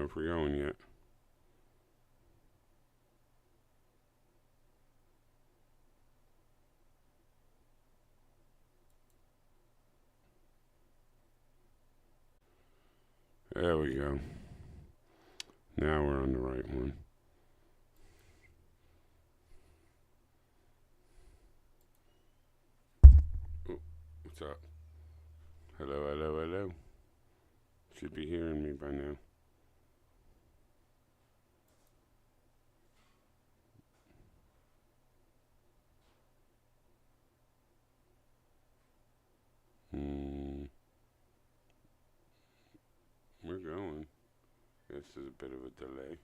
if we're going yet. There we go. Now we're on the right one. Oh, what's up? Hello, hello, hello. Should be hearing me by now. We're going. Guess there's a bit of a delay.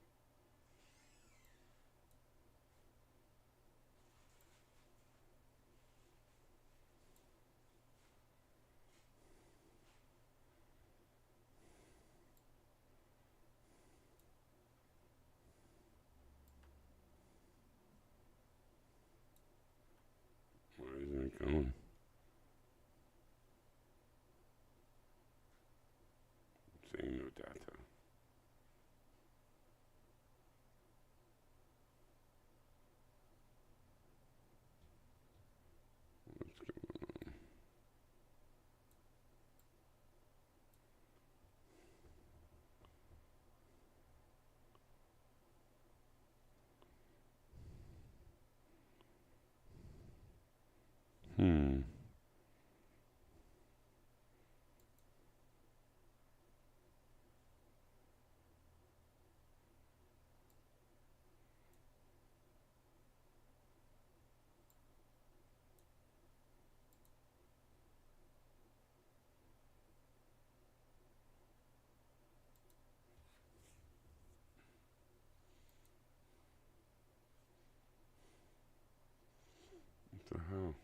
Why isn't it going? Saying no data. What's going on? What the hell?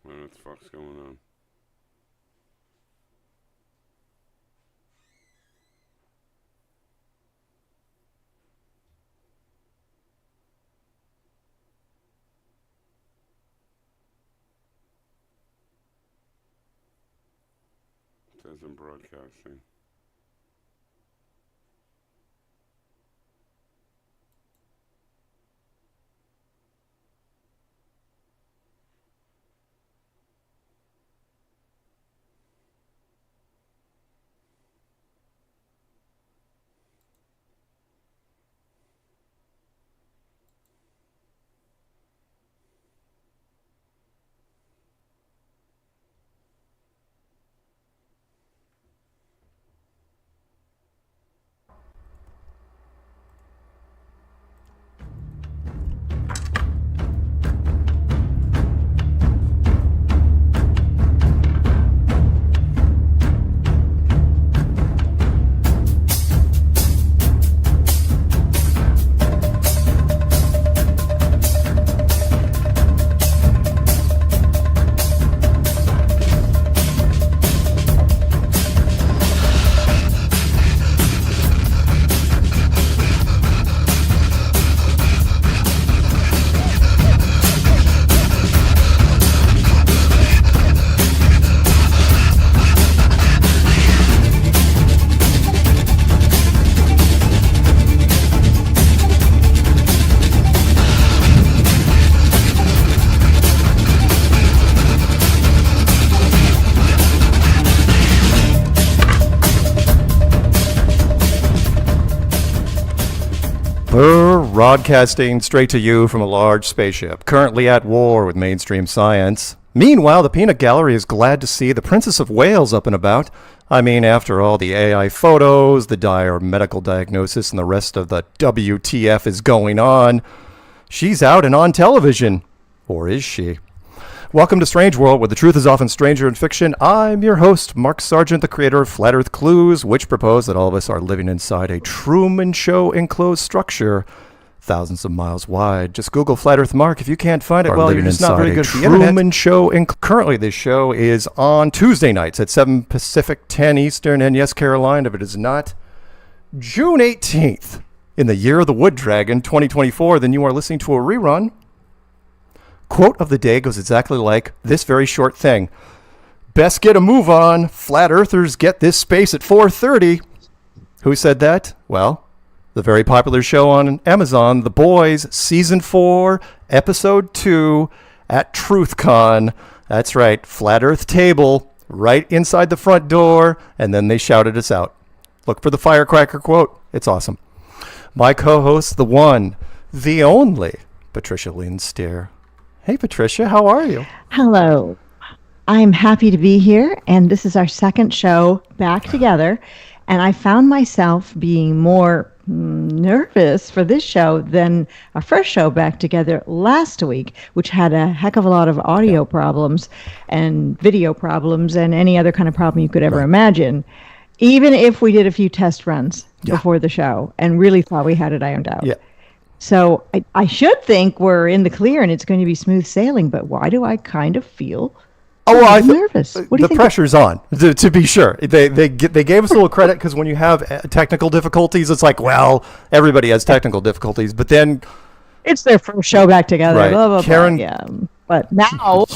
What the fuck's going on? It says I'm broadcasting. Broadcasting straight to you from a large spaceship, currently at war with mainstream science. Meanwhile, the Peanut Gallery is glad to see the Princess of Wales up and about. I mean, after all the AI photos, the dire medical diagnosis, and the rest of the WTF is going on, she's out and on television. Or is she? Welcome to Strange World, where the truth is often stranger in fiction. I'm your host, Mark Sargent, the creator of Flat Earth Clues, which propose that all of us are living inside a Truman Show enclosed structure thousands of miles wide. Just Google Flat Earth Mark. If you can't find it, well, you're just not very good at the internet. Truman Show. Currently, this show is on Tuesday nights at 7 Pacific, 10 Eastern, and yes, Caroline, if it is not June 18th in the year of the Wood Dragon, 2024, then you are listening to a rerun. Quote of the day goes exactly like this very short thing. Best get a move on. Flat Earthers get this space at 4:30. Who said that? Well, the very popular show on Amazon, The Boys, Season 4, Episode 2, at TruthCon. That's right, Flat Earth table, right inside the front door, and then they shouted us out. Look for the firecracker quote. It's awesome. My co-host, the one, the only, Patricia Steere. Hey, Patricia, how are you? Hello. I'm happy to be here, and this is our second show back together, and I found myself being more nervous for this show than our first show back together last week, which had a heck of a lot of audio problems and video problems and any other kind of problem you could ever imagine, even if we did a few test runs before the show and really thought we had it ironed out. Yeah. So I should think we're in the clear and it's going to be smooth sailing, but why do I kind of feel nervous? What do you think? The pressure's on, to be sure. They gave us a little credit because when you have technical difficulties, it's like, well, everybody has technical difficulties, but then... It's their first show back together, right. Blah, blah, Karen, blah. Yeah. But now...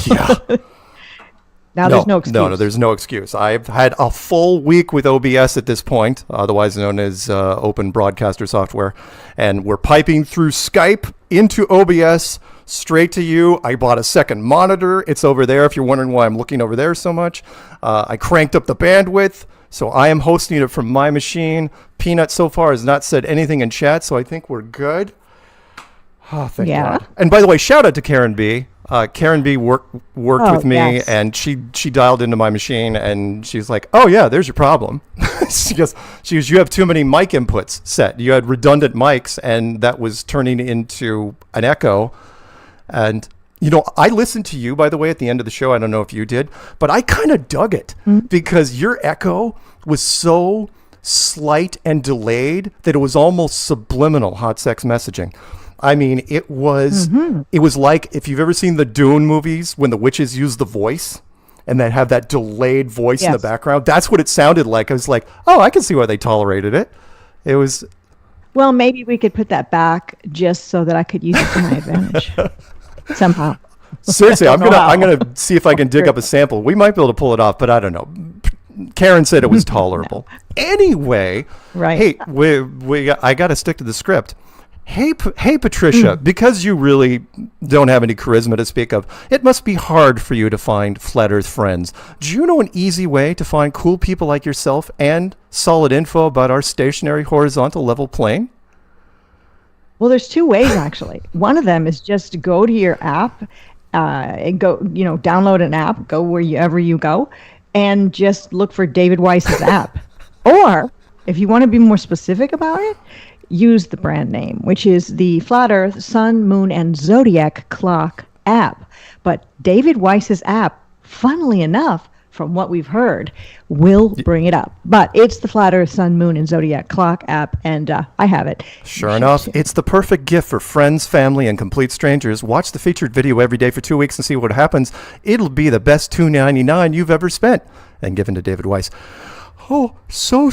Now there's no excuse. No, there's no excuse. I've had a full week with OBS at this point, otherwise known as Open Broadcaster Software, and we're piping through Skype into OBS straight to you. I bought a second monitor. It's over there if you're wondering why I'm looking over there so much. I cranked up the bandwidth, so I am hosting it from my machine. Peanut so far has not said anything in chat, so I think we're good. Oh, thank God. And by the way, shout out to Karen B. Karen B worked with me, and she dialed into my machine, and she's like, "Oh yeah, there's your problem." she goes, "You have too many mic inputs set. You had redundant mics, and that was turning into an echo." And you know, I listened to you, by the way, at the end of the show. I don't know if you did, but I kind of dug it because your echo was so slight and delayed that it was almost subliminal hot sex messaging. I mean, it was like if you've ever seen the Dune movies when the witches use the voice and then have that delayed voice in the background. That's what it sounded like. I was like, oh, I can see why they tolerated it. It was. Well, maybe we could put that back just so that I could use it to my advantage somehow. Seriously, I'm gonna see if I can dig up a sample. We might be able to pull it off, but I don't know. Karen said it was tolerable. Anyway, right? Hey, I got to stick to the script. Hey, Patricia, because you really don't have any charisma to speak of, it must be hard for you to find Flat Earth friends. Do you know an easy way to find cool people like yourself and solid info about our stationary horizontal level plane? Well, there's two ways, actually. One of them is just go to your app, and go, download an app, go wherever you go, and just look for David Weiss's app. Or, if you want to be more specific about it, use the brand name, which is the Flat Earth, Sun, Moon, and Zodiac Clock app. But David Weiss's app, funnily enough, from what we've heard, will bring it up. But it's the Flat Earth, Sun, Moon, and Zodiac Clock app, and I have it. Sure enough, it's the perfect gift for friends, family, and complete strangers. Watch the featured video every day for 2 weeks and see what happens. It'll be the best $2.99 you've ever spent. And given to David Weiss. Oh, so...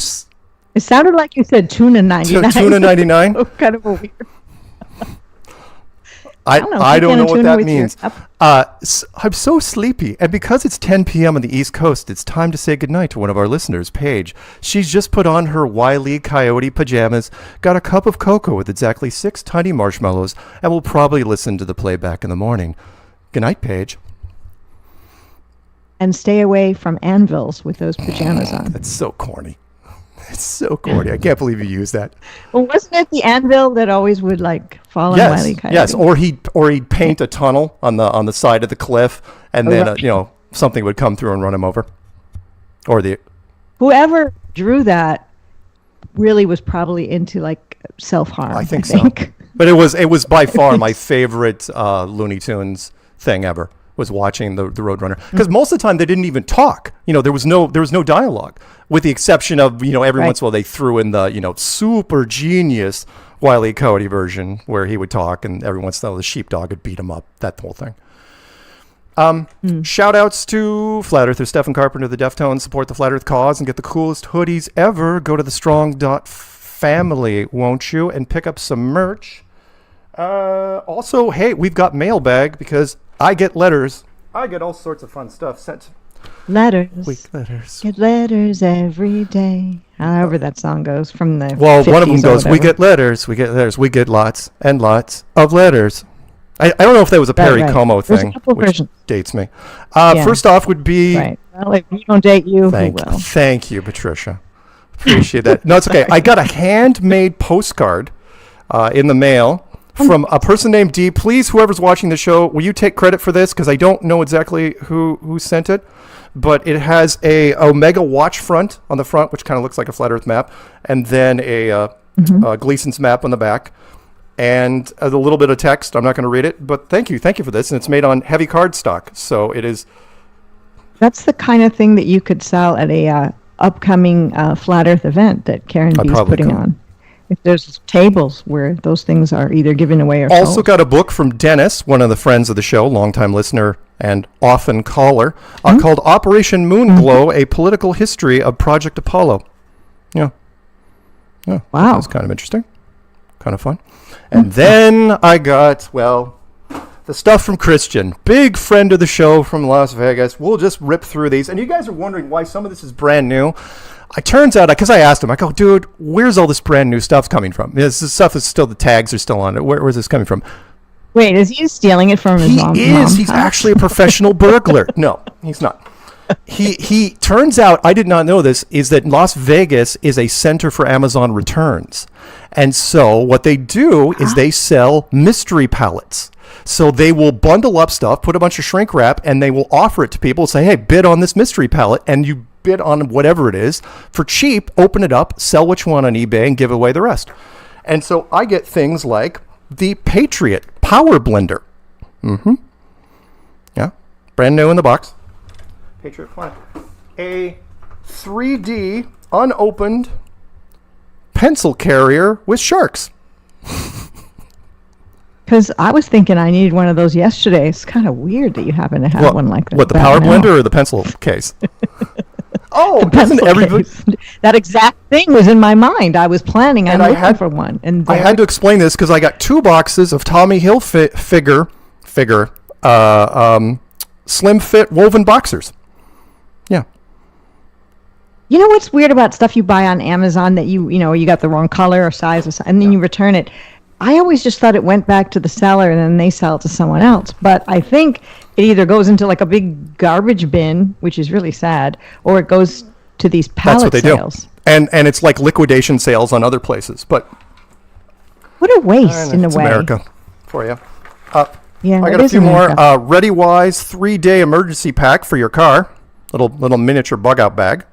It sounded like you said tuna 99. Tuna 99? Kind of a weird. I don't know what that means. I'm so sleepy. And because it's 10 p.m. on the East Coast, it's time to say goodnight to one of our listeners, Paige. She's just put on her Wile E. Coyote pajamas, got a cup of cocoa with exactly 6 tiny marshmallows, and will probably listen to the playback in the morning. Good night, Paige. And stay away from anvils with those pajamas on. That's so corny. It's so corny. I can't believe you used that. Well, wasn't it the anvil that always would like fall on Yes, Wile E. Coyote? yes. Or he'd paint a tunnel on the side of the cliff, and then right. something would come through and run him over. Or Whoever drew that really was probably into like self-harm. I think so. But it was by far my favorite Looney Tunes thing ever. Was watching the Roadrunner, because most of the time they didn't even talk. There was no dialogue, with the exception of every once in a while they threw in the super genius Wile E. Coyote version where he would talk, and every once in a while the sheepdog would beat him up. That whole thing. Shout outs to Flat Earther Stephen Carpenter, the Deftones. Support the Flat Earth cause and get the coolest hoodies ever. Go to the strong.family, won't you, and pick up some merch. Also, hey, we've got mailbag, because I get letters. I get all sorts of fun stuff sent. Letters. Week letters. Get letters every day. However that song goes from the Well, 50s one of them goes, or we whatever. get letters, we get letters, we get lots and lots of letters. I don't know if that was a Perry Como There's a thing, couple which versions. dates me. Yeah. First off would be... Right. Well, if we don't date you, who will? Thank you, Patricia. Appreciate that. No, it's okay. I got a handmade postcard in the mail from a person named D. Please, whoever's watching the show, will you take credit for this? Because I don't know exactly who sent it. But it has a Omega watch front on the front, which kind of looks like a flat Earth map, and then a Gleason's map on the back, and a little bit of text. I'm not going to read it, but thank you for this. And it's made on heavy cardstock, so it is. That's the kind of thing that you could sell at a upcoming Flat Earth event that Karen B is putting on. If there's tables where those things are either given away or Also sold. got a book from Dennis, one of the friends of the show, longtime listener and often caller, called Operation Moonglow, A Political History of Project Apollo. Yeah. Wow. That's kind of interesting. Kind of fun. And then I got, the stuff from Christian, big friend of the show from Las Vegas. We'll just rip through these. And you guys are wondering why some of this is brand new. It turns out, because I asked him, I go, dude, where's all this brand new stuff coming from? This stuff is still, the tags are still on it. Where's this coming from? Wait, is he stealing it from his mom? He is. He's actually a professional burglar. No, he's not. He turns out, I did not know this, is that Las Vegas is a center for Amazon returns. And so what they do is they sell mystery pallets. So they will bundle up stuff, put a bunch of shrink wrap, and they will offer it to people, say, hey, bid on this mystery pallet, and you bid on whatever it is for cheap, open it up, sell what you want on eBay, and give away the rest. And so I get things like the Patriot Power Blender. Yeah, brand new in the box. Patriot Planet. A 3D unopened pencil carrier with sharks. Because I was thinking I needed one of those yesterday. It's kind of weird that you happen to have one like that. What, the power blender or the pencil case? Doesn't everybody... That exact thing was in my mind. I was planning on looking for one. And I had to explain this because I got 2 boxes of Tommy Hilfiger slim fit woven boxers. Yeah. You know what's weird about stuff you buy on Amazon that you got the wrong color or size and then you return it? I always just thought it went back to the seller and then they sell it to someone else. But I think it either goes into like a big garbage bin, which is really sad, or it goes to these pallet sales. Do. And it's like liquidation sales on other places. But what a waste in a way. America for you. Yeah, I got a few more. ReadyWise 3-day emergency pack for your car. Little miniature bug out bag.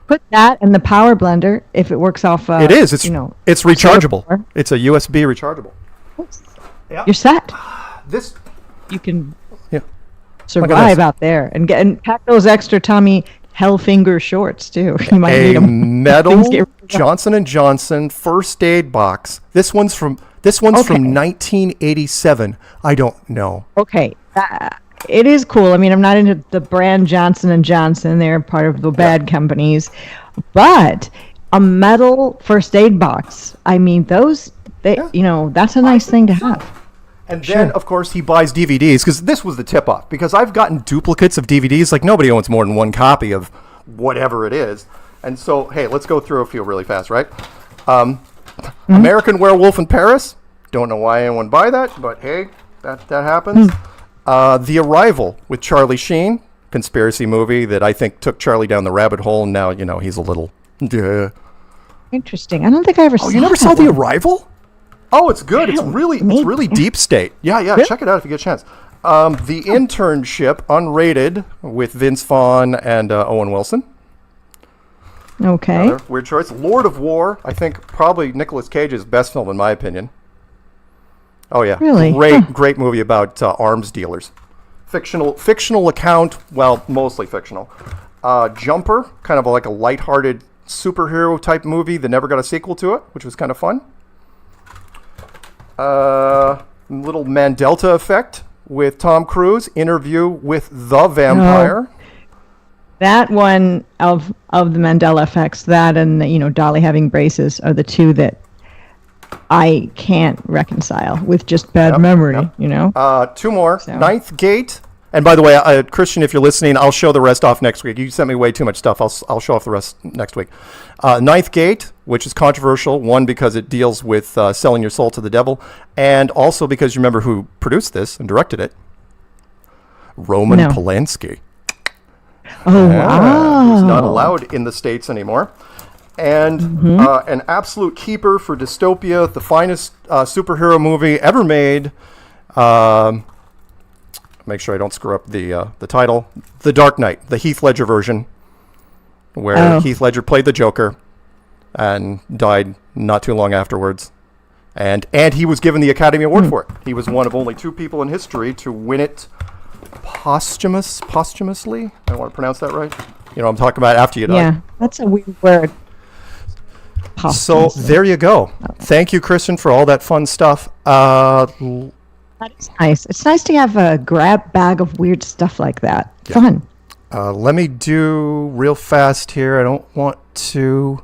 Put that in the power blender if it works off. It is. It's rechargeable. It's a USB rechargeable. You're set. This you can survive out there and pack those extra Tommy Hellfinger shorts too. You might need them. Metal Johnson & Johnson first aid box. This one's from 1987. I don't know. Okay. It is cool. I mean, I'm not into the brand Johnson & Johnson. They're part of the bad companies. But a metal first aid box, I mean, that's a nice thing to have. And then, of course, he buys DVDs, because this was the tip-off. Because I've gotten duplicates of DVDs. Like, nobody owns more than one copy of whatever it is. And so, hey, let's go through a few really fast, right? American Werewolf in Paris. Don't know why anyone buy that, but hey, that happens. The Arrival with Charlie Sheen, conspiracy movie that I think took Charlie down the rabbit hole, and now, he's a little... Interesting. I don't think I ever saw Oh, you never that saw The one. Arrival? Oh, it's good. It's No, really maybe. deep state. Yeah, Really? check it out if you get a chance. The Internship, unrated, with Vince Vaughn and Owen Wilson. Okay. Another weird choice. Lord of War, I think probably Nicolas Cage's best film in my opinion. Oh yeah, Really? great movie about arms dealers. Fictional account, well, mostly fictional. Jumper, kind of like a lighthearted superhero type movie that never got a sequel to it, which was kind of fun. Little Mandela Effect with Tom Cruise, Interview with the Vampire. That one of the Mandela effects, that and Dolly having braces are the two that I can't reconcile with just bad memory. Two more. So. Ninth Gate. And by the way, Christian, if you're listening, I'll show the rest off next week. You sent me way too much stuff. I'll show off the rest next week. Ninth Gate, which is controversial. One, because it deals with selling your soul to the devil. And also because you remember who produced this and directed it. Roman Polanski. Oh, wow. Who's not allowed in the States anymore. And an absolute keeper for dystopia, the finest superhero movie ever made. Make sure I don't screw up the title. The Dark Knight, the Heath Ledger version, where Heath Ledger played the Joker and died not too long afterwards. And he was given the Academy Award for it. He was one of only two people in history to win it posthumously. I don't want to pronounce that right. You know what I'm talking about, after you die. Yeah, that's a weird word. So there you go. Thank you, Kristen, for all that fun stuff. That is nice. It's nice to have a grab bag of weird stuff like that. Yeah. Fun. Let me do real fast here. I don't want to...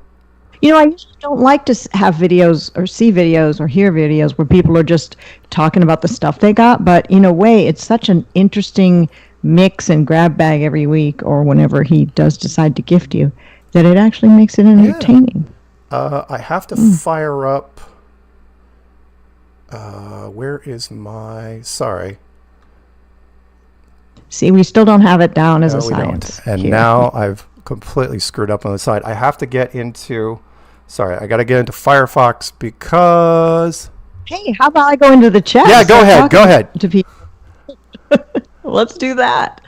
I usually don't like to have videos or see videos or hear videos where people are just talking about the stuff they got. But in a way, it's such an interesting mix and grab bag every week or whenever he does decide to gift you that it actually makes it entertaining. I have to fire up... where is my... Sorry. See, we still don't have it down as a we science. don't. And here. now I've completely screwed up on the side. I have to get into... Sorry, I got to get into Firefox because... Hey, how about I go into the chat? Yeah, go ahead. To people. Let's do that.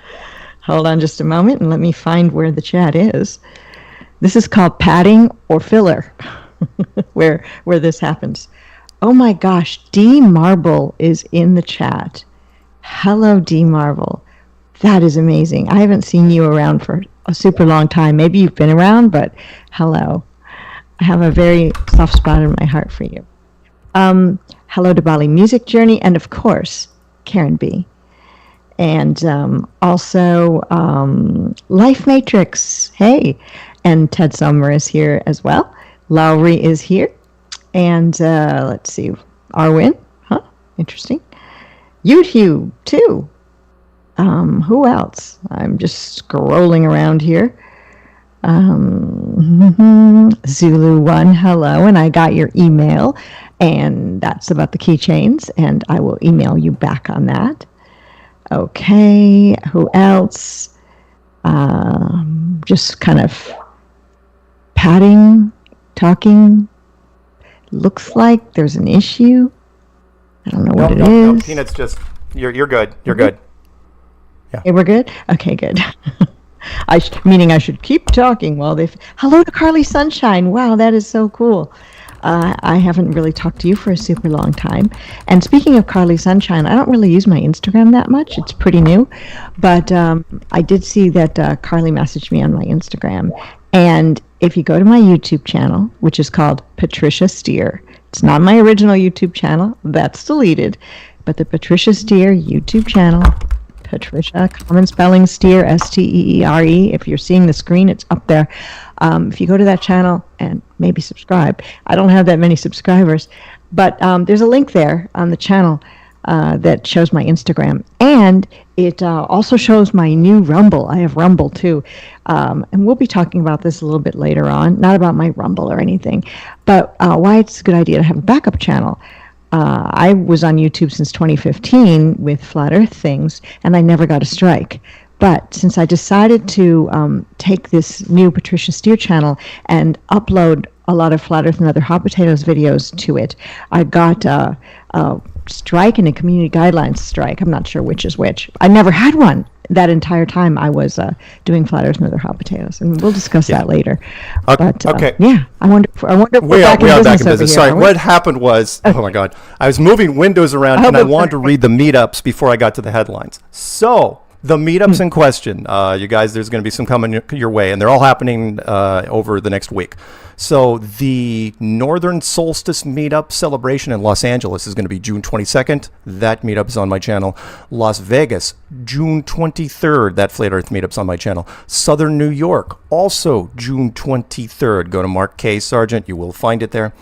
Hold on just a moment and let me find where the chat is. This is called padding or filler, where this happens. Oh my gosh, D Marble is in the chat. Hello, D Marble. That is amazing. I haven't seen you around for a super long time. Maybe you've been around, but hello. I have a very soft spot in my heart for you. Hello to Bali Music Journey, and of course, Karen B. And also Life Matrix. Hey. And Ted Summer is here as well. Lowry is here. And let's see, Arwin. Huh? Interesting. YouTube, too. Who else? I'm just scrolling around here. Zulu1, hello. And I got your email. And that's about the keychains. And I will email you back on that. Okay. Who else? Just kind of patting, talking. Looks like there's an issue. I don't know what it is. No, Peanut's just... You're good. You're good. Yeah. Okay, we're good? Okay, good. Meaning I should keep talking while they... Hello to Carly Sunshine. Wow, that is so cool. I haven't really talked to you for a super long time. And speaking of Carly Sunshine, I don't really use my Instagram that much. It's pretty new. But I did see that Carly messaged me on my Instagram. And if you go to my YouTube channel, which is called Patricia Steere, it's not my original YouTube channel. That's deleted. But the Patricia Steere YouTube channel, Patricia, common spelling Steere, Steere. If you're seeing the screen, it's up there. If you go to that channel and maybe subscribe, I don't have that many subscribers, but there's a link there on the channel that shows my Instagram, and it also shows my new Rumble. I have Rumble too, and we'll be talking about this a little bit later on, not about my Rumble or anything, but why it's a good idea to have a backup channel. I was on YouTube since 2015 with Flat Earth things, and I never got a strike. But since I decided to take this new Patricia Steere channel and upload a lot of Flat Earth and Other Hot Potatoes videos to it. I got a strike and a community guidelines strike. I'm not sure which is which. I never had one that entire time I was doing Flat Earth and Other Hot Potatoes, and we'll discuss that later. But okay. yeah, I wonder if we are back in business. Sorry, here, what happened was, oh my God, I was moving windows around and I wanted to read the meetups before I got to the headlines. So the meetups in question, you guys, there's going to be some coming your way, and they're all happening over the next week. So the Northern Solstice Meetup celebration in Los Angeles is going to be June 22nd. That meetup is on my channel. Las Vegas, June 23rd. That Flat Earth meetup's on my channel. Southern New York, also June 23rd. Go to Mark K. Sargent. You will find it there.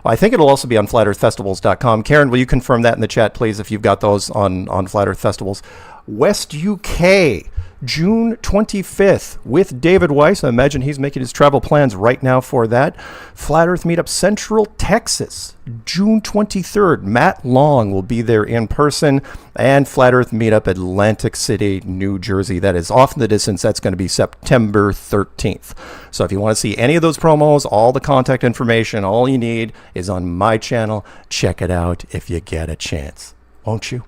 I think it'll also be on flatearthfestivals.com. Karen, will you confirm that in the chat, please, if you've got those on Flat Earth Festivals? West UK, June 25th with David Weiss. I imagine he's making his travel plans right now for that. Flat Earth Meetup Central Texas, June 23rd. Matt Long will be there in person. And Flat Earth Meetup Atlantic City, New Jersey. That is off in the distance. That's going to be September 13th. So if you want to see any of those promos, all the contact information, all you need is on my channel. Check it out if you get a chance. Won't you?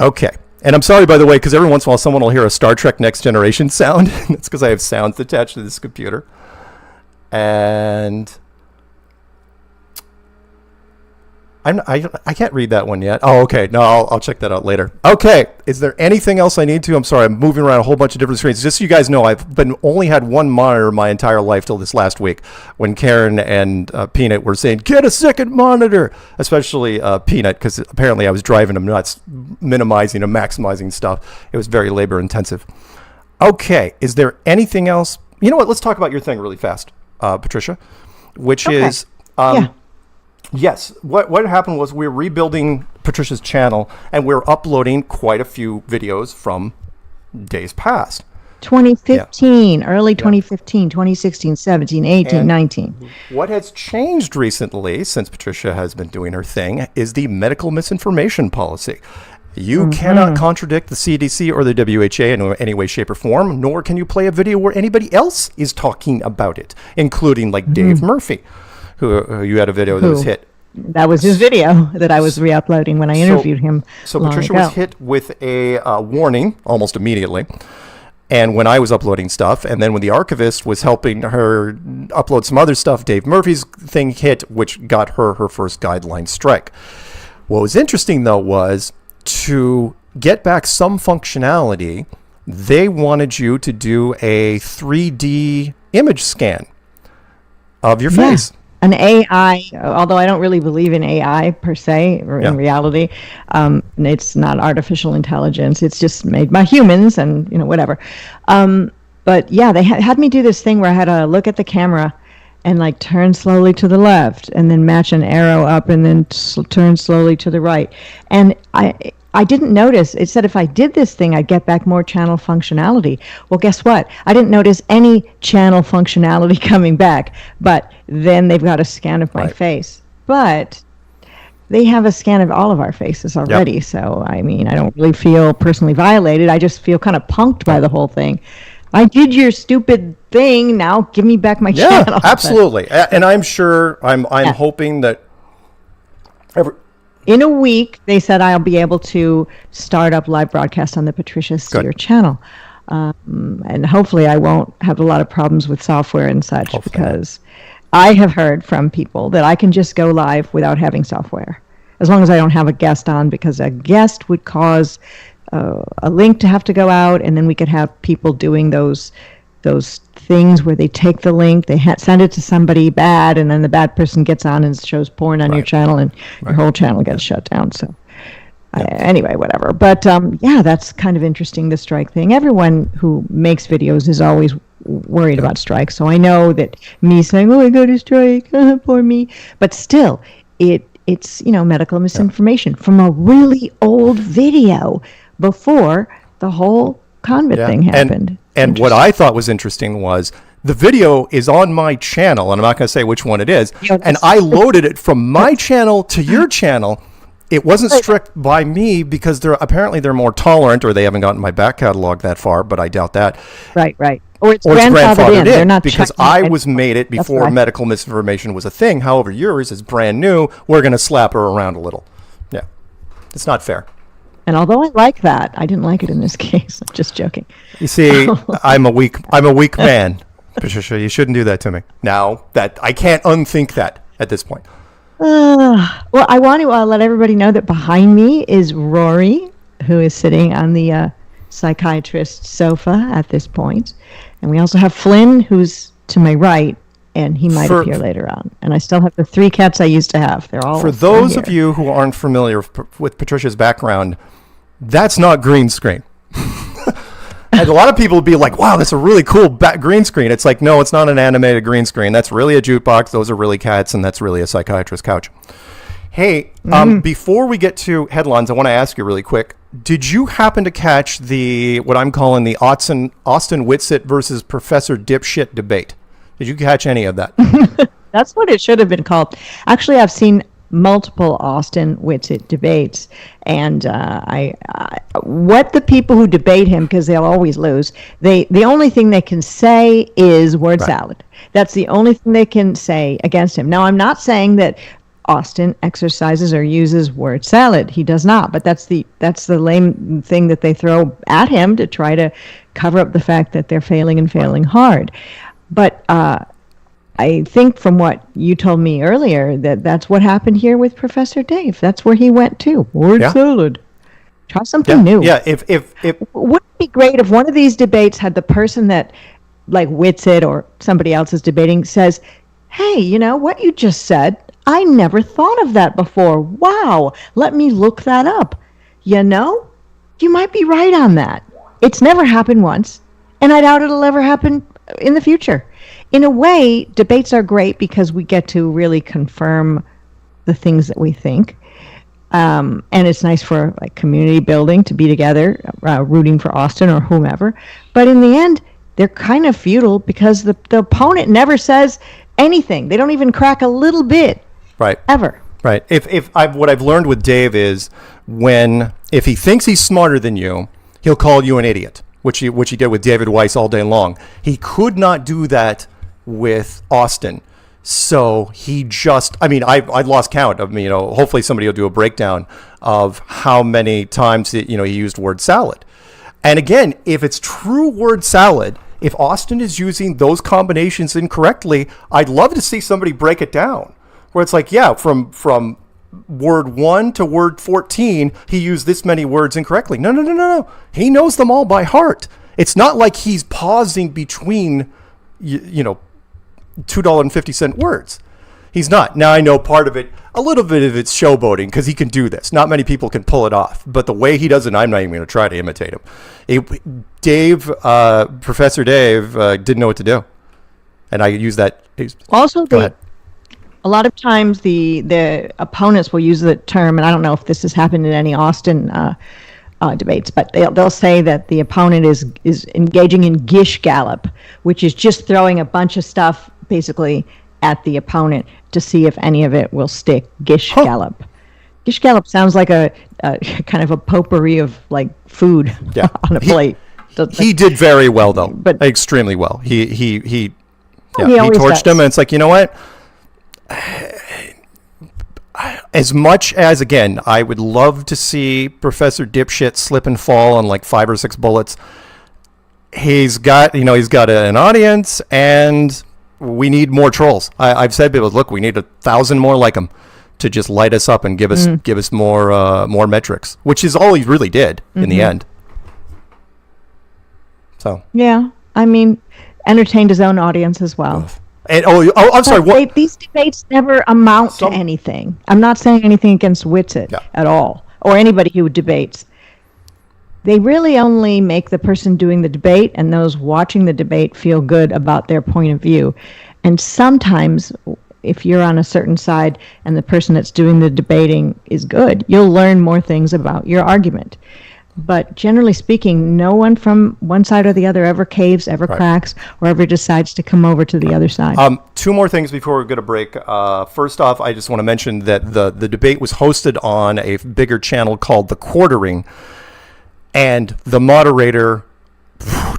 Okay. And I'm sorry, by the way, because every once in a while someone will hear a Star Trek Next Generation sound. That's because I have sounds attached to this computer. And I can't read that one yet. Oh, okay. No, I'll check that out later. Okay. Is there anything else I need to? I'm sorry. I'm moving around a whole bunch of different screens. Just so you guys know, I've only had one monitor my entire life till this last week when Karen and Peanut were saying, get a second monitor, especially Peanut, because apparently I was driving him nuts, minimizing and maximizing stuff. It was very labor intensive. Okay. Is there anything else? You know what? Let's talk about your thing really fast, Patricia, which is... yeah. Yes. What happened was we were rebuilding Patricia's channel, and we were uploading quite a few videos from days past. 2015, early 2015, 2016, 17, 18, and 19. What has changed recently, since Patricia has been doing her thing, is the medical misinformation policy. You cannot contradict the CDC or the WHO in any way, shape, or form, nor can you play a video where anybody else is talking about it, including like Dave Murphy, who you had a video that was hit. That was his video that I was re-uploading when I interviewed him. So Patricia was hit with a warning almost immediately. And when I was uploading stuff, and then when the archivist was helping her upload some other stuff, Dave Murphy's thing hit, which got her first guideline strike. What was interesting, though, was to get back some functionality, they wanted you to do a 3D image scan of your face. An AI, although I don't really believe in AI per se, or in reality, it's not artificial intelligence. It's just made by humans, and whatever. But yeah, they had me do this thing where I had to look at the camera and like turn slowly to the left, and then match an arrow up, and then turn slowly to the right. And I didn't notice. It said if I did this thing, I'd get back more channel functionality. Well, guess what? I didn't notice any channel functionality coming back. But then they've got a scan of my face. But they have a scan of all of our faces already. Yep. So, I mean, I don't really feel personally violated. I just feel kind of punked by the whole thing. I did your stupid thing. Now give me back my channel. Yeah, absolutely. And I'm sure, I'm hoping that... In a week, they said I'll be able to start up live broadcast on the Patricia Steere channel. And hopefully I won't have a lot of problems with software and such, because I have heard from people that I can just go live without having software, as long as I don't have a guest on, because a guest would cause a link to have to go out, and then we could have people doing those things where they take the link, they send it to somebody bad, and then the bad person gets on and shows porn on your channel, and your whole channel gets shut down. So anyway, whatever. But yeah, that's kind of interesting, the strike thing. Everyone who makes videos is always worried about strikes. So I know that me saying, oh, I got a strike, poor me. But still, it's medical misinformation from a really old video before the whole COVID thing happened. And what I thought was interesting was the video is on my channel, and I'm not going to say which one it is, and I loaded it from my channel to your channel. It wasn't strict by me because they're more tolerant, or they haven't gotten my back catalog that far, but I doubt that. Right. Or it's or it's grandfathered in. They're not because checking I it. was made it That's before right. medical misinformation was a thing. However, yours is brand new. We're going to slap her around a little. Yeah. It's not fair. And although I like that, I didn't like it in this case. I'm just joking. You see, I'm a weak man. Patricia, you shouldn't do that to me. Now that I can't unthink that at this point. Well, I want to let everybody know that behind me is Rory, who is sitting on the psychiatrist's sofa at this point. And we also have Flynn, who's to my right, and he might appear later on. And I still have the 3 cats I used to have. They're all For those of you who aren't familiar with Patricia's background, that's not green screen. And a lot of people would be like, wow, that's a really cool green screen. It's like, no, it's not an animated green screen. That's really a jukebox. Those are really cats, and that's really a psychiatrist's couch. Hey, before we get to headlines, I want to ask you really quick. Did you happen to catch what I'm calling the Austin Whitsitt versus Professor Dipshit debate? Did you catch any of that? That's what it should have been called. Actually, I've seen multiple Austin Whitsitt debates, and what the people who debate him, because they'll always lose, the only thing they can say is word salad. That's the only thing they can say against him. Now, I'm not saying that Austin exercises or uses word salad. He does not, but that's the lame thing that they throw at him to try to cover up the fact that they're failing and failing hard. But I think from what you told me earlier that's what happened here with Professor Dave. That's where he went to. Word salad. Try something new. Yeah, if wouldn't it be great if one of these debates had the person that like Whitsitt or somebody else is debating says, hey, you know what you just said? I never thought of that before. Wow, let me look that up. You know, you might be right on that. It's never happened once, and I doubt it'll ever happen in the future. In a way, debates are great because we get to really confirm the things that we think. And it's nice for like community building to be together, rooting for Austin or whomever. But in the end, they're kind of futile because the opponent never says anything. They don't even crack a little bit. Right. Ever. Right. What I've learned with Dave is if he thinks he's smarter than you, he'll call you an idiot, which he did with David Weiss all day long. He could not do that with Austin. So he just, I lost count of, hopefully somebody will do a breakdown of how many times he used word salad. And again, if it's true word salad, if Austin is using those combinations incorrectly, I'd love to see somebody break it down. Where it's like, yeah, from word 1 to word 14, he used this many words incorrectly. No. He knows them all by heart. It's not like he's pausing between, $2.50 words. He's not. Now, I know a little bit of it's showboating because he can do this. Not many people can pull it off. But the way he does it, I'm not even going to try to imitate him. Professor Dave didn't know what to do. And I use that. Also, go ahead. A lot of times the opponents will use the term, and I don't know if this has happened in any Austin debates, but they'll say that the opponent is engaging in gish gallop, which is just throwing a bunch of stuff basically at the opponent to see if any of it will stick. Gish gallop. Gish gallop sounds like a kind of a potpourri of like food on a plate. He did very well though, but extremely well. He torched him, and it's like, you know what? As much as, again, I would love to see Professor Dipshit slip and fall on like 5 or 6 bullets. He's got an audience, and we need more trolls. I've said to people, look, we need 1,000 more like him to just light us up and give us more metrics, which is all he really did in the end. So yeah, entertained his own audience as well. And I'm sorry. These debates never amount to anything. I'm not saying anything against Whitsitt at all, or anybody who debates. They really only make the person doing the debate and those watching the debate feel good about their point of view. And sometimes, if you're on a certain side and the person that's doing the debating is good, you'll learn more things about your argument. But generally speaking, no one from one side or the other ever caves, ever cracks, or ever decides to come over to the other side. 2 more things before we go to break. First off, I just want to mention that the debate was hosted on a bigger channel called The Quartering. And the moderator,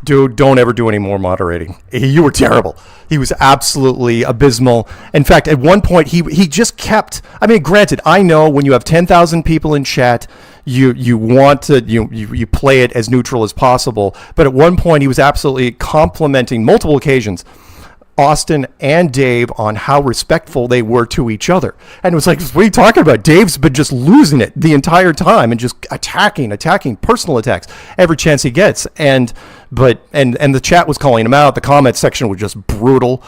dude, don't ever do any more moderating. You were terrible. He was absolutely abysmal. In fact, at one point, he just kept. I mean, granted, I know when you have 10,000 people in chat, you want to you play it as neutral as possible. But at one point, he was absolutely complimenting multiple occasions Austin and Dave on how respectful they were to each other. And it was like, what are you talking about? Dave's been just losing it the entire time and just attacking personal attacks every chance he gets. And the chat was calling him out. The comment section was just brutal,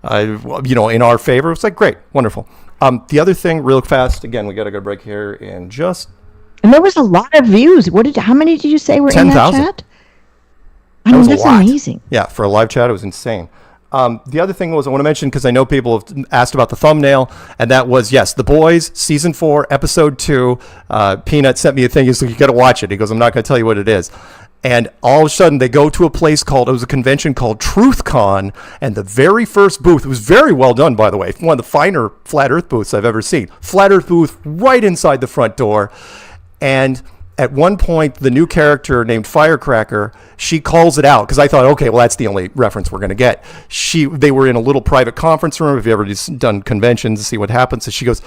in our favor. It's like, great, wonderful. The other thing, real fast, again, we got to go break here in just. And there was a lot of views. How many did you say were 10, in that 000. chat? I mean, that's amazing. Yeah, for a live chat, it was insane. The other thing was I want to mention, because I know people have asked about the thumbnail, and that was, yes, The Boys, Season 4, Episode 2. Peanut sent me a thing. He's like, you got to watch it. He goes, I'm not going to tell you what it is. And all of a sudden, they go to a place it was a convention called TruthCon, and the very first booth, it was very well done, by the way, one of the finer Flat Earth booths I've ever seen. Flat Earth booth right inside the front door. And at one point, the new character named Firecracker, she calls it out, because I thought, okay, well, that's the only reference we're going to get. They were in a little private conference room. If you ever done conventions to see what happens, so she goes,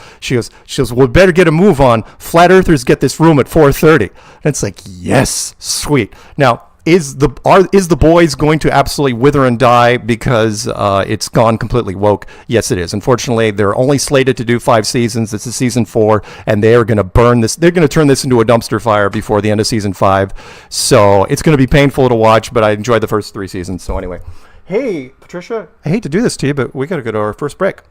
well, we better get a move on. Flat Earthers get this room at 4:30. And it's like, yes, sweet. Now, is the Boys going to absolutely wither and die because it's gone completely woke? Yes, it is. Unfortunately, they're only slated to do 5 seasons. This is season 4, and they are going to burn this. They're going to turn this into a dumpster fire before the end of season 5. So it's going to be painful to watch, but I enjoyed the first 3 seasons. So anyway, hey, Patricia, I hate to do this to you, but we got to go to our first break.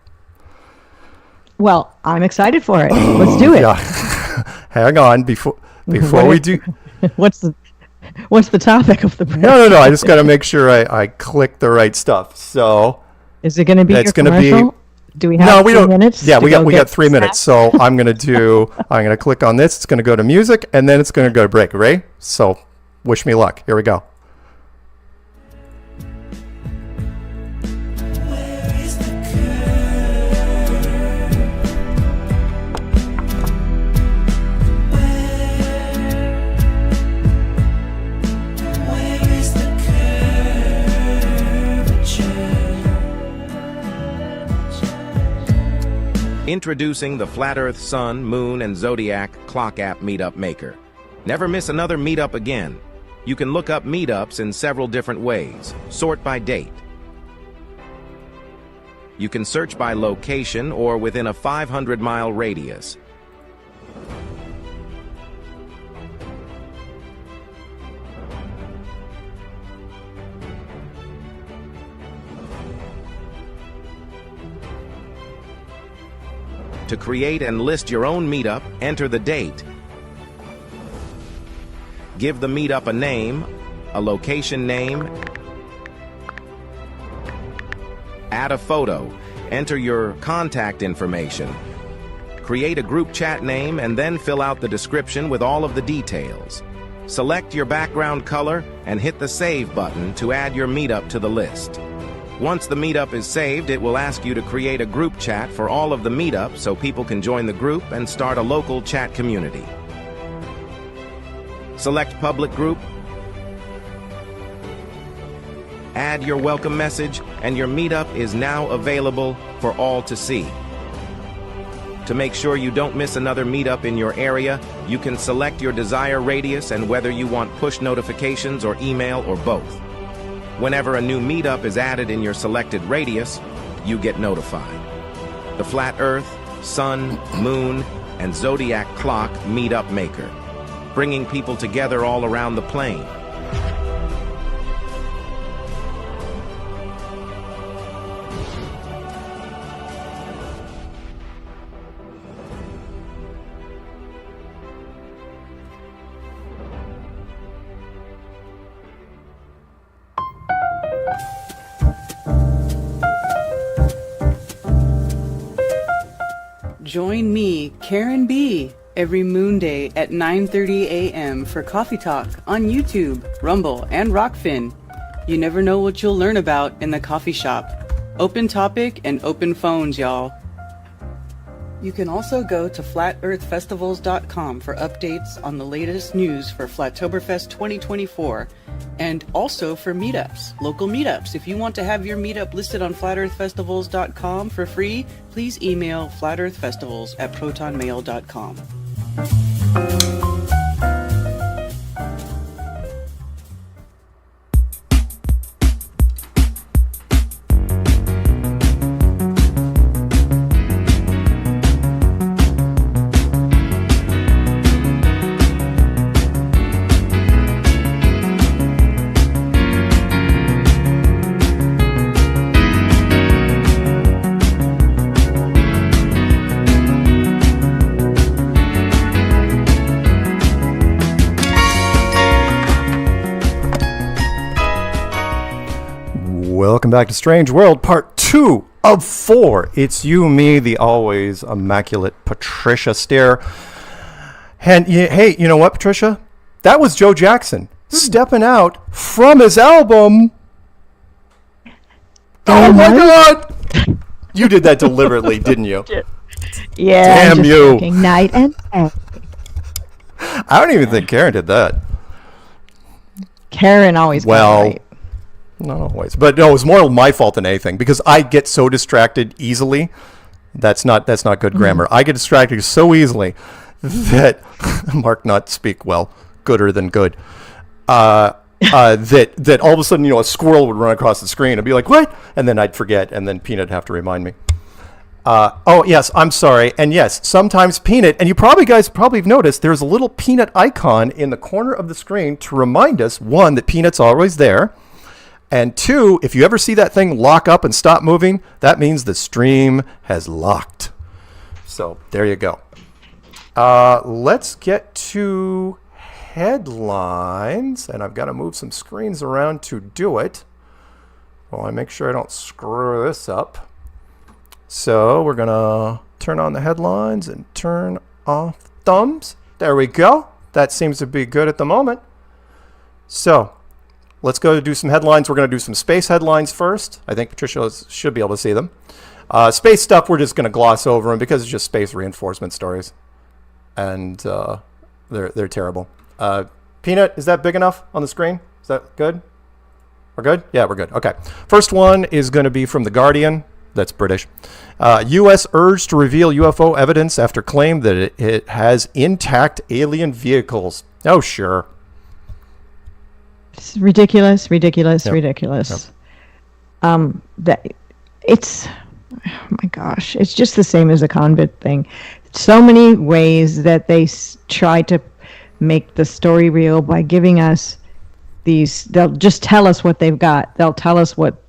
Well, I'm excited for it. Let's do it. Yeah. Hang on before we do. What's the topic of the break? No. I just got to make sure I click the right stuff. So is it going to be your commercial? Do we have no, we 3 don't, minutes? Yeah, we got 3 minutes. So I'm going to click on this. It's going to go to music, and then it's going to go to break. Right? So wish me luck. Here we go. Introducing the Flat Earth Sun, Moon, and Zodiac Clock App Meetup Maker. Never miss another meetup again. You can look up meetups in several different ways. Sort by date. You can search by location or within a 500-mile radius. To create and list your own meetup, enter the date. Give the meetup a name, a location name. Add a photo. Enter your contact information. Create a group chat name and then fill out the description with all of the details. Select your background color and hit the Save button to add your meetup to the list. Once the meetup is saved, it will ask you to create a group chat for all of the meetups so people can join the group and start a local chat community. Select Public Group. Add your welcome message, and your meetup is now available for all to see. To make sure you don't miss another meetup in your area, you can select your desired radius and whether you want push notifications or email or both. Whenever a new meetup is added in your selected radius, you get notified. The Flat Earth, Sun, Moon, and Zodiac Clock Meetup Maker, bringing people together all around the plane. Join me, Karen B., every Moon Day at 9:30 a.m. for Coffee Talk on YouTube, Rumble, and Rockfin. You never know what you'll learn about in the coffee shop. Open topic and open phones, y'all. You can also go to flatearthfestivals.com for updates on the latest news for Flattoberfest 2024 and also for meetups, local meetups. If you want to have your meetup listed on flatearthfestivals.com for free, please email flatearthfestivals@protonmail.com. Welcome back to Strange World, part 2 of 4. It's you, me, the always immaculate Patricia Steere. And hey, you know what, Patricia? That was Joe Jackson stepping out from his album. Oh my God! You did that deliberately, didn't you? Yeah. Damn you! Night and day. I don't even think Karen did that. Karen always got it right. Not always, but no, it was more my fault than anything because I get so distracted easily. That's not good grammar. I get distracted so easily that Mark not speak well, gooder than good. That all of a sudden, a squirrel would run across the screen. I'd be like, "What?" And then I'd forget, and then Peanut would have to remind me. Oh yes, I'm sorry. And yes, sometimes Peanut, and you guys have noticed there's a little Peanut icon in the corner of the screen to remind us, one, that Peanut's always there. And 2, if you ever see that thing lock up and stop moving, that means the stream has locked. So there you go. Let's get to headlines. And I've got to move some screens around to do it. Well, I make sure I don't screw this up. So we're going to turn on the headlines and turn off thumbs. There we go. That seems to be good at the moment. So let's go do some headlines. We're going to do some space headlines first. I think Patricia should be able to see them. Space stuff, we're just going to gloss over them because it's just space reinforcement stories. And they're terrible. Peanut, is that big enough on the screen? Is that good? We're good? Yeah, we're good. Okay. First one is going to be from The Guardian. That's British. U.S. urged to reveal UFO evidence after claim that it has intact alien vehicles. Oh, sure. It's ridiculous. Yep. That it's, oh my gosh, it's just the same as the convict thing. So many ways that they try to make the story real by giving us these. They'll just tell us what they've got. They'll tell us what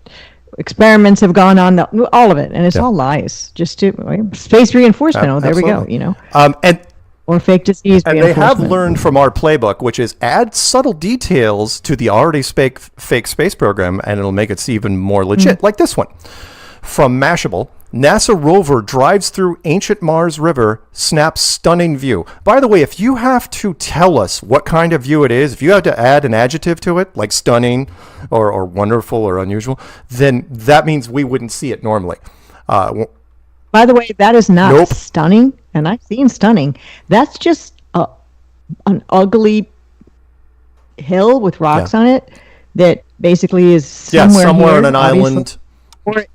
experiments have gone on. All of it, and it's all lies. Just to space reinforcement. There absolutely. we go. And or fake disease. And they have learned from our playbook, which is add subtle details to the already fake space program, and it'll make it even more legit. Like this one. From Mashable, NASA rover drives through ancient Mars River, snaps stunning view. By the way, if you have to tell us what kind of view it is, if you have to add an adjective to it, like stunning or wonderful or unusual, then that means we wouldn't see it normally. By the way, that is not stunning, and I've seen stunning. That's just an ugly hill with rocks on it that basically is somewhere on an island. Or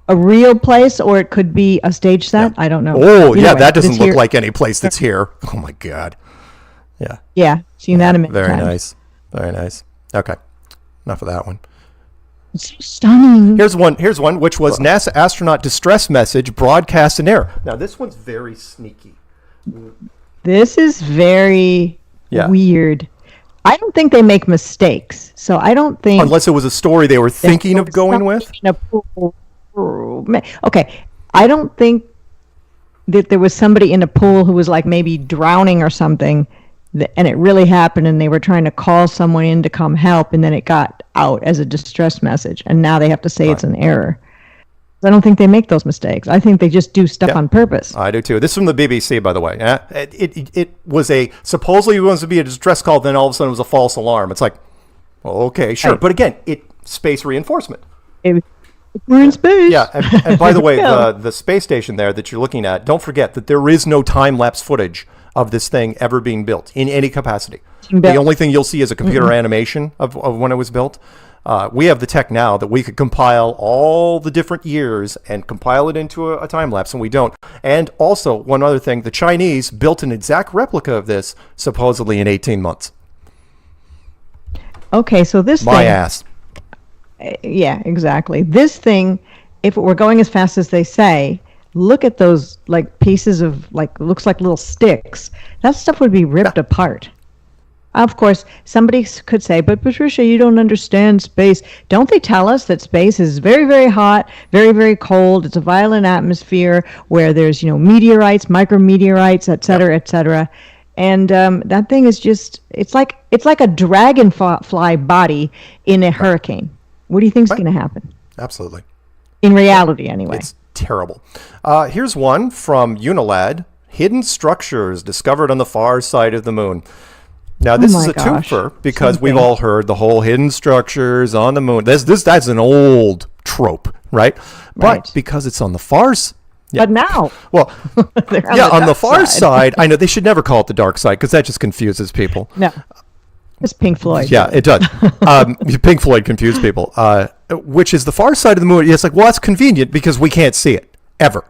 a real place, or it could be a stage set. I don't know. Oh, yeah, that doesn't look like any place that's here. Oh, my God. Yeah. Yeah, seen that a minute. Very nice. Very nice. Okay, enough of that one. It's so stunning. Here's one, which was NASA astronaut distress message broadcast in air. Now, this one's very sneaky. This is very weird. I don't think they make mistakes, so I don't think... Unless it was a story they were thinking of going with? Okay, I don't think that there was somebody in a pool who was like maybe drowning or something, and it really happened, and they were trying to call someone in to come help, and then it got out as a distress message, and now they have to say it's an error. I don't think they make those mistakes. I think they just do stuff on purpose. I do too. This is from the BBC, by the way. It was supposedly it was to be a distress call, then all of a sudden it was a false alarm. It's like, well, okay, sure. Right. But again, space reinforcement. We're in space. Yeah, and by the way, Yeah. the space station there that you're looking at, don't forget that there is no time-lapse footage of this thing ever being built in any capacity. The only thing you'll see is a computer animation of when it was built. We have the tech now that we could compile all the different years and compile it into a time-lapse, and we don't. And also, one other thing, the Chinese built an exact replica of this, supposedly in 18 months. Okay, so this My thing, ass. yeah, exactly. This thing, if it were going as fast as they say, look at those like pieces of like looks like little sticks. That stuff would be ripped apart. Of course, somebody could say, "But Patricia, you don't understand space." Don't they tell us that space is very, very hot, very, very cold? It's a violent atmosphere where there's meteorites, micrometeorites, et cetera, et cetera. And that thing is just—it's like a dragonfly body in a hurricane. What do you think's going to happen? Absolutely. In reality, anyway. It's terrible. Here's one from Unilad. Hidden structures discovered on the far side of the moon. Now, this is my a gosh. twofer because Something. we've all heard the whole hidden structures on the moon. That's an old trope, right? But Right. because it's on the far side. Yeah. But now, Well, they're on the dark far side, I know they should never call it the dark side because that just confuses people. No, it's Pink Floyd. Yeah, it does. Pink Floyd confused people. Which is the far side of the moon. It's like, well, that's convenient because we can't see it ever.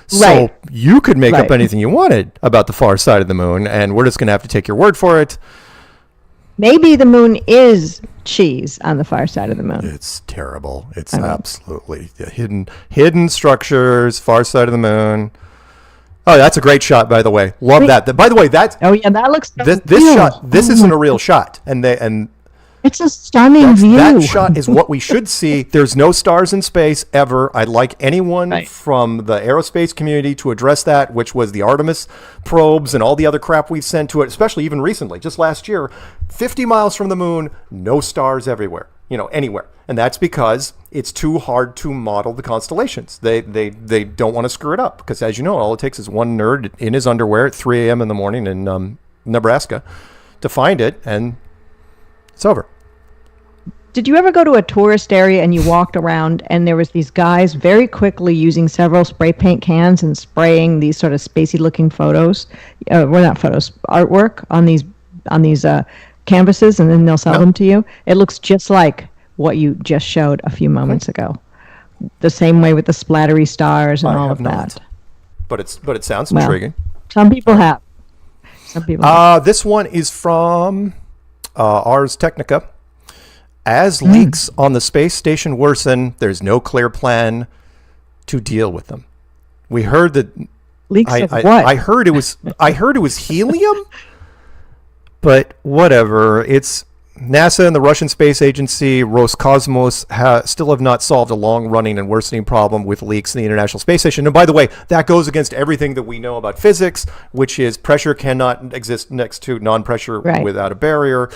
So Right. you could make up Right. anything you wanted about the far side of the moon, and we're just going to have to take your word for it. Maybe the moon is cheese on the far side of the moon. It's terrible. It's absolutely hidden structures, far side of the moon. Oh, that's a great shot, by the way. Love that. By the way, that's Oh yeah, that looks so this real. shot. This Oh isn't my- a real shot, and It's a stunning view. that shot is what we should see. There's no stars in space ever. I'd like anyone Right. from the aerospace community to address that, which was the Artemis probes and all the other crap we've sent to it, especially even recently, just last year. 50 miles from the moon, no stars everywhere, anywhere. And that's because it's too hard to model the constellations. They don't want to screw it up because, as you know, all it takes is one nerd in his underwear at 3 a.m. in the morning in Nebraska to find it, and it's over. Did you ever go to a tourist area and you walked around and there was these guys very quickly using several spray paint cans and spraying these sort of spacey looking photos, well, not photos, artwork on these canvases, and then they'll sell them to you? It looks just like what you just showed a few moments ago. The same way with the splattery stars and I all have of not. that. But it sounds Well, intriguing. Some people have. Some people have. This one is from Ars Technica. As leaks on the space station worsen, there's no clear plan to deal with them. We heard that. Leaks of what? I heard it was helium, but whatever. It's NASA and the Russian Space Agency Roscosmos still have not solved a long-running and worsening problem with leaks in the International Space Station. And by the way, that goes against everything that we know about physics, which is pressure cannot exist next to non-pressure Right. without a barrier.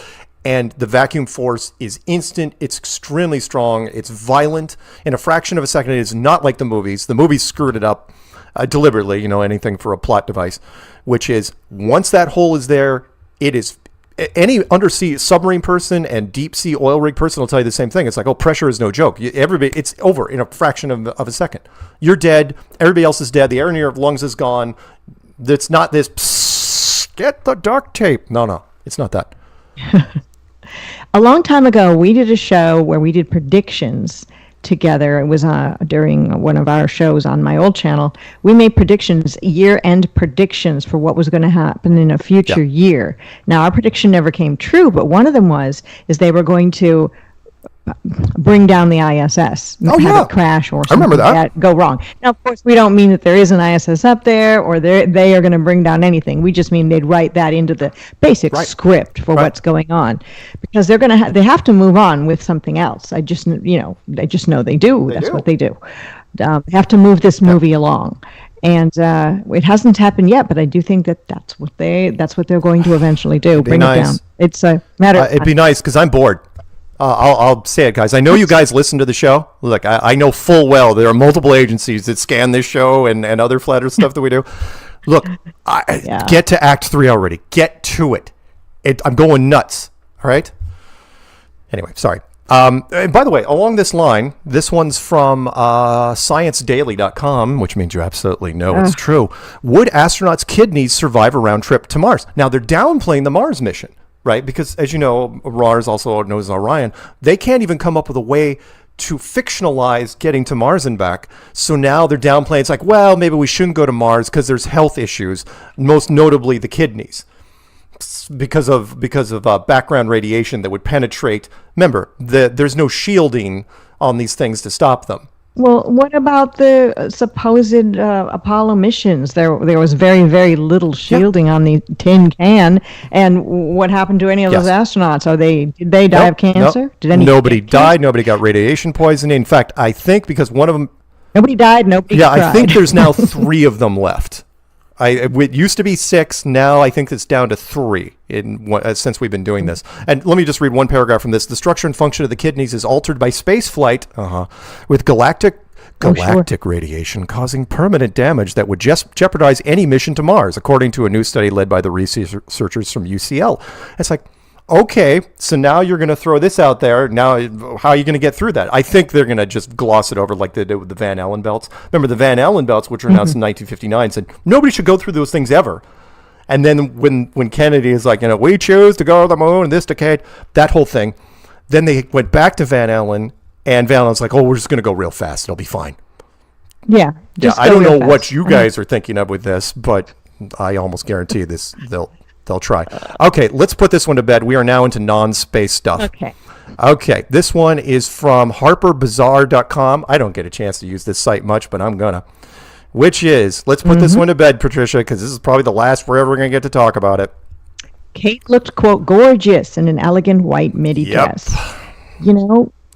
And the vacuum force is instant. It's extremely strong. It's violent. In a fraction of a second, it is not like the movies. The movies screwed it up deliberately, anything for a plot device, which is once that hole is there, it is any undersea submarine person and deep sea oil rig person will tell you the same thing. It's like, oh, pressure is no joke. Everybody, it's over in a fraction of a second. You're dead. Everybody else is dead. The air in your lungs is gone. It's not this, psst, get the duct tape. No, it's not that. A long time ago, we did a show where we did predictions together. It was during one of our shows on my old channel. We made predictions, year-end predictions for what was going to happen in a future year. Now, our prediction never came true, but one of them is they were going to bring down the ISS, have it crash or something remember that. go wrong. Now, of course, we don't mean that there is an ISS up there or they are going to bring down anything. We just mean they'd write that into the basic script for what's going on, because they're going to they have to move on with something else. They just know they do. That's what they do. They have to move this movie along. And it hasn't happened yet, but I do think that's what they're going to eventually do. Bring it down. It's a matter. It'd be nice because I'm bored. I'll say it, guys. I know you guys listen to the show. Look, I know full well there are multiple agencies that scan this show and other flat earth stuff that we do. Look, get to Act 3 already. Get to it. I'm going nuts. All right? Anyway, sorry. And by the way, along this line, this one's from ScienceDaily.com, which means you absolutely know it's true. Would astronauts' kidneys survive a round trip to Mars? Now, they're downplaying the Mars mission, right? Because, as you know, Mars, also known as Orion, they can't even come up with a way to fictionalize getting to Mars and back. So now they're downplaying. It's like, well, maybe we shouldn't go to Mars because there's health issues, most notably the kidneys. Because of background radiation that would penetrate. Remember, there's no shielding on these things to stop them. Well, what about the supposed Apollo missions? There was very, very little shielding on the tin can. And what happened to any of those astronauts? Did they die of cancer? Did nobody died. Nobody got radiation poisoning. In fact, I think because one of them... Nobody died. Nobody cried. I think there's now 3 of them left. It used to be 6. Now I think it's down to 3 since we've been doing this. And let me just read one paragraph from this. The structure and function of the kidneys is altered by space flight with galactic radiation causing permanent damage that would jeopardize any mission to Mars, according to a new study led by the researchers from UCL. It's like, okay, so now you're going to throw this out there. Now, how are you going to get through that? I think they're going to just gloss it over like they did with the Van Allen belts. Remember, the Van Allen belts, which were announced in 1959, said nobody should go through those things ever. And then when Kennedy is like, we choose to go to the moon in this decade, that whole thing, then they went back to Van Allen, and Van Allen's like, we're just going to go real fast. It'll be fine. Yeah. I don't know what you guys are thinking of with this, but I almost guarantee this they'll try. Okay, let's put this one to bed. We are now into non-space stuff. Okay, this one is from HarperBazaar.com. I don't get a chance to use this site much, but I'm gonna. Which is, let's put this one to bed, Patricia, because this is probably the last we're ever going to get to talk about it. Kate looked, quote, gorgeous in an elegant white midi dress.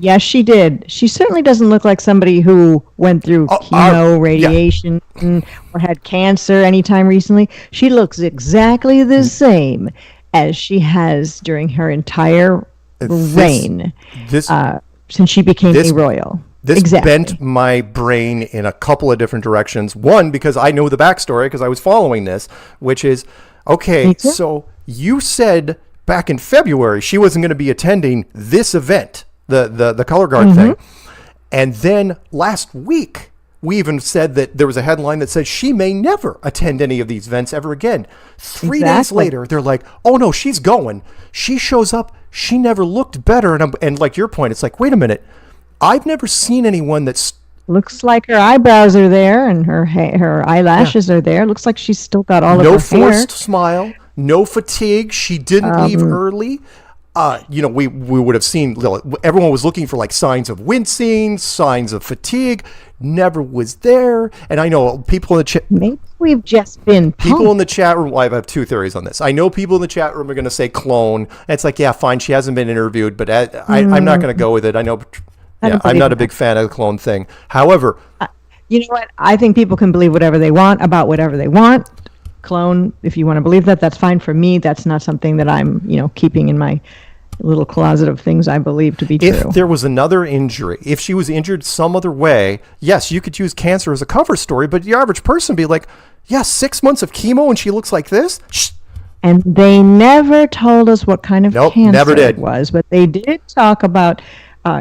Yes, she did. She certainly doesn't look like somebody who went through chemo, radiation, or had cancer anytime recently. She looks exactly the same as she has during her entire reign since she became a royal. This bent my brain in a couple of different directions. One, because I know the backstory, because I was following this, which is, okay, so you said back in February she wasn't going to be attending this event. The color guard thing. And then last week, we even said that there was a headline that said she may never attend any of these events ever again. 3 days later, they're like, oh no, she's going. She shows up. She never looked better. And like your point, it's like, wait a minute. I've never seen anyone that's... Looks like her eyebrows are there and her eyelashes are there. Looks like she's still got all of her hair. No forced smile. No fatigue. She didn't leave early. We would have seen, everyone was looking for like signs of wincing, signs of fatigue, never was there. And I know people in the chat. Maybe we've just been people in the chat room. Well, I have 2 theories on this. I know people in the chat room are going to say clone. And it's like, yeah, fine. She hasn't been interviewed, but I'm not going to go with it. I know. I'm not a big fan of the clone thing. However, you know what? I think people can believe whatever they want about whatever they want. Clone, if you want to believe that, that's fine for me. That's not something that I'm, keeping in my little closet of things I believe to be true. If there was another injury, if she was injured some other way, yes, you could use cancer as a cover story, but the average person would be like, 6 months of chemo and she looks like this? Shh. And they never told us what kind of cancer never did. It was, but they did talk about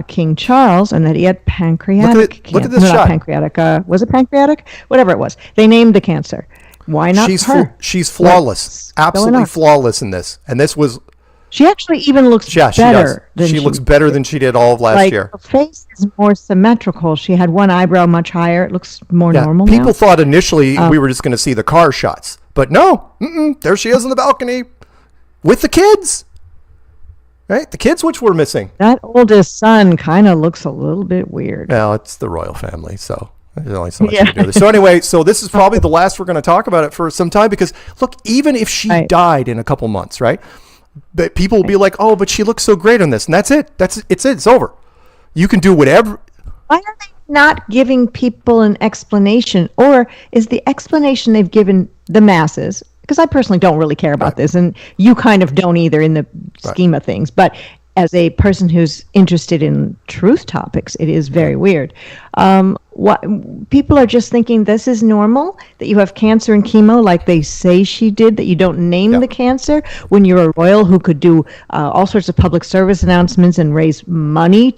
King Charles and that he had pancreatic cancer. Look at this shot. Not pancreatic. Was it pancreatic? Whatever it was. They named the cancer. Why not her? She's flawless. Absolutely flawless in this. And this was... She actually even looks better. She looks better than she did all of last year. Her face is more symmetrical. She had one eyebrow much higher. It looks more normal now. People thought initially we were just going to see the car shots. But no. There she is on the balcony with the kids. Right? The kids which were missing. That oldest son kind of looks a little bit weird. Well, it's the royal family, so there's only so much you can do this. So anyway, this is probably the last we're going to talk about it for some time because, look, even if she died in a couple months, right? But people will be like, oh, but she looks so great on this. And that's it. It's over. You can do whatever. Why are they not giving people an explanation? Or is the explanation they've given the masses, because I personally don't really care about this, and you kind of don't either in the scheme of things, but as a person who's interested in truth topics, it is very weird. what people are just thinking this is normal, that you have cancer and chemo like they say she did, that you don't name the cancer when you're a royal who could do all sorts of public service announcements and raise money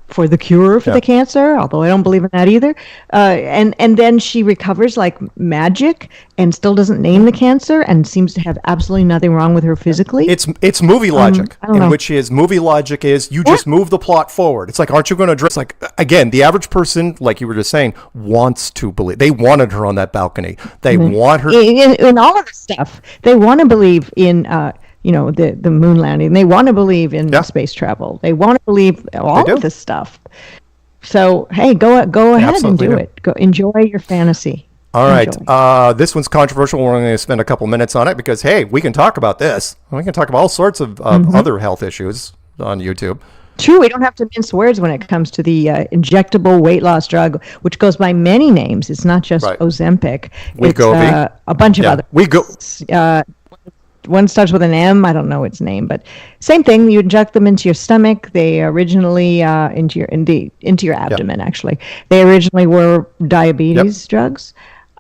for the cure for the cancer, although I don't believe in that either. And then she recovers like magic and still doesn't name the cancer and seems to have absolutely nothing wrong with her physically. It's movie logic, I don't know. which is movie logic is you just move the plot forward. It's like, aren't you going to address, like, again, the average person, like you were just saying, wants to believe. They wanted her on that balcony. They want her. In all of this stuff, they want to believe in the moon landing. They want to believe in space travel. They want to believe all of this stuff. So hey, go ahead and do it. Go enjoy your fantasy. All right. This one's controversial. We're going to spend a couple minutes on it because, hey, we can talk about this. We can talk about all sorts of other health issues on YouTube. True, we don't have to mince words when it comes to the injectable weight loss drug, which goes by many names. It's not just Ozempic. Wegovy. It's a bunch of other. One starts with an M. I don't know its name, but same thing. You inject them into your stomach. They originally into your abdomen. Actually, they originally were diabetes drugs,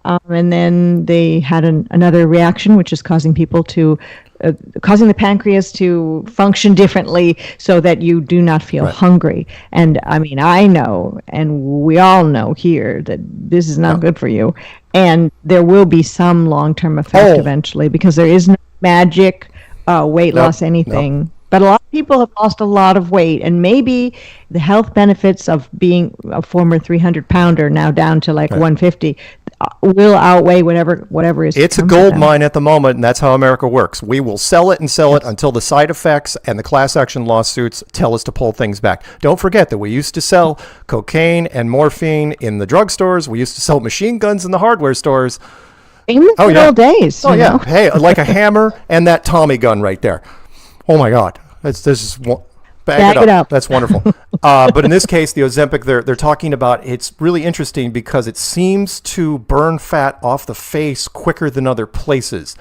and then they had another reaction, which is causing the pancreas to function differently, so that you do not feel hungry. And I mean, I know, and we all know here that this is not good for you, and there will be some long-term effect eventually, because there is no magic weight loss anything. But a lot of people have lost a lot of weight, and maybe the health benefits of being a former 300-pounder now down to like 150 will outweigh whatever is. It's a gold mine at the moment, and that's how America works. We will sell it and sell it until the side effects and the class action lawsuits tell us to pull things back. Don't forget that we used to sell cocaine and morphine in the drugstores. We used to sell machine guns in the hardware stores. In the good old days. Oh, yeah. Hey, like a hammer and that Tommy gun right there. Oh, my God. Bag it up. That's wonderful. But in this case, the Ozempic, they're talking about, it's really interesting because it seems to burn fat off the face quicker than other places.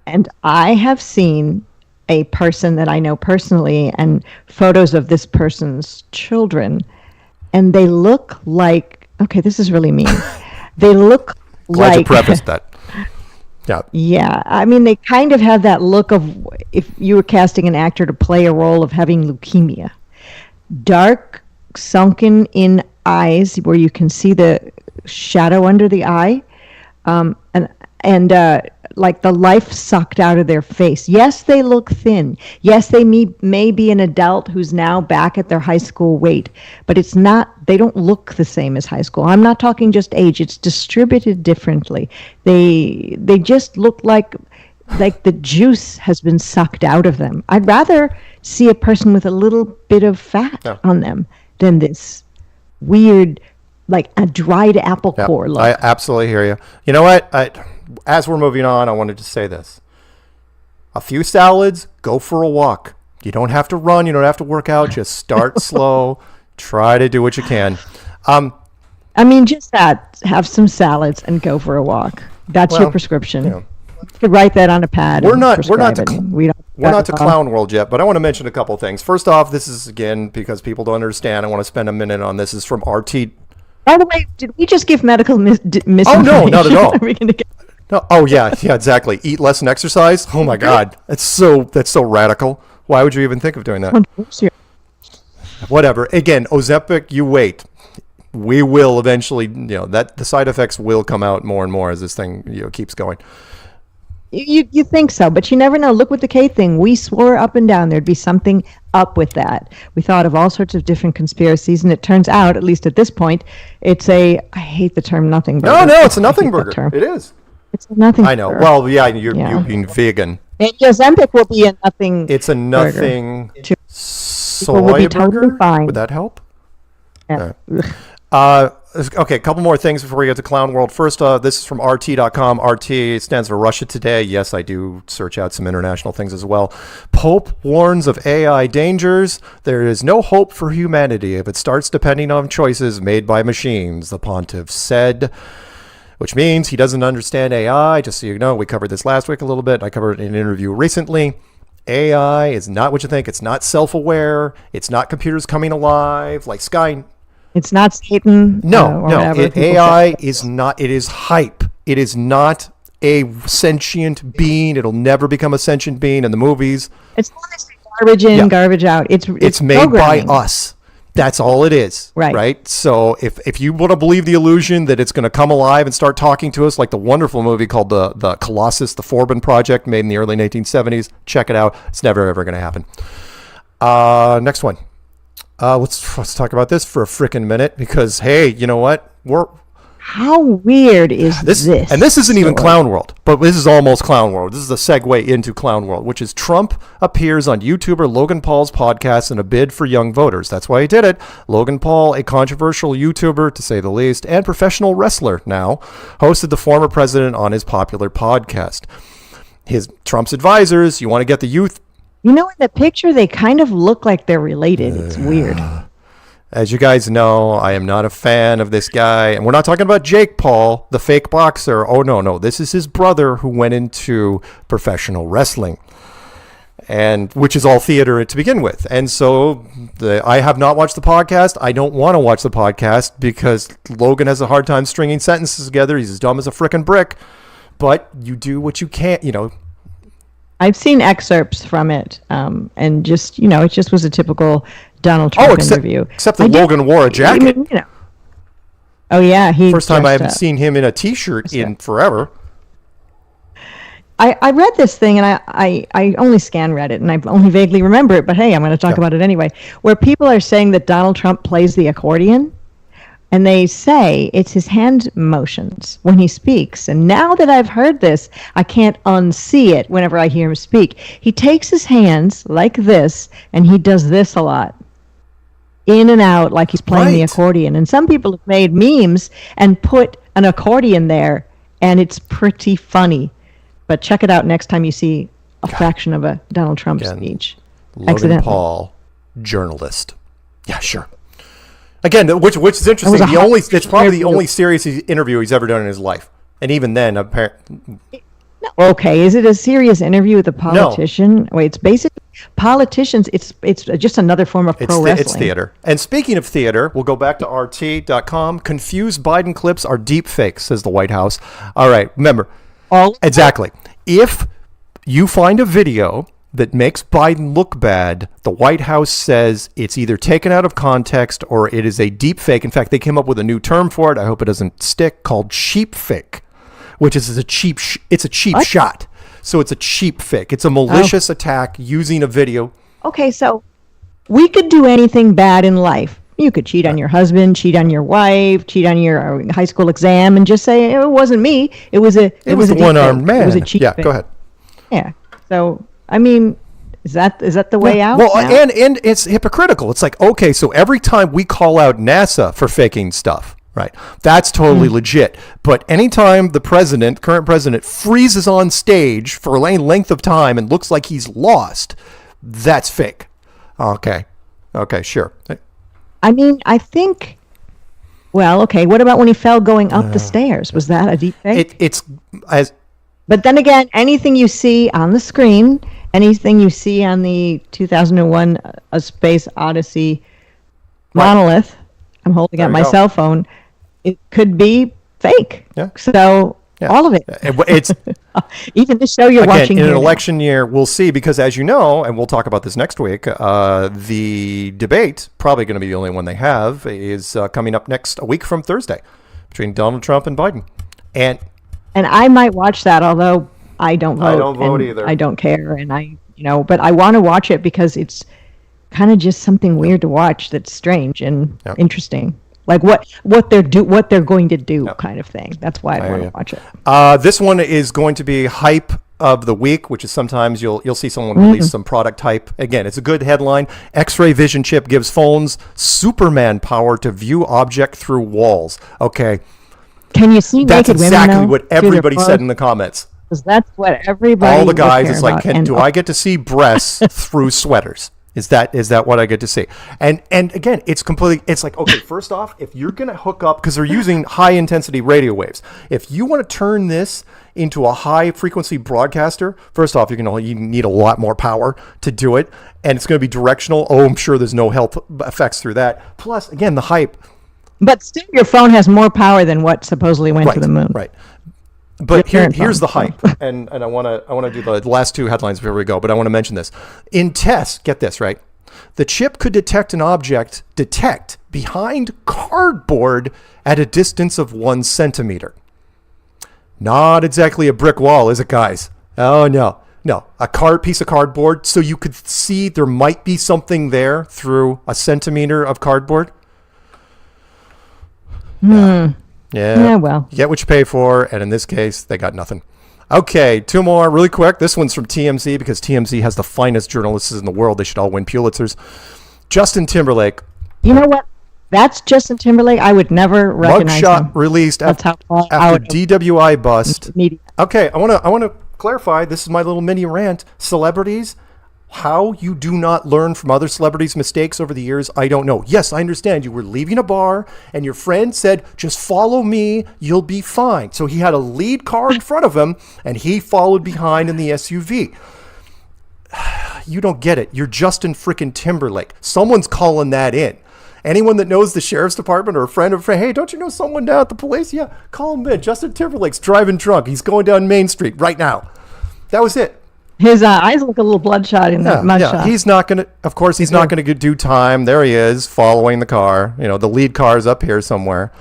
And I have seen a person that I know personally and photos of this person's children, and they look like, okay, this is really mean. They look Glad you prefaced that. Yeah. I mean, they kind of have that look of if you were casting an actor to play a role of having leukemia. Dark, sunken in eyes where you can see the shadow under the eye, and like the life sucked out of their face. Yes, they look thin. Yes, they may be an adult who's now back at their high school weight, but it's not. They don't look the same as high school. I'm not talking just age. It's distributed differently. They just look like the juice has been sucked out of them. I'd rather see a person with a little bit of fat on them than this weird, like a dried apple core look. I absolutely hear you. You know what? As we're moving on, I wanted to say this. A few salads, go for a walk. You don't have to run. You don't have to work out. Just start slow. Try to do what you can. I mean, just that. Have some salads and go for a walk. That's your prescription. You could write that on a pad. We're not to Clown World yet, but I want to mention a couple things. First off, this is, again, because people don't understand, I want to spend a minute on this. This is from RT. By the way, did we just give medical misinformation? Oh, no, not at all. Are we gonna get... No. Oh, yeah, exactly. Eat less and exercise. Oh, my God. That's so radical. Why would you even think of doing that? Whatever. Again, Ozempic, you wait. We will eventually, that the side effects will come out more and more as this thing keeps going. You think so, but you never know. Look with the K thing. We swore up and down there'd be something up with that. We thought of all sorts of different conspiracies, and it turns out, at least at this point, it's I hate the term nothing burger. No, it's a nothing burger. It is. It's a nothing burger. I know. Well, you're being vegan. And Ozempic will be a nothing It's a nothing burger. soy will be burger? Totally fine. Would that help? Yeah. Okay, a couple more things before we get to Clown World. First, this is from RT.com. RT stands for Russia Today. Yes, I do search out some international things as well. Pope warns of AI dangers. There is no hope for humanity if it starts depending on choices made by machines, the pontiff said, which means he doesn't understand AI. Just so you know, we covered this last week a little bit. I covered it in an interview recently. AI is not what you think. It's not self-aware. It's not computers coming alive like Skynet. It's not Satan. No, or no. whatever people AI say. is not. It is hype. It is not a sentient being. It'll never become a sentient being in the movies. It's honestly garbage in, garbage out. It's made by programming. us. That's all it is. Right. So if you want to believe the illusion that it's going to come alive and start talking to us like the wonderful movie called the Colossus, the Forbin Project, made in the early 1970s, check it out. It's never ever going to happen. Next one. Let's talk about this for a frickin' minute because hey, you know what? How weird is this? And this isn't even Clown World, but this is almost Clown World. This is a segue into Clown World, which is Trump appears on YouTuber Logan Paul's podcast in a bid for young voters. That's why he did it. Logan Paul, a controversial YouTuber, to say the least, and professional wrestler now, hosted the former president on his popular podcast. Trump's advisors, you want to get the youth. You know, in the picture, they kind of look like they're related. It's weird. As you guys know, I am not a fan of this guy. And we're not talking about Jake Paul, the fake boxer. Oh, no. This is his brother who went into professional wrestling, and which is all theater to begin with. And so I have not watched the podcast. I don't want to watch the podcast because Logan has a hard time stringing sentences together. He's as dumb as a frickin' brick. But you do what you can, you know. I've seen excerpts from it, and just, you know, it just was a typical Donald Trump interview. Except that Logan wore a jacket. I mean, you know. Oh, yeah. First time I haven't seen him in a T-shirt in forever. I read this thing, and I only read it, and I only vaguely remember it, but hey, I'm going to talk about it anyway, where people are saying that Donald Trump plays the accordion. And they say it's his hand motions when he speaks. And now that I've heard this, I can't unsee it whenever I hear him speak. He takes his hands like this, and he does this a lot. In and out like he's playing the accordion. And some people have made memes and put an accordion there, and it's pretty funny. But check it out next time you see a fraction of a Donald Trump speech. Logan Paul, journalist. Yeah, sure. Again, which is interesting. It's probably the only serious interview he's ever done in his life, and even then, apparently. Okay, is it a serious interview with a politician? No. Wait, it's basically politicians. It's just another form of pro wrestling. It's theater. And speaking of theater, we'll go back to RT.com. Confused Biden clips are deep fakes, says the White House. All right, remember. Exactly. If you find a video that makes Biden look bad, the White House says it's either taken out of context or it is a deep fake. In fact, they came up with a new term for it. I hope it doesn't stick, called sheep fake, which is a cheap shot. So it's a cheap fake. It's a malicious attack using a video. Okay, so we could do anything bad in life. You could cheat on your husband, cheat on your wife, cheat on your high school exam, and just say it wasn't me. It was a one-armed man. It was a cheap fake. Go ahead. Yeah. So I mean, is that the way out? Well, now? and it's hypocritical. It's like, okay, so every time we call out NASA for faking stuff, right? That's totally legit. But anytime the current president, freezes on stage for a length of time and looks like he's lost, that's fake. Okay, sure. I mean, I think. Well, okay. What about when he fell going up the stairs? Was that a deep fake? But then again, anything you see on the screen, anything you see on the 2001 A Space Odyssey monolith, I'm holding out my cell phone, it could be fake. Yeah. So all of it. It's even the show you're watching in here an election year, we'll see, because as you know, and we'll talk about this next week, the debate, probably going to be the only one they have, is coming up a week from Thursday, between Donald Trump and Biden. And I might watch that, although I don't vote. I don't vote either. I don't care, and but I want to watch it because it's kind of just something weird to watch. That's strange and interesting, like what they're going to do, kind of thing. That's why I want to watch it. This one is going to be hype of the week, which is sometimes you'll see someone release some product hype. Again, it's a good headline. X-ray vision chip gives phones Superman power to view object through walls. Okay. Can you see that's naked women? That's exactly now, what everybody said in the comments. Because that's what everybody. All the guys is like, do I get to see breasts through sweaters? Is that what I get to see? And again, it's completely. It's like, okay, first off, if you're gonna hook up, because they're using high intensity radio waves, if you want to turn this into a high frequency broadcaster, first off, you need a lot more power to do it, and it's going to be directional. Oh, I'm sure there's no health effects through that. Plus, again, the hype. But still, your phone has more power than what supposedly went to the moon. Right. But Your current here's the phone. hype, and I want to do the last two headlines before we go, but I want to mention this. In tests, get this, right? The chip could detect an object behind cardboard at a distance of 1 centimeter. Not exactly a brick wall, is it, guys? Oh, no. No, a piece of cardboard, so you could see there might be something there through a centimeter of cardboard. Yeah. Yeah, well. You get what you pay for, and in this case, they got nothing. Okay, two more really quick. This one's from TMZ because TMZ has the finest journalists in the world. They should all win Pulitzers. Justin Timberlake. You know what? That's Justin Timberlake. I would never recognize Mugshot him. released That's after how far out of DWI bust. media. Okay, I want to clarify. This is my little mini rant. Celebrities, how you do not learn from other celebrities' mistakes over the years, I don't know. Yes, I understand. You were leaving a bar and your friend said, just follow me, you'll be fine. So he had a lead car in front of him and he followed behind in the SUV. You don't get it. You're Justin freaking Timberlake. Someone's calling that in. Anyone that knows the sheriff's department or a friend of, hey, don't you know someone down at the police? Yeah, call him in. Justin Timberlake's driving drunk. He's going down Main Street right now. That was it. His eyes look a little bloodshot in that mugshot. Yeah. He's not going to, of course, he's not going to do time. There he is following the car. You know, the lead car's up here somewhere.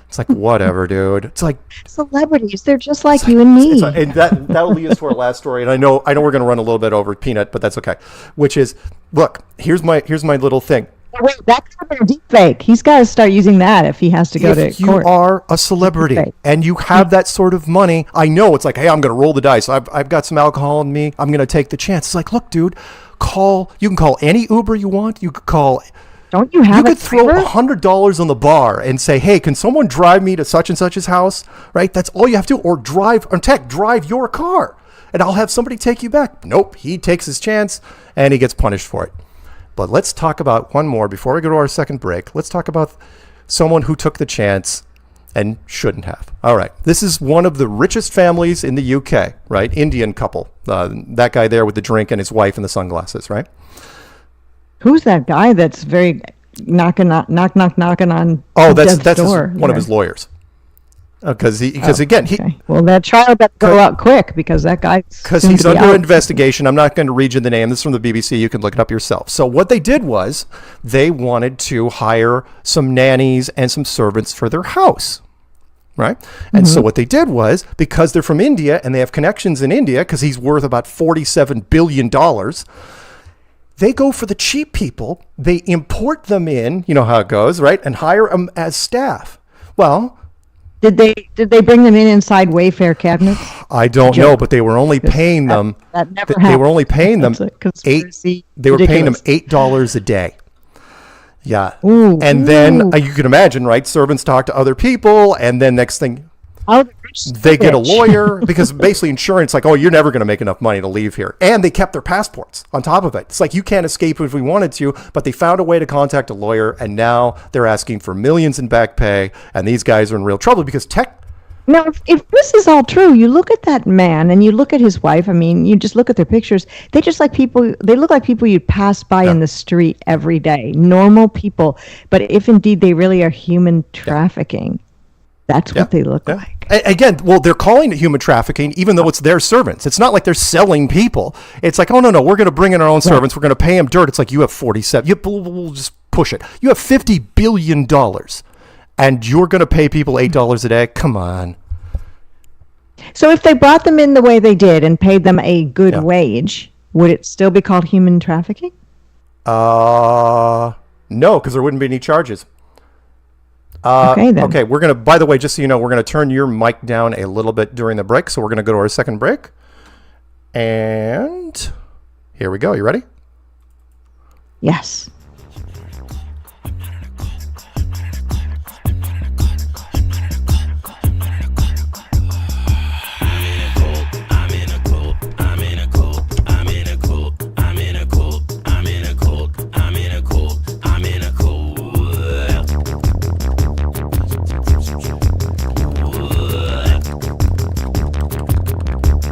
It's like, whatever, dude. It's like Celebrities, they're just like you and me. and that'll lead us to our last story. And I know we're going to run a little bit over Peanut, but that's okay. Which is, look, here's my little thing. Wait, that could have been a deep fake. He's got to start using that if he has to go to If you court. are a celebrity and you have that sort of money, I know it's like, hey, I'm going to roll the dice. I've got some alcohol in me. I'm going to take the chance. It's like, look, dude, you can call any Uber you want. You could call. Don't you have You a could throw driver? $100 on the bar and say, hey, can someone drive me to such and such's house? Right? That's all you have to do. Or drive your car and I'll have somebody take you back. Nope. He takes his chance and he gets punished for it. But let's talk about one more before we go to our second break. Let's talk about someone who took the chance and shouldn't have. All right. This is one of the richest families in the UK, right? Indian couple. That guy there with the drink and his wife and the sunglasses, right? Who's that guy that's very knocking on Oh, Deb's that's door one of his lawyers. Because again, okay. Well, that trial better go out quick because that guy. Because he's under investigation. I'm not going to read you the name. This is from the BBC. You can look it up yourself. So what they did was they wanted to hire some nannies and some servants for their house. Right. And so what they did was, because they're from India and they have connections in India, because he's worth about $47 billion, they go for the cheap people. They import them in, you know how it goes, right? And hire them as staff. Well, Did they bring them in inside Wayfair cabinets? I don't know, but they were only paying them. That never They happened. were only paying them That's a conspiracy. They were paying them Ridiculous. $8 a day. Yeah, Ooh, and then ooh. you can imagine, right? Servants talk to other people, and then next thing Oh, the rich they get a rich. lawyer because basically insurance, like, oh, you're never going to make enough money to leave here. And they kept their passports on top of it. It's like you can't escape if we wanted to, but they found a way to contact a lawyer, and now they're asking for millions in back pay, and these guys are in real trouble because Now, if this is all true, you look at that man and you look at his wife. I mean, you just look at their pictures. They just like people. They look like people you'd pass by in the street every day. Normal people. But if indeed they really are human trafficking, that's what they look like. Again, well, they're calling it human trafficking, even though it's their servants. It's not like they're selling people. It's like, oh, no, we're going to bring in our own servants. We're going to pay them dirt. It's like, you have 47. We'll just push it. You have $50 billion, and you're going to pay people $8 a day? Come on. So if they brought them in the way they did and paid them a good wage, would it still be called human trafficking? No, because there wouldn't be any charges. Okay, then. Okay, we're going to, by the way, just so you know, we're going to turn your mic down a little bit during the break. So we're going to go to our second break. And here we go. You ready? Yes.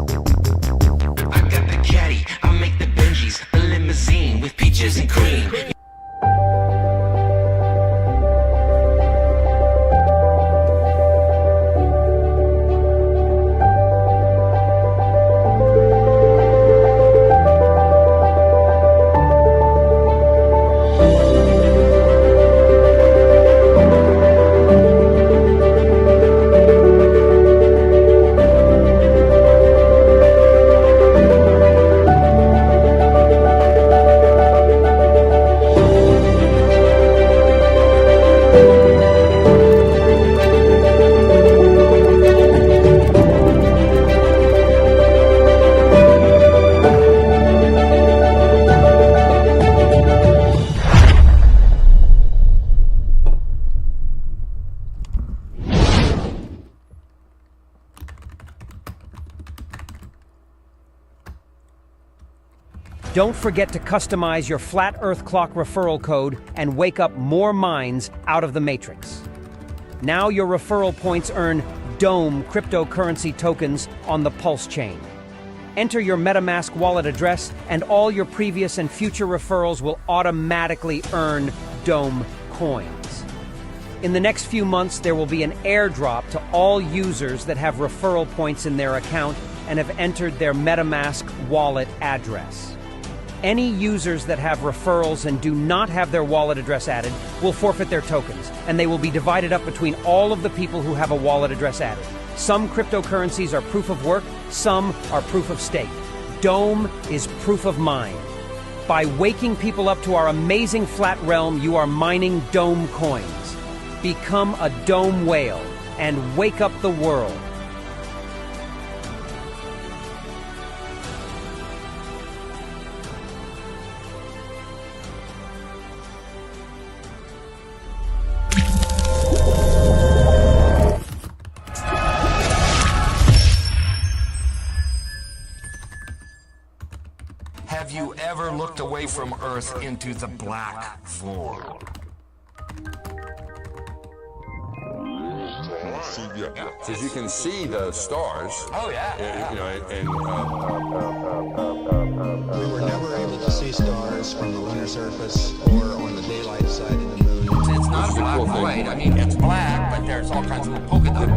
I got the caddy, I make the Benjis, a limousine with peaches and cream. Don't forget to customize your Flat Earth Clock referral code and wake up more minds out of the Matrix. Now your referral points earn Dome cryptocurrency tokens on the Pulse chain. Enter your MetaMask wallet address and all your previous and future referrals will automatically earn Dome coins. In the next few months, there will be an airdrop to all users that have referral points in their account and have entered their MetaMask wallet address. Any users that have referrals and do not have their wallet address added will forfeit their tokens, and they will be divided up between all of the people who have a wallet address added. Some cryptocurrencies are proof of work, some are proof of stake. Dome is proof of mine. By waking people up to our amazing flat realm, you are mining Dome coins. Become a Dome whale and wake up the world. Have you ever looked away from Earth into the black void? Yeah, because you can see the stars. Oh yeah. You know, and We were never able to see stars from the lunar surface or on the daylight side of the moon. It's not a black void. I mean, it's black, but there's all kinds of little polka dots.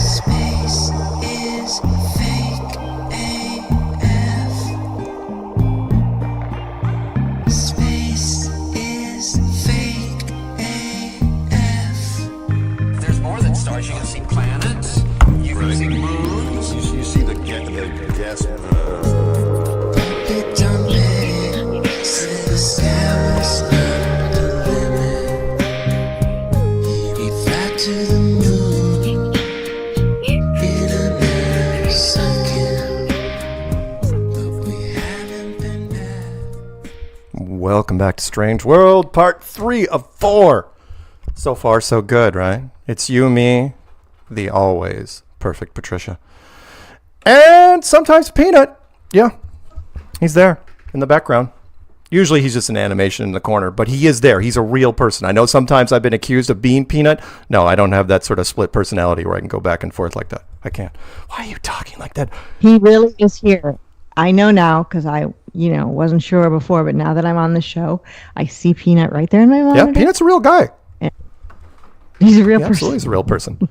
Space is fake AF. Space is fake AF. There's more than stars. You can see planets. You can see moons. you see the gas. It don't let it. Say the sky was not the limit. We fly to the moon in a second, but we haven't been back. Welcome back to Strange World, part 3 of 4. So far, so good, right? It's you, me, the always perfect Patricia. And sometimes Peanut. Yeah, he's there in the background. Usually he's just an animation in the corner, but he is there. He's a real person. I know sometimes I've been accused of being Peanut. No, I don't have that sort of split personality where I can go back and forth like that. I can't. Why are you talking like that? He really is here. I know now because I, wasn't sure before, but now that I'm on the show, I see Peanut right there in my monitor. Yeah, Peanut's a real guy. He's a real Yeah, person. absolutely, he's a real person.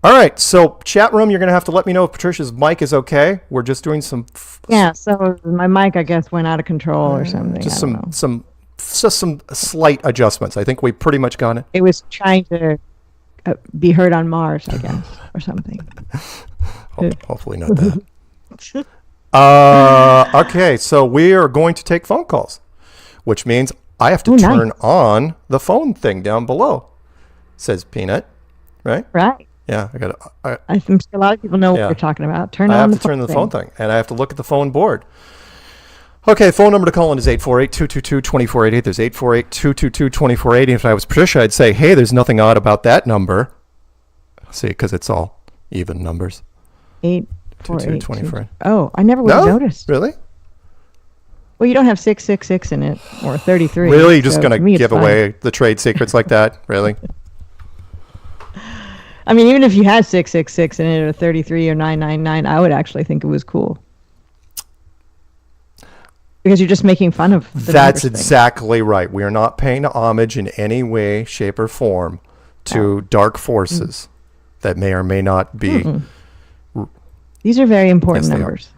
All right, so chat room, you're going to have to let me know if Patricia's mic is okay. We're just doing some... Yeah, so my mic, I guess, went out of control or something. Just I don't know. some slight adjustments. I think we pretty much got it. It was trying to be heard on Mars, I guess, or something. Hopefully not that. Okay, so we are going to take phone calls, which means I have to turn on the phone thing down below, says Peanut, right? Right. Yeah, I think a lot of people know what we're talking about. I have to turn the phone thing, and I have to look at the phone board. Okay, phone number to call in is 848-222-2488. There's 848-222-2480. If I was Patricia, I'd say, hey, there's nothing odd about that number. See, because it's all even numbers. 848-2488. Oh, I never would have noticed. Really? Well, you don't have 666 in it, or 33. Really? You're just going to give away the trade secrets like that? Really? I mean, even if you had 666 in it, or 33 or 999, I would actually think it was cool. Because you're just making fun of the That's exactly right. We are not paying homage in any way, shape, or form to dark forces that may or may not be. These are very important numbers.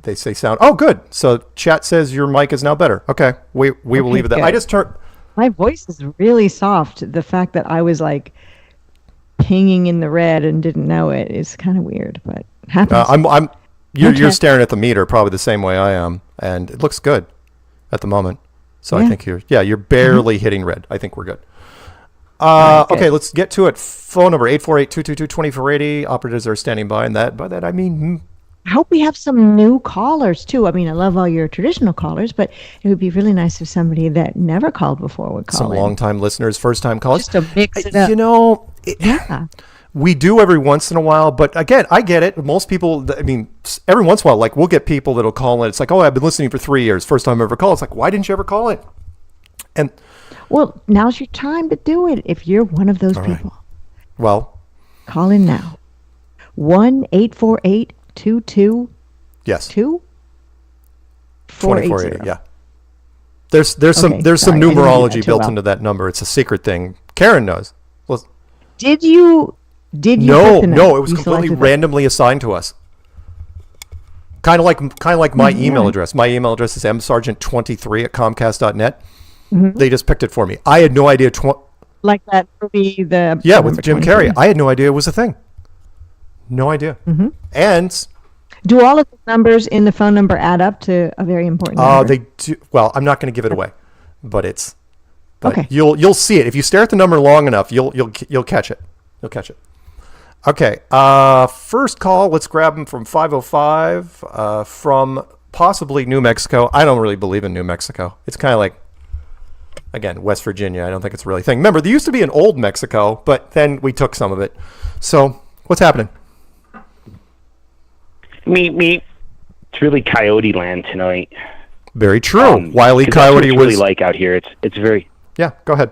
They say sound. Oh, good. So chat says your mic is now better. Okay, we will leave it there. I just turned. My voice is really soft. The fact that I was like pinging in the red and didn't know it is kind of weird, but it happens. You're staring at the meter probably the same way I am, and it looks good at the moment. So I think you're barely hitting red. I think we're good. Okay, let's get to it. Phone number 848-222-2480. Operators are standing by, and by that I mean. I hope we have some new callers too. I mean, I love all your traditional callers, but it would be really nice if somebody that never called before would call some in. Long-time listeners, first-time callers. Just to mix it up. We do every once in a while, but again, I get it. Most people, I mean, every once in a while, like we'll get people that'll call in. It's like, oh, I've been listening for 3 years. First time I ever called. It's like, why didn't you ever call it? And Well, now's your time to do it if you're one of those right. people. well, Call in now. 1-848-22-480. yes, 2480. Yeah. There's Okay, some sorry, I didn't do numerology that too built well. into that number. It's a secret thing. Karen knows. Well, Did you put no, the no, note? it was You completely selected it? randomly assigned to us. Kind of like my email address. My email address is msargent23@comcast.net. They just picked it for me. I had no idea. Like that movie, the Yeah, number with Jim 23. Carrey. I had no idea it was a thing. No idea. And Do all of the numbers in the phone number add up to a very important number? they do. Well, I'm not going to give it away, but it's. But Okay. You'll see it if you stare at the number long enough. You'll catch it. You'll catch it. Okay. First call. Let's grab him from 505 from possibly New Mexico. I don't really believe in New Mexico. It's kind of like, again, West Virginia. I don't think it's really a thing. Remember, there used to be an old Mexico, but then we took some of it. So what's happening? Me. It's really coyote land tonight. Very true. Wile E. 'cause that's what Coyote it's was. really like out here. It's very. Yeah. Go ahead.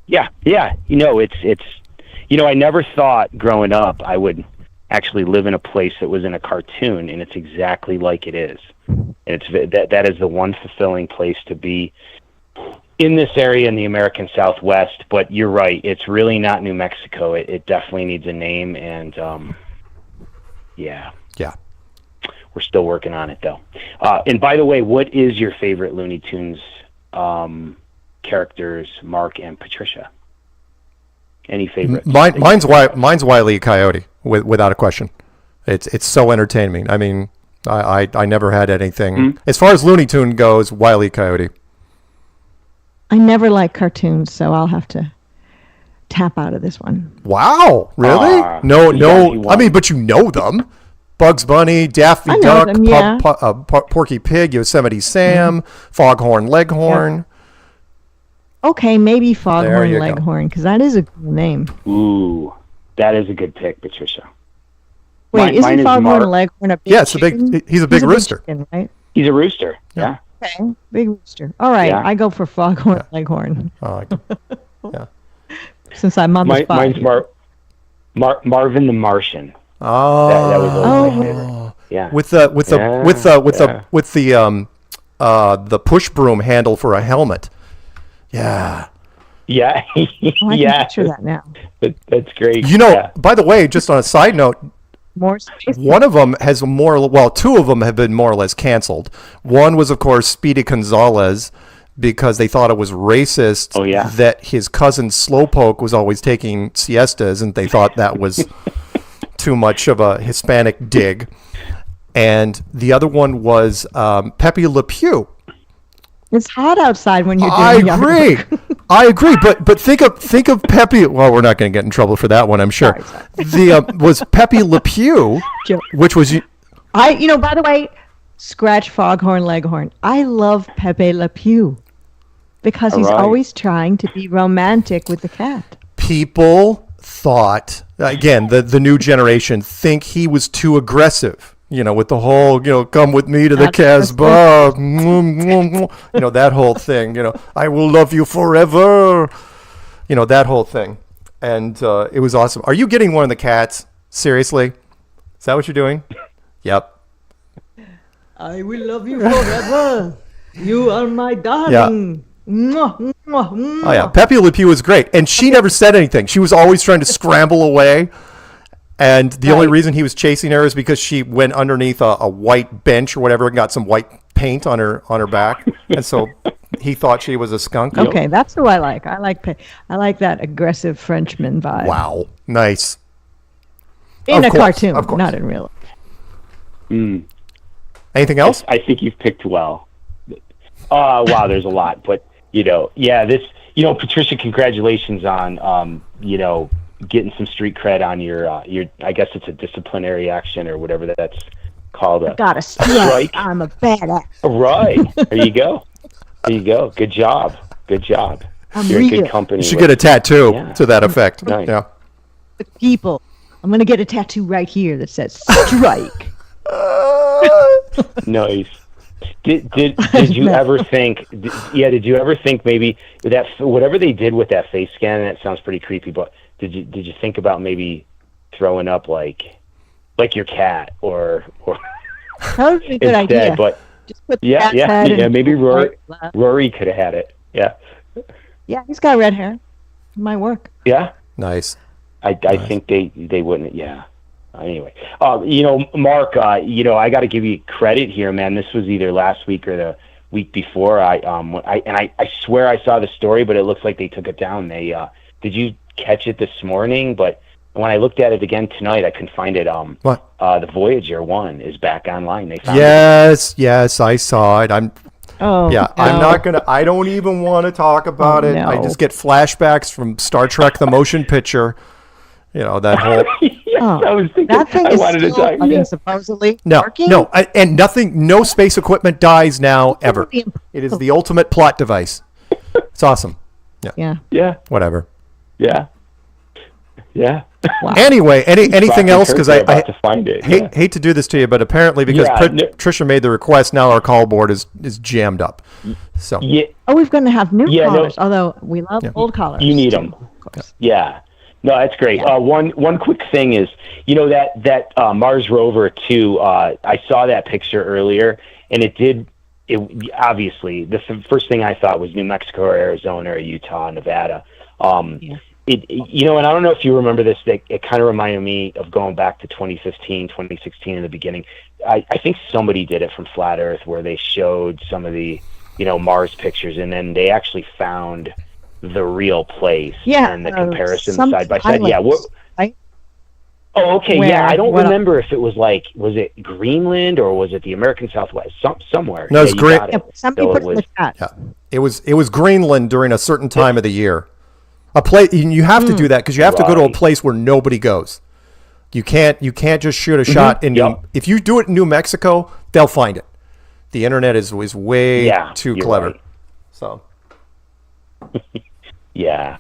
Yeah. It's I never thought growing up I would actually live in a place that was in a cartoon, and it's exactly like it is. And it's that is the one fulfilling place to be in this area in the American Southwest. But you're right, it's really not New Mexico. It definitely needs a name, and yeah, we're still working on it though. And by the way, what is your favorite Looney Tunes characters, Mark and Patricia? Any favorite? Mine's Wile E. Coyote, without a question. It's so entertaining. I mean, I never had anything as far as Looney Tune goes. Wile E. Coyote. I never like cartoons, so I'll have to tap out of this one. Wow, really? No. I mean, but you know them. Bugs Bunny, Daffy I know Duck, them, yeah. Porky Pig, Yosemite Sam, Foghorn Leghorn. Okay, maybe There Foghorn you go. Leghorn, because that is a cool name. Ooh, that is a good pick, Patricia. Wait, Mine isn't is Foghorn Mark. Leghorn a big Yeah, it's a chicken? big. He's a big rooster. Chicken, right? He's a rooster. Yeah. Okay, big rooster. All right, Yeah. I go for Foghorn Leghorn, Yeah. since I'm on the spot. Mine's Marvin the Martian. Oh. That was always my favorite. Yeah. With the push broom handle for a helmet. Yeah. Yeah. Oh, I can Yeah. picture that now. That's great. You know, Yeah. by the way, just on a side note, More space. one of them has two of them have been more or less canceled. One was, of course, Speedy Gonzalez, because they thought it was racist Oh, yeah. that his cousin Slowpoke was always taking siestas, and they thought that was too much of a Hispanic dig. And the other one was Pepe Le Pew. It's hot outside when you're doing I yard agree. work. I agree, but think of Pepe. Well, we're not going to get in trouble for that one, I'm sure. Sorry. Was Pepe Le Pew, Joke. which was by the way, scratch Foghorn Leghorn. I love Pepe Le Pew because he's All right. always trying to be romantic with the cat. people thought, again, the new generation think he was too aggressive. With the whole, come with me to the That's Casbah, that whole thing, I will love you forever, that whole thing. And it was awesome. Are you getting one of the cats? Seriously? Is that what you're doing? Yep. I will love you forever. You are my darling. Mwah, mwah, mwah. Oh, yeah. Pepe Le Pew was great. And she never said anything. She was always trying to scramble away. And the only reason he was chasing her is because she went underneath a white bench or whatever and got some white paint on her back. And so he thought she was a skunk. Okay, that's who I like. I like that aggressive Frenchman vibe. Wow. Nice. In Of a course, cartoon, of course. not in real life. Anything else? I think you've picked well. Wow, there's a lot, but Patricia, congratulations on getting some street cred on your I guess it's a disciplinary action or whatever that's called. Got a strike. I'm a badass. Right. There you go. Good job. I'm You're in real. good company. You should get a tattoo Yeah. to that effect. Nice. Yeah. with people. I'm going to get a tattoo right here that says strike. Nice. Did you ever think? Did you ever think maybe that whatever they did with that face scan? That sounds pretty creepy. But did you think about maybe throwing up like your cat or That would be a good instead? idea. But Just put the cat's head and maybe Rory could have had it. Yeah. Yeah, he's got red hair. It might work. Yeah. Nice. I think they wouldn't. Yeah. Anyway, Mark, I got to give you credit here, man. This was either last week or the week before. I swear I saw the story, but it looks like they took it down. Did you catch it this morning? But when I looked at it again tonight, I couldn't find it. What? The Voyager 1 is back online. They found Yes, I saw it. I'm not gonna. I don't even want to talk about it. No. I just get flashbacks from Star Trek: The Motion Picture. That whole. I was thinking. That thing I is wanted still, to talk. supposedly No, working? and nothing. No space equipment dies now ever. It is the ultimate plot device. It's awesome. Yeah. Yeah. Whatever. Yeah. Yeah. Wow. Anyway, anything else? Because I about to find it. hate to do this to you, but apparently because Patricia made the request, now our call board is jammed up. So Yeah. Oh, we're going to have new Yeah, no. callers, although we love old callers. You need too, them. of course. Yeah. No, that's great. Yeah. One quick thing is, that Mars rover too. I saw that picture earlier, and it obviously the first thing I thought was New Mexico or Arizona or Utah, Nevada. And I don't know if you remember this. It kind of reminded me of going back to 2015, 2016 in the beginning. I think somebody did it from Flat Earth where they showed some of the Mars pictures, and then they actually found the real place and the comparison side by side. Yeah. Right? Oh, okay. Where? Yeah. I don't remember if it was was it Greenland or was it the American Southwest? Somewhere. No, it's Greenland. Yeah, somebody put it in the chat. Yeah, it was Greenland during a certain time of the year. A place you have to do that because you have to go to a place where nobody goes. You can't just shoot a shot in if you do it in New Mexico, they'll find it. The internet is way too clever. Right. So yeah.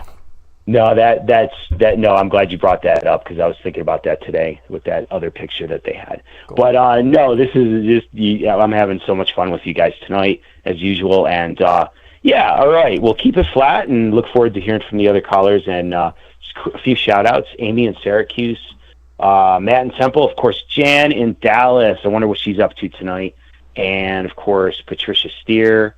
No, no, I'm glad you brought that up because I was thinking about that today with that other picture that they had. Cool. But no, this is just I'm having so much fun with you guys tonight as usual, and yeah, all right, we'll keep it flat and look forward to hearing from the other callers, and just a few shout outs. Amy in Syracuse, Matt in Temple, of course, Jan in Dallas. I wonder what she's up to tonight, and of course Patricia Steere,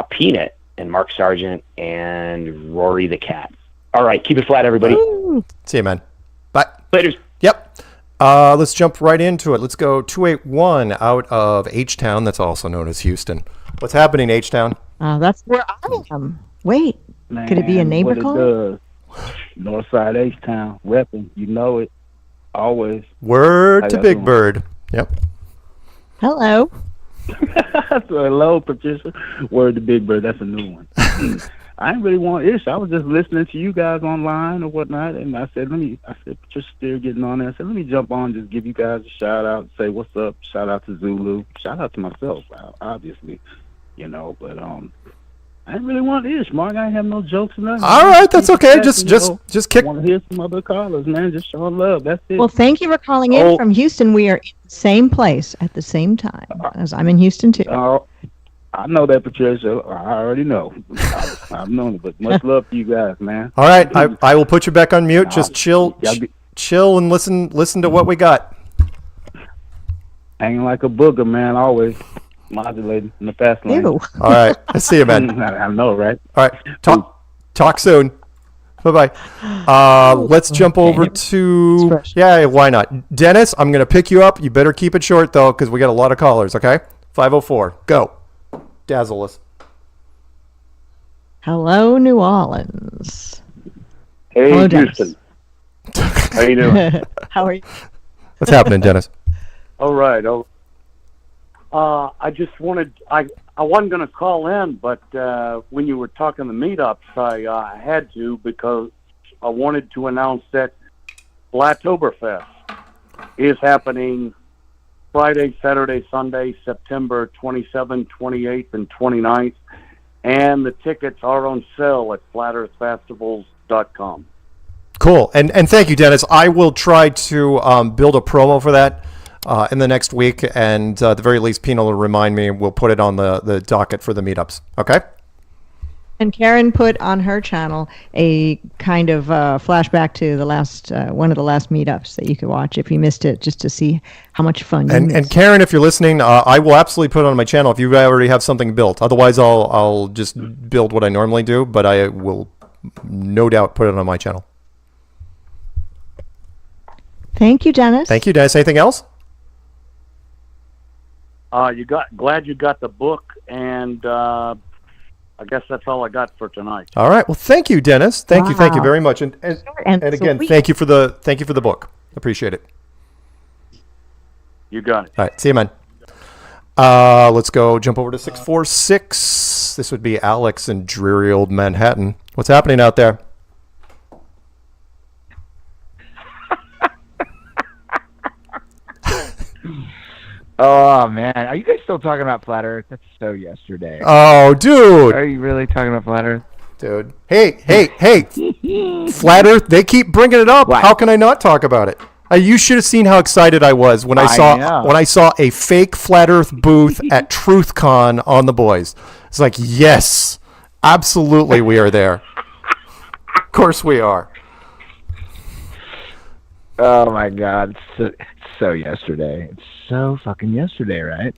Peanut, and Mark Sargent, and Rory the cat. All right, keep it flat, everybody. Woo. see you, man. Bye. Later. Yep. Let's jump right into it. Let's go 281 out of H-Town. That's also known as Houston. What's happening, H-Town? That's where I am. Wait, could it be a neighbor call? Northside H-Town, repping. You know it. Always. Word to Big Bird. Yep. Hello. Hello, Patricia. Word to Big Bird. That's a new one. I didn't really want ish. I was just listening to you guys online or whatnot, and I said, Patricia Steere getting on there. I said, let me jump on, just give you guys a shout out, say what's up. Shout out to Zulu. Shout out to myself, obviously. But I didn't really want ish, Mark. I didn't have no jokes or nothing. All right, that's okay. Just kick. I want to hear some other callers, man. Just show love. That's it. Well, thank you for calling in from Houston. We are in the same place at the same time, as I'm in Houston too. I know that, Patricia. I already know. I've known it, but much love to you guys, man. All right, I will put you back on mute. Just chill and listen to what we got. Hanging like a booger, man. Always modulating in the fast lane. Ew. All right, I see you, man. I know, right? All right, talk soon. Bye-bye. Let's jump over to why not? Dennis, I'm going to pick you up. You better keep it short, though, because we got a lot of callers, okay? 504. Go. Dazzle us. Hello, New Orleans. Hey, Hello, Houston. How you doing? How are you? What's happening, Dennis? All right. I just wanted, I wasn't going to call in, but when you were talking the meetups, I had to because I wanted to announce that Flattoberfest is happening Friday, Saturday, Sunday, September 27th, 28th, and 29th, and the tickets are on sale at flatearthfestivals.com. Cool. And thank you, Dennis. I will try to build a promo for that in the next week. And at the very least, Pina will remind me, and we'll put it on the docket for the meetups. Okay? And Karen put on her channel a kind of flashback to the last one of the last meetups that you could watch if you missed it, just to see how much fun you missed. And Karen, if you're listening, I will absolutely put it on my channel if you already have something built. Otherwise, I'll just build what I normally do, but I will no doubt put it on my channel. Thank you, Dennis. Thank you, Dennis. Anything else? Glad you got the book, and I guess that's all I got for tonight. All right. Well, thank you, Dennis. Thank you very much. And again, thank you for the book. Appreciate it. You got it. All right. See you, man. Let's go jump over to 646. This would be Alex in dreary old Manhattan. What's happening out there? Oh man, are you guys still talking about flat Earth? That's so yesterday. Oh, dude. Are you really talking about flat Earth? Dude. Hey. Flat Earth, they keep bringing it up. What? How can I not talk about it? You should have seen how excited I was when I saw a fake flat Earth booth at TruthCon on the boys. It's like, yes, absolutely we are there. Of course we are. Oh my God, it's so yesterday. It's so fucking yesterday, right?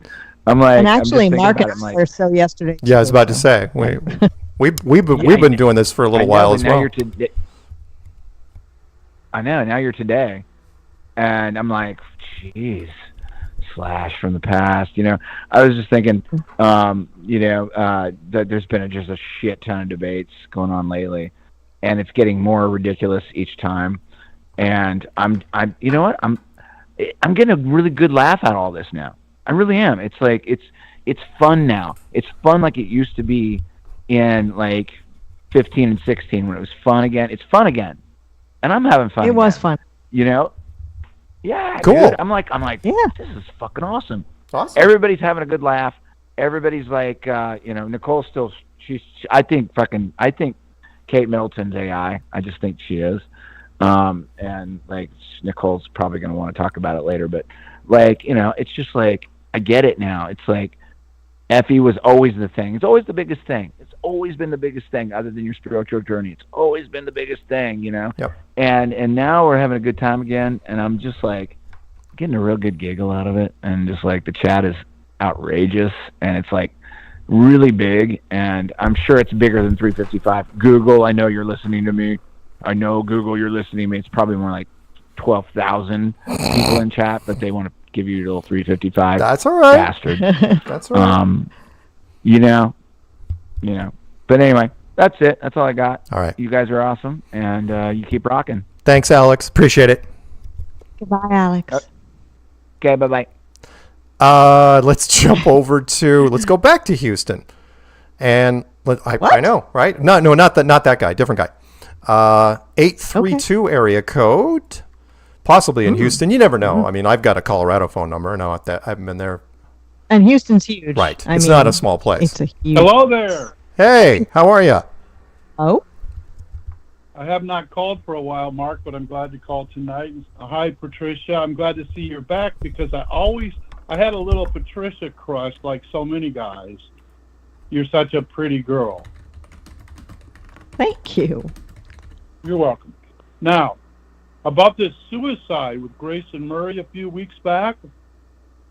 I'm like, and actually, Mark and I were so yesterday. Yeah, I was about to say we've been doing this for a little while as well. I know. Now you're today, and I'm like, jeez, Slash from the past. I was just thinking, that there's been just a shit ton of debates going on lately, and it's getting more ridiculous each time. And I'm you know what? I'm getting a really good laugh out of all this now. I really am. It's like it's fun now. It's fun like it used to be in like 15 and 16 when it was fun again. It's fun again, and I'm having fun. It was fun. Yeah. Cool. Dude, I'm like, yeah, this is fucking awesome. Awesome. Everybody's having a good laugh. Everybody's like, Nicole's still. I think Kate Middleton's AI. I just think she is. And like Nicole's probably going to want to talk about it later, but like, it's just like, I get it now. It's like Effie was always the thing. It's always the biggest thing. It's always been the biggest thing other than your spiritual journey. It's always been the biggest thing, Yep. And now we're having a good time again. And I'm just like getting a real good giggle out of it. And just like the chat is outrageous and it's like really big. And I'm sure it's bigger than 355. Google, I know you're listening to me. I know, Google, you're listening to me. It's probably more like 12,000 people in chat, but they want to give you your little 355. That's all right. Bastard. That's all right. But anyway, that's it. That's all I got. All right. You guys are awesome, and you keep rocking. Thanks, Alex. Appreciate it. Goodbye, Alex. Okay, bye-bye. Let's jump over let's go back to Houston. And I know, right? No, not that guy. Different guy. 832 area code, possibly in Houston. You never know. Mm-hmm. I mean, I've got a Colorado phone number. Now I haven't been there. And Houston's huge. Right. It's not a small place. It's a huge. Hello there. Hey, how are you? Oh. I have not called for a while, Mark, but I'm glad you called tonight. Hi, Patricia. I'm glad to see you're back because I had a little Patricia crush like so many guys. You're such a pretty girl. Thank you. You're welcome. Now, about this suicide with Grayson Murray a few weeks back,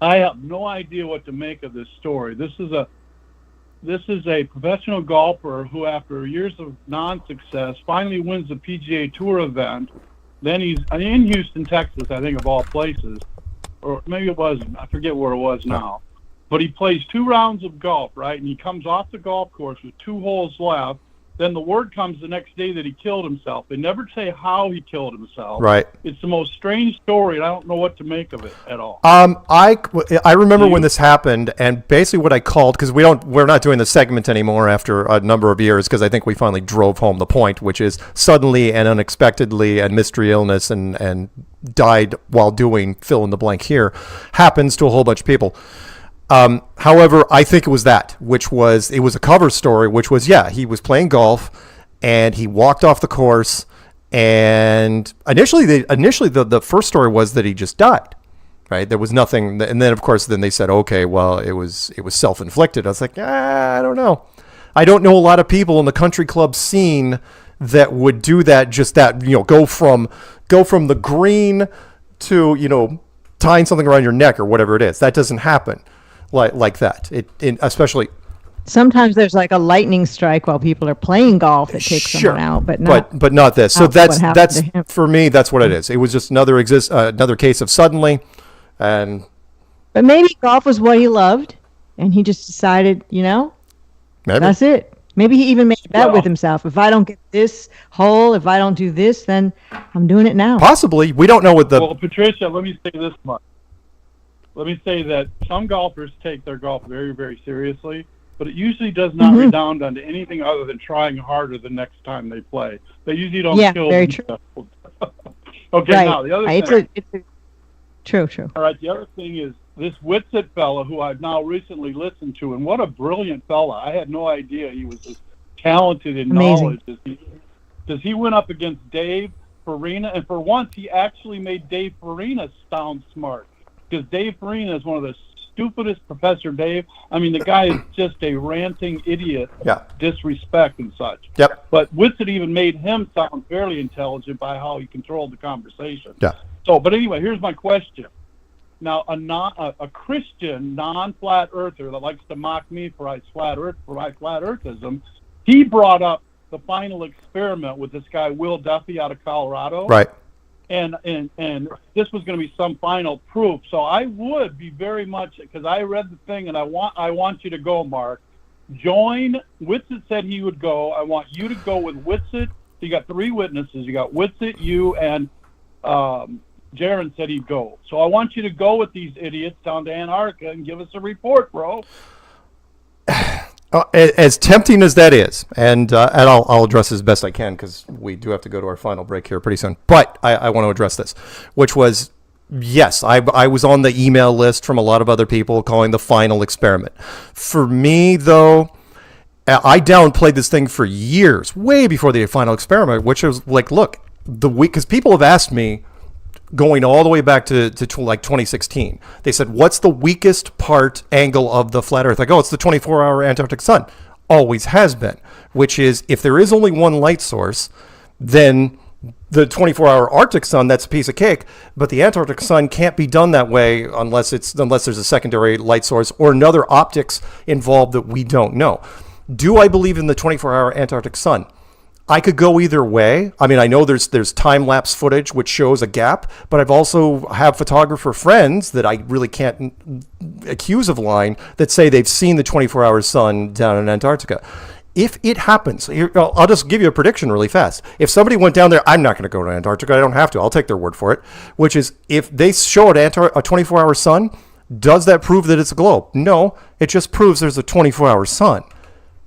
I have no idea what to make of this story. This is a professional golfer who, after years of non-success, finally wins the PGA Tour event. Then he's in Houston, Texas, I think, of all places. Or maybe it wasn't. I forget where it was now. But he plays 2 rounds of golf, right? And he comes off the golf course with 2 holes left. Then the word comes the next day that he killed himself. They never say how he killed himself. Right. It's the most strange story, and I don't know what to make of it at all. I remember when this happened, and basically what I called, because we're not doing the segment anymore after a number of years, because I think we finally drove home the point, which is suddenly and unexpectedly and mystery illness and died while doing fill in the blank here happens to a whole bunch of people. However, I think it was it was a cover story, which was, he was playing golf and he walked off the course And initially the first story was that he just died. Right, there was nothing, and then of course, then they said, okay, well, it was self-inflicted. I was like, I don't know. I don't know a lot of people in the country club scene that would do that. Just that, go from the green to tying something around your neck or whatever it is. That doesn't happen like that. Especially. Sometimes there's like a lightning strike while people are playing golf that takes someone out, but not this. So that's to for me. That's what it is. It was just another case of suddenly. But maybe golf was what he loved, and he just decided, maybe. That's it. Maybe he even made a bet with himself. If I don't get this hole, if I don't do this, then I'm doing it now. Possibly. We don't know what the... Well, Patricia, let me say this much. Let me say that some golfers take their golf very, very seriously, but it usually does not redound onto anything other than trying harder the next time they play. They usually don't kill very themselves. true. Okay, right. Now the other thing... True. All right, the other thing is this Whitsitt fella who I've now recently listened to, and what a brilliant fella. I had no idea he was as talented in knowledge as he is. Because he went up against Dave Farina, and for once he actually made Dave Farina sound smart. Because Dave Farina is one of the stupidest, Professor Dave. I mean, the guy is just a ranting idiot, disrespect and such. Yep. But Whitsitt even made him sound fairly intelligent by how he controlled the conversation. Yeah. So, but anyway, here's my question. Now, a Christian non-flat earther that likes to mock me for my flat earthism, he brought up the final experiment with this guy Will Duffy out of Colorado. Right. And this was going to be some final proof. So I would be very much, because I read the thing, and I want you to go, Mark. Join. Whitsitt said he would go. I want you to go with Whitsitt. So you got 3 witnesses. You got Whitsitt, you, and Jaron said he'd go. So I want you to go with these idiots down to Antarctica and give us a report, bro. As tempting as that is, and I'll address as best I can because we do have to go to our final break here pretty soon. But I want to address this, which was, yes, I was on the email list from a lot of other people calling the final experiment. For me, though, I downplayed this thing for years, way before the final experiment, which was like, look, because people have asked me, going all the way back to like 2016, they said, what's the weakest angle of the flat earth? I go, it's the 24-hour Antarctic sun. Always has been, which is, if there is only one light source, then the 24-hour Arctic sun, that's a piece of cake, but the Antarctic sun can't be done that way unless there's a secondary light source or another optics involved that we don't know. Do I believe in the 24-hour Antarctic sun? I could go either way. I mean, I know there's time-lapse footage which shows a gap, but I've also have photographer friends that I really can't accuse of lying that say they've seen the 24-hour sun down in Antarctica. If it happens, I'll just give you a prediction really fast. If somebody went down there, I'm not going to go to Antarctica. I don't have to. I'll take their word for it, which is if they show a 24-hour sun, does that prove that it's a globe? No, it just proves there's a 24-hour sun.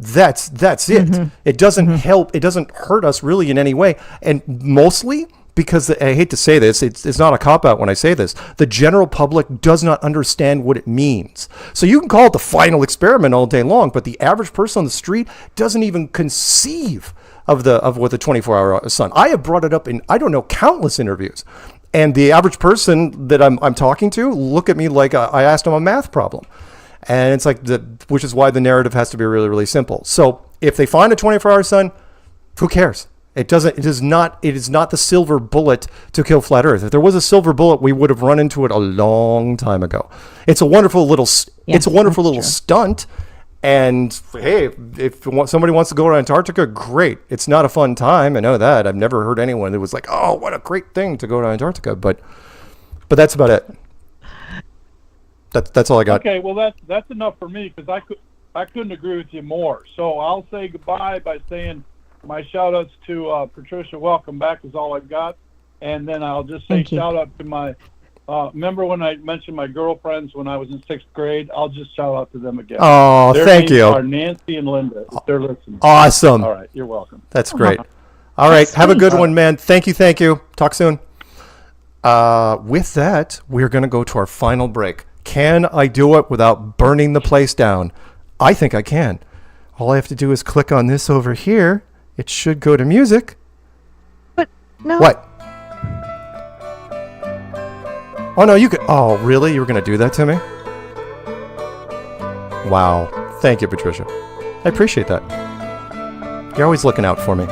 That's it. Mm-hmm. It doesn't help. It doesn't hurt us really in any way. And mostly because, I hate to say this, it's not a cop-out when I say this, the general public does not understand what it means. So you can call it the final experiment all day long, but the average person on the street doesn't even conceive of what the 24-hour sun. I have brought it up in, I don't know, countless interviews. And the average person that I'm talking to look at me like I asked them a math problem. And it's like, which is why the narrative has to be really, really simple. So if they find a 24-hour sun, who cares? It is not the silver bullet to kill flat Earth. If there was a silver bullet, we would have run into it a long time ago. It's a wonderful little, stunt. And hey, if somebody wants to go to Antarctica, great. It's not a fun time. I know that. I've never heard anyone that was like, oh, what a great thing to go to Antarctica. But that's about it. That's all I got. Okay, well that's enough for me because I couldn't agree with you more. So I'll say goodbye by saying my shout outs to Patricia. Welcome back is all I've got, and then I'll just say shout out to my. Remember when I mentioned my girlfriends when I was in 6th grade? I'll just shout out to them again. Oh, thank you. Are Nancy and Linda. If they're listening. Awesome. All right, you're welcome. That's great. All right, have a good one, man. Thank you. Talk soon. With that, we're going to go to our final break. Can I do it without burning the place down? I think I can. All I have to do is click on this over here. It should go to music. But No. What? Oh, no, you could. Oh, really? You were going to do that to me? Wow. Thank you, Patricia. I appreciate that. You're always looking out for me.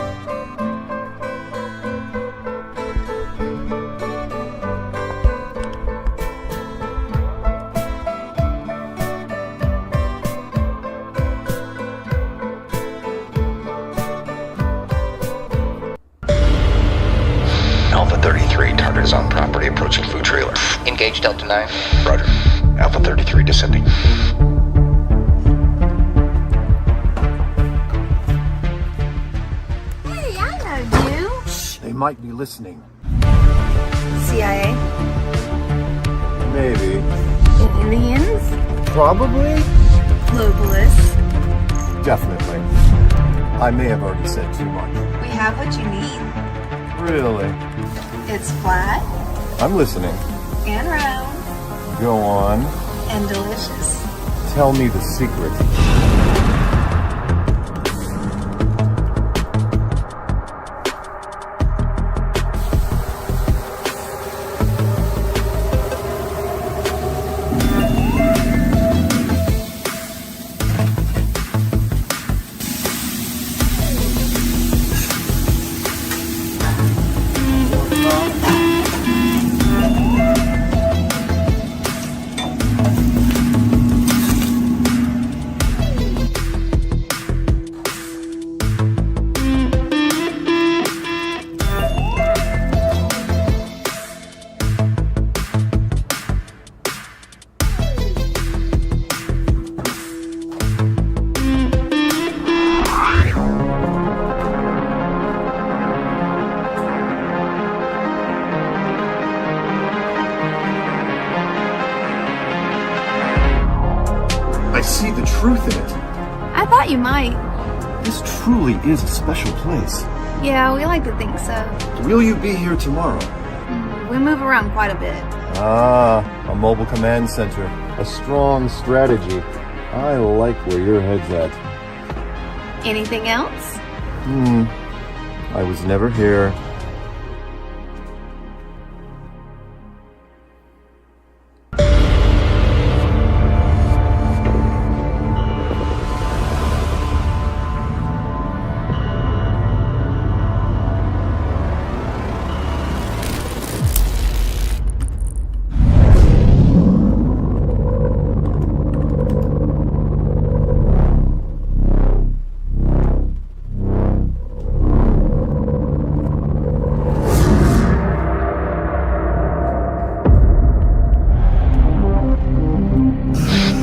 Alpha 33, target is on property, approaching food trailer. Engage Delta 9. Roger. Alpha 33 descending. Hey, I know you. They might be listening. CIA? Maybe. Indians? Probably? Globalists? Definitely. I may have already said too much. We have what you need. Really? It's flat I'm listening. and round Go on. and delicious. Tell me the secret. I see the truth in it. I thought you might. This truly is a special place. Yeah, we like to think so. Will you be here tomorrow? We move around quite a bit. Ah, a mobile command center. A strong strategy. I like where your head's at. Anything else? I was never here.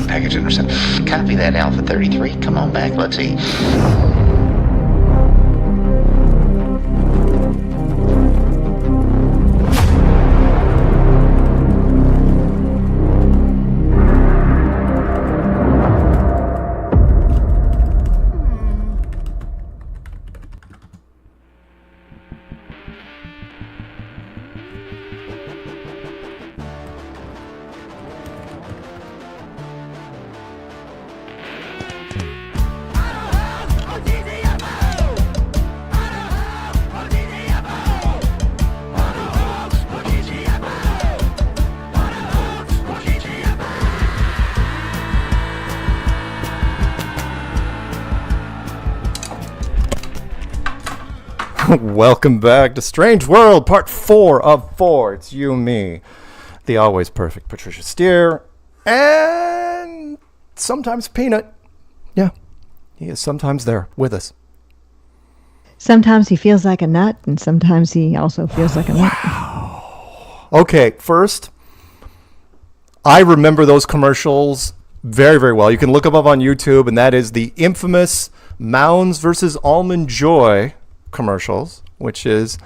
Package intercept. Copy that, Alpha 33. Come on back, let's eat. Welcome back to Strange World, part 4 of 4. It's you and me, the always perfect Patricia Steere, and sometimes Peanut. Yeah, he is sometimes there with us. Sometimes he feels like a nut, and sometimes he also feels like a nut. Okay, first, I remember those commercials very, very well. You can look them up on YouTube, and that is the infamous Mounds versus Almond Joy commercials, which is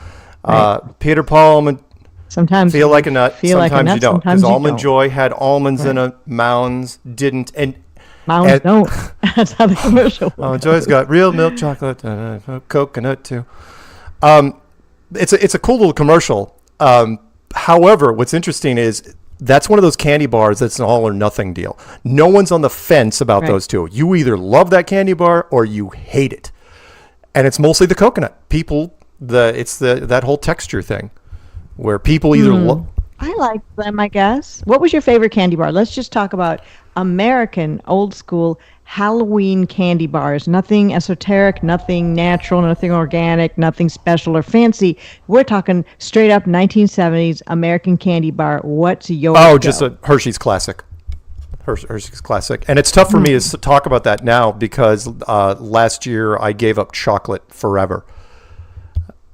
Peter Paul and sometimes feel like a nut, sometimes you don't. Because you Almond don't. Joy had almonds in it, Mounds didn't. And Mounds don't. That's how the commercial was. Almond Joy's got real milk chocolate, coconut too. It's a cool little commercial. However, what's interesting is that's one of those candy bars that's an all or nothing deal. No one's on the fence about those two. You either love that candy bar or you hate it. And it's mostly the coconut. People That whole texture thing where people either I like them, I guess. What was your favorite candy bar? Let's just talk about American old school Halloween candy bars. Nothing esoteric, nothing natural, nothing organic, nothing special or fancy. We're talking straight up 1970s American candy bar. What's yours? just a Hershey's Classic. Hershey's Classic. And it's tough for me to talk about that now because last year I gave up chocolate forever.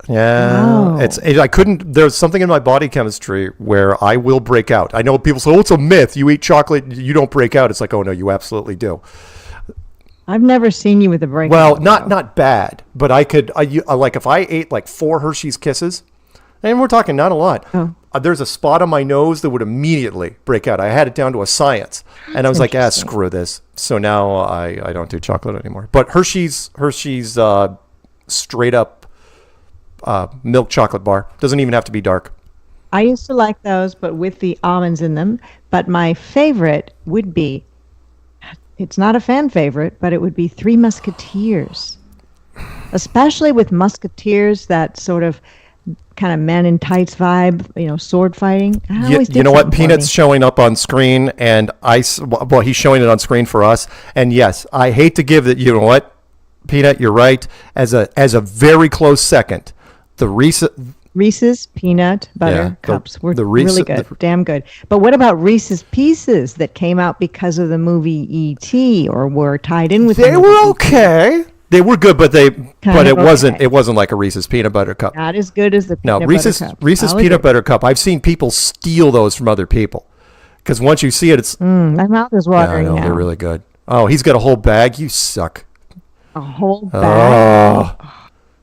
Yeah, I couldn't. There's something in my body chemistry where I will break out. I know people say, "Oh, it's a myth. You eat chocolate, you don't break out." It's like, oh no, you absolutely do. I've never seen you with a break. Well, not bad, but I could. Like if I ate like 4 Hershey's Kisses, and we're talking not a lot. There's a spot on my nose that would immediately break out. I had it down to a science, and I was like, screw this. So now I don't do chocolate anymore. But Hershey's straight up. Milk chocolate bar. Doesn't even have to be dark. I used to like those, but with the almonds in them. But my favorite would be, it's not a fan favorite, but it would be Three Musketeers. Especially with Musketeers, that sort of kind of men in tights vibe, sword fighting. You know what? Peanut's showing up on screen, and he's showing it on screen for us. And yes, I hate to give it, you know what? Peanut, you're right. As a very close second, the Reese's peanut butter cups were really good, damn good. But what about Reese's Pieces that came out because of the movie E.T. or were tied in with? They were okay. They were good, but it wasn't like a Reese's peanut butter cup. Not as good as the peanut Reese's butter cup. Reese's peanut butter cup. I've seen people steal those from other people because once you see it, it's my mouth is watering now. They're really good. Oh, he's got a whole bag. You suck. A whole bag. Oh.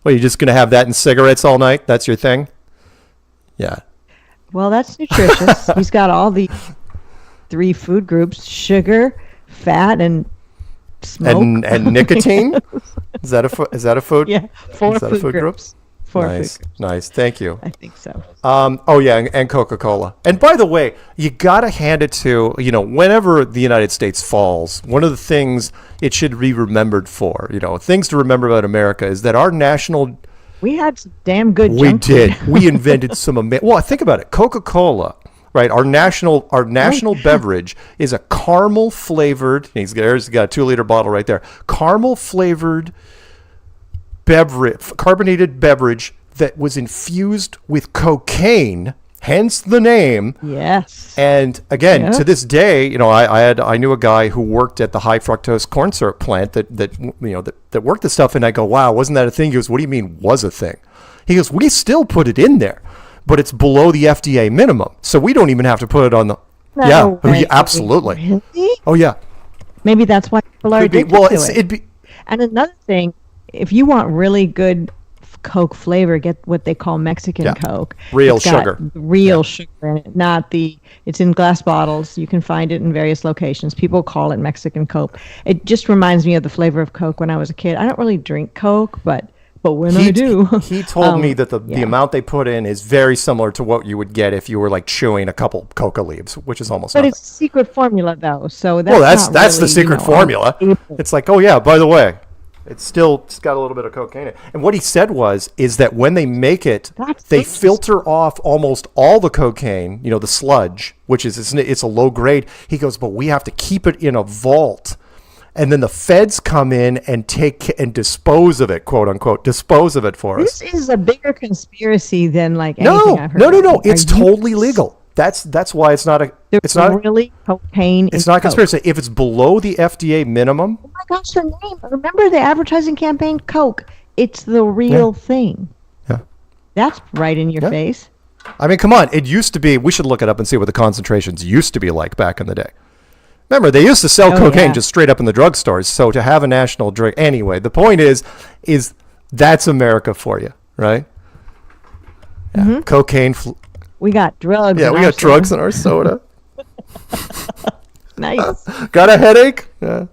Well, you're just going to have that and cigarettes all night? That's your thing? Yeah. Well, that's nutritious. He's got all the 3 food groups: sugar, fat, and smoke. And nicotine? Is that a food? Yeah, 4 food groups. Nice. Thank you. I think so. And Coca-Cola. And by the way, you got to hand it to, whenever the United States falls, one of the things it should be remembered for, things to remember about America is that our national... We had some damn good We did. We invented some... Well, think about it. Coca-Cola, right? Our national beverage is a caramel-flavored... He's got a 2-liter bottle right there. Caramel-flavored... carbonated beverage that was infused with cocaine, hence the name. Yes. And again, to this day, I knew a guy who worked at the high fructose corn syrup plant that worked the stuff, and I go, wow, wasn't that a thing? He goes, what do you mean was a thing? He goes, we still put it in there, but it's below the FDA minimum, so we don't even have to put it on the. No way. Absolutely. Really? Oh yeah. Maybe that's why people are addicted to it. It'd be. And another thing, if you want really good Coke flavor, get what they call Mexican Coke. Real It's got sugar. Real sugar in it, it's in glass bottles. You can find it in various locations. People call it Mexican Coke. It just reminds me of the flavor of Coke when I was a kid. I don't really drink Coke, but when I do. He told me that the amount they put in is very similar to what you would get if you were like chewing a couple coca leaves, which is almost nothing. But it's a secret formula though, so that's that's the secret formula. It's like, oh yeah, by the way, it's got a little bit of cocaine in it. And what he said is that when they make it, they filter off almost all the cocaine, the sludge, which is it's a low grade. He goes, but we have to keep it in a vault. And then the feds come in and take and dispose of it, quote unquote, dispose of it for us. This is a bigger conspiracy than anything I've heard. No. It's totally legal. That's why it's not really cocaine. It's not a conspiracy. If it's below the FDA minimum. Oh my gosh, the name! Remember the advertising campaign, Coke? It's the real thing. Yeah, that's right in your face. I mean, come on! It used to be. We should look it up and see what the concentrations used to be like back in the day. Remember, they used to sell cocaine just straight up in the drugstores. So to have a national drug, anyway. The point is that's America for you, right? Yeah. Mm-hmm. Cocaine. We got drugs. Yeah, we got drugs in our soda. Nice. Got a headache? Yeah.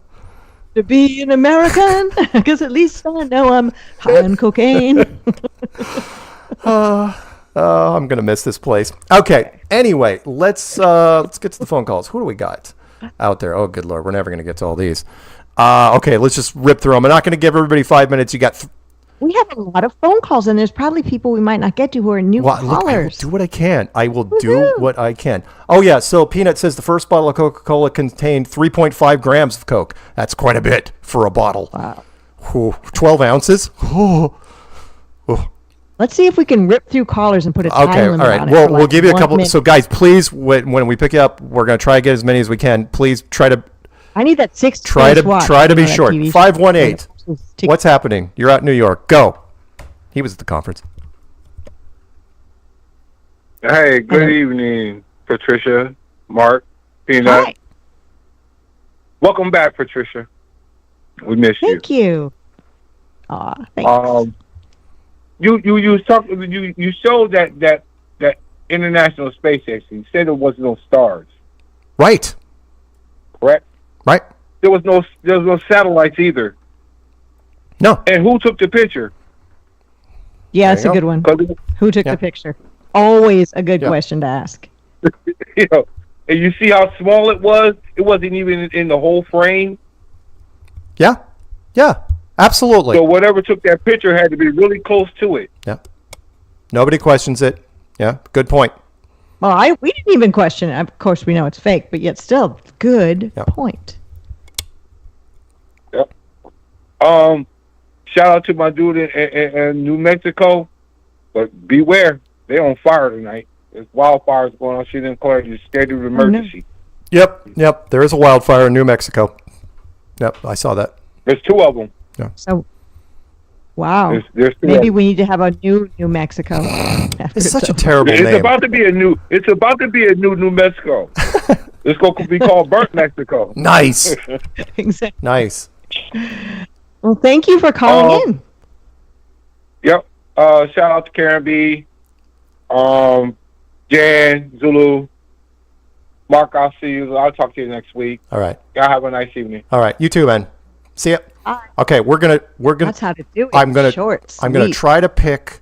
To be an American, because at least I know I'm high on cocaine. I'm gonna miss this place. Okay. Anyway, let's get to the phone calls. Who do we got out there? Oh, good Lord, we're never gonna get to all these. Okay, let's just rip through them. I'm not gonna give everybody 5 minutes. You got We have a lot of phone calls, and there's probably people we might not get to who are new Look, I will callers. do what I can. I will do what I can. Oh, yeah. So Peanut says the first bottle of Coca-Cola contained 3.5 grams of Coke. That's quite a bit for a bottle. Wow. 12 ounces. Let's see if we can rip through callers and put a time Okay, all limit right. on it. Well, for we'll like give you a 1 couple. minute. So, guys, please, when we pick you up, we're going to try to get as many as we can. Please try to I need that 6 try to watch, try to be that short. TV show. 518. What's happening? You're out in New York. Go. He was at the conference. Hey, good evening, Patricia, Mark, Peanut. Hi. Welcome back, Patricia. We missed you. Thank you. Aw, thanks. You showed that International Space Station. You said there was no stars. Right. Correct. Right. There was no satellites either. No. And who took the picture? Yeah, that's a good one. Who took the picture? Always a good question to ask. You know, and you see how small it was. It wasn't even in the whole frame. Yeah. Yeah. Absolutely. So whatever took that picture had to be really close to it. Yeah. Nobody questions it. Yeah. Good point. Well, we didn't even question it. Of course, we know it's fake, but yet still, good point. Yep. Shout out to my dude in New Mexico, but beware, they're on fire tonight. There's wildfires going on. She didn't declare a state of emergency. Yep. There is a wildfire in New Mexico. Yep, I saw that. There's 2 of them. Yeah. So, wow. There's 2 Maybe of we need to have a new New Mexico. It's such a terrible It's name. about to be a new New Mexico. It's going to be called Burnt Mexico. Nice. Exactly. Nice. Well, thank you for calling in. Yep. Shout out to Karen B. Jan, Zulu. Mark, I'll see you. I'll talk to you next week. All right. Y'all have a nice evening. All right. You too, man. See ya. Okay, we're gonna. That's how to do it. I'm gonna Short, try to pick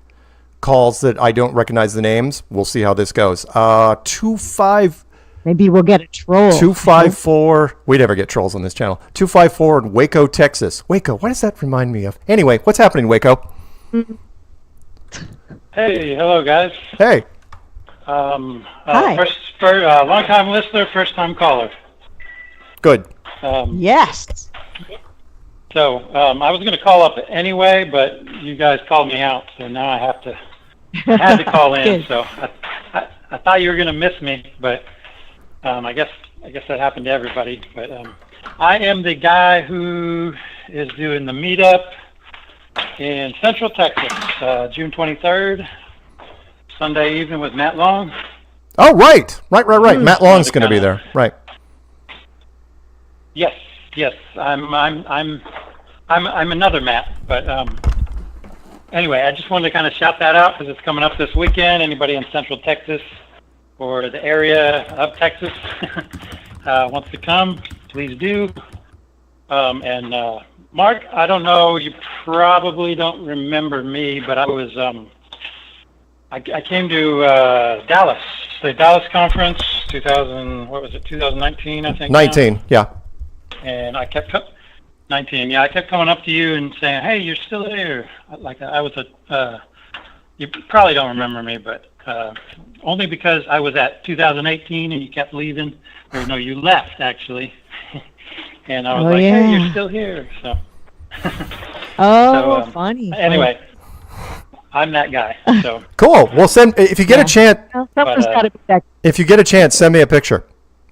calls that I don't recognize the names. We'll see how this goes. 25. Maybe we'll get a troll. 254. We never get trolls on this channel. 254 in Waco, Texas. Waco. What does that remind me of? Anyway, what's happening, Waco? Hey, hello guys. Hey. Hi. Long time listener, first time caller. Good. Yes. So I was going to call up anyway, but you guys called me out, so now I had to call in. So I thought you were going to miss me, but I guess that happened to everybody. But I am the guy who is doing the meetup in Central Texas, June 23rd, Sunday evening with Matt Long. Oh, right. Matt Long's going to be there. Right. Yes. I'm another Matt, but anyway, I just wanted to kind of shout that out because it's coming up this weekend. Anybody in Central Texas or the area of Texas wants to come, please do. And Mark, I don't know, you probably don't remember me, but I was I came to Dallas, the Dallas conference, 2019, I think. 19, yeah. And I kept 19. Yeah, I kept coming up to you and saying, "Hey, you're still there." Like I was you probably don't remember me, but only because I was at 2018 and you kept leaving. Or no, you left actually. And I was like, "Hey, you're still here." So. Funny. Anyway, I'm that guy. So. Cool. Well, if you get a chance. Someone's got to be that. If you get a chance, send me a picture.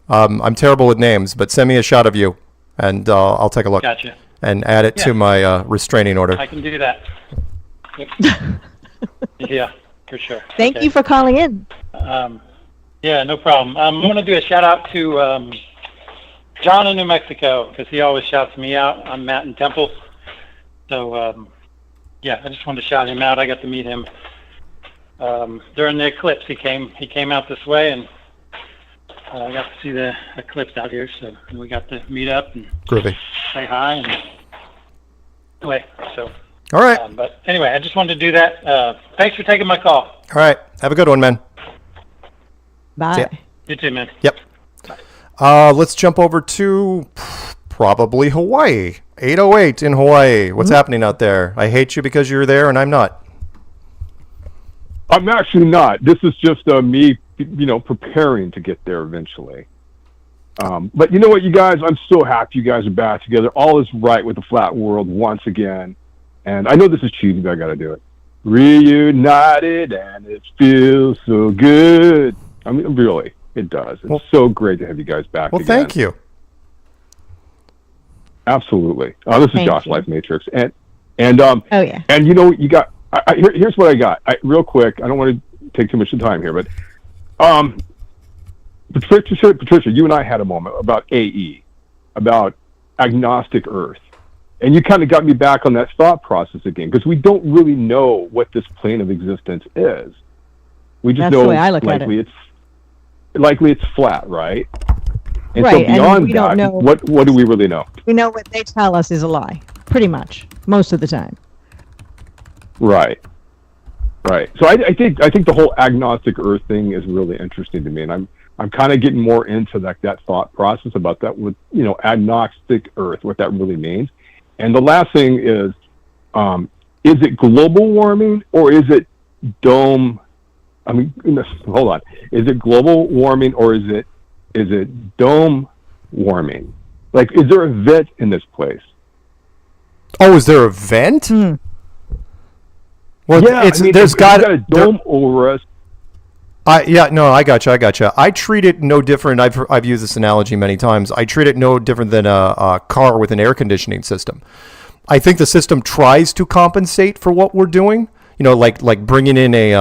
I'm terrible with names, but send me a shot of you, and I'll take a look. Gotcha. And add it to my restraining order. I can do that. Yep. Yeah, for sure. Thank you for calling in. Yeah, no problem. I'm going to do a shout out to John in New Mexico because he always shouts me out. I'm Matt in Temple. So, yeah, I just wanted to shout him out. I got to meet him during the eclipse. He came out this way, and I got to see the eclipse out here. So we got to meet up and say hi. And anyway, so. All right. But anyway, I just wanted to do that. Thanks for taking my call. All right. Have a good one, man. Bye. You too, man. Yep. Let's jump over to probably Hawaii. 8:08 in Hawaii. What's happening out there? I hate you because you're there and I'm not. I'm actually not. This is just me, preparing to get there eventually. But you know what, you guys? I'm so happy you guys are back together. All is right with the flat world once again. And I know this is cheesy, but I got to do it. Reunited, and it feels so good. I mean, really, it does. It's so great to have you guys back again. Well, thank you. Absolutely. This is Josh, Life Matrix. And oh, yeah. And you got, here's what I got. Real quick, I don't want to take too much time here, but Patricia, you and I had a moment about AE, about agnostic Earth. And you kind of got me back on that thought process again, because we don't really know what this plane of existence is. We just know likely it's flat, right? And so beyond that, what do we really know? We know what they tell us is a lie, pretty much, most of the time. Right. So I think the whole agnostic Earth thing is really interesting to me, and I'm kind of getting more into that thought process about that with agnostic Earth, what that really means. And the last thing is it global warming or is it dome? I mean, hold on. Is it global warming or is it dome warming? Like, is there a vent in this place? Oh, is there a vent? Well, yeah, there's got a dome over us. I gotcha. I treat it no different. I've used this analogy many times. I treat it no different than a car with an air conditioning system. I think the system tries to compensate for what we're doing. Like bringing in a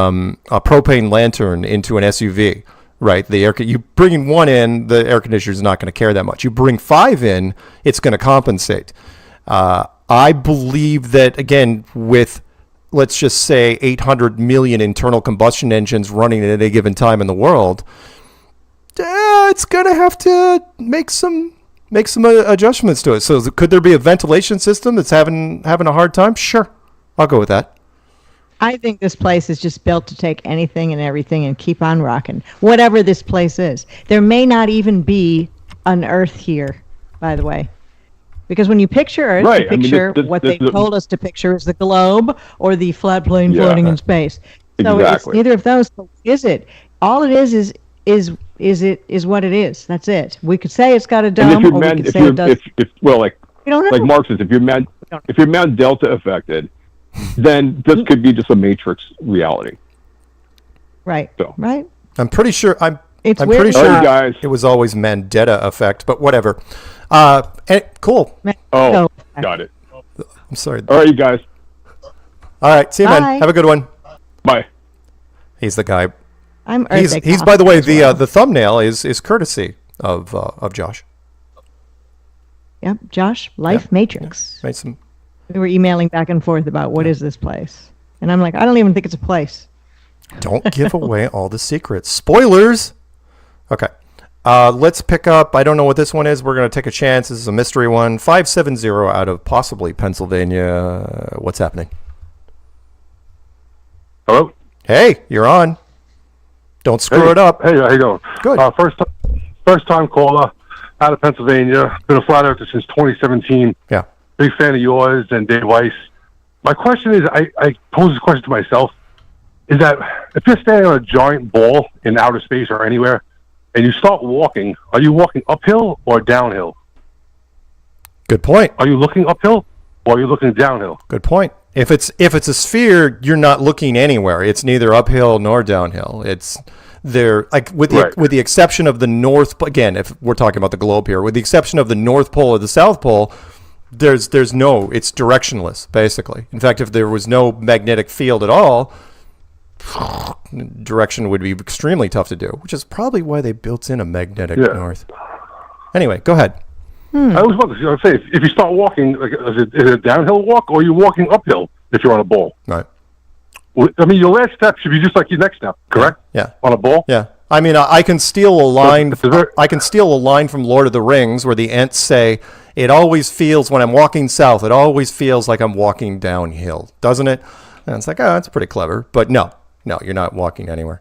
propane lantern into an SUV, right? You bring one in, the air conditioner is not going to care that much. You bring 5 in, it's going to compensate. I believe that, again, with, let's just say, 800 million internal combustion engines running at any given time in the world, it's going to have to make some adjustments to it. So could there be a ventilation system that's having a hard time? Sure. I'll go with that. I think this place is just built to take anything and everything and keep on rocking, whatever this place is. There may not even be an Earth here, by the way. Because when you picture Earth, you picture what they told us to picture is the globe or the flat plane floating in space. So it's neither of those. Is it? All it is what it is. That's it. We could say it's got a dome, or we could say it does. Like Mark says, if you're Mount Delta affected, then this could be just a matrix reality. Right. So. Right. I'm pretty sure. I'm pretty sure guys. It was always Mandela effect, but whatever. Cool. Oh, got it. I'm sorry. All right, you guys. All right, see you, man. Have a good one. Bye. He's the guy. I'm He's by the way, the thumbnail is courtesy of Josh. Yep, Josh, Life Matrix. Made some. We were emailing back and forth about what is this place, and I'm like, I don't even think it's a place. Don't give away all the secrets. Spoilers. Okay. Let's pick up. I don't know what this one is. We're going to take a chance. This is a mystery one. 570 out of possibly Pennsylvania. What's happening? Hello? Hey, you're on. Don't screw it up. Hey, how you doing? Good. First time caller out of Pennsylvania. Been a flat earther since 2017. Yeah. Big fan of yours and Dave Weiss. My question is, I pose this question to myself, is that if you're standing on a giant ball in outer space or anywhere, and you start walking, are you walking uphill or downhill? Good point. Are you looking uphill or are you looking downhill? Good point. If it's a sphere, you're not looking anywhere. It's neither uphill nor downhill. It's there, like with the exception of the North. Again, if we're talking about the globe here, with the exception of the North Pole or the South Pole, it's directionless basically. In fact, if there was no magnetic field at all, direction would be extremely tough to do, which is probably why they built in a magnetic north. Anyway, go ahead. I was about to say, if you start walking, like, is it a downhill walk or are you walking uphill if you're on a ball? Right. I mean, your last step should be just like your next step, correct? Yeah. On a ball? Yeah. I mean, I can steal a line. I can steal a line from Lord of the Rings where the Ents say, "It always feels when I'm walking south. It always feels like I'm walking downhill, doesn't it?" And it's like, oh, that's pretty clever. But no, you're not walking anywhere.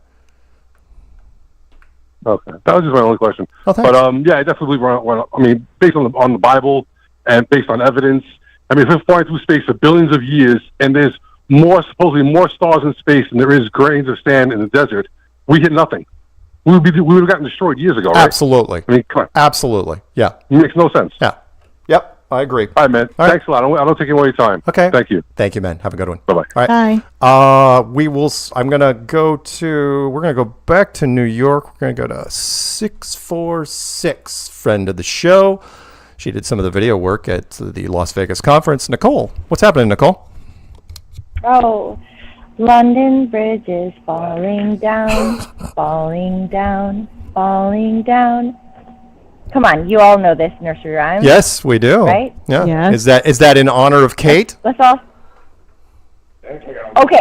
Okay, that was just my only question. Oh, thanks. But yeah, I definitely run. I mean, based on the Bible and based on evidence. I mean, if we're flying through space for billions of years, and there's supposedly more stars in space than there is grains of sand in the desert, we hit nothing. We would have gotten destroyed years ago, right? Absolutely. I mean, come on. Absolutely. Yeah. It makes no sense. Yeah. Yep. I agree. All right, man. Thanks a lot. I don't take any more of your time. Okay. Thank you. Thank you, man. Have a good one. Bye-bye. All right. Bye. We will. We're gonna go back to New York. We're gonna go to 646, friend of the show. She did some of the video work at the Las Vegas conference. Nicole, what's happening, Nicole? Oh, London Bridge is falling down, falling down, falling down. Come on, you all know this nursery rhyme. Yes, we do. Right? Yeah. Yes. Is that in honor of Kate? Let's all. Okay.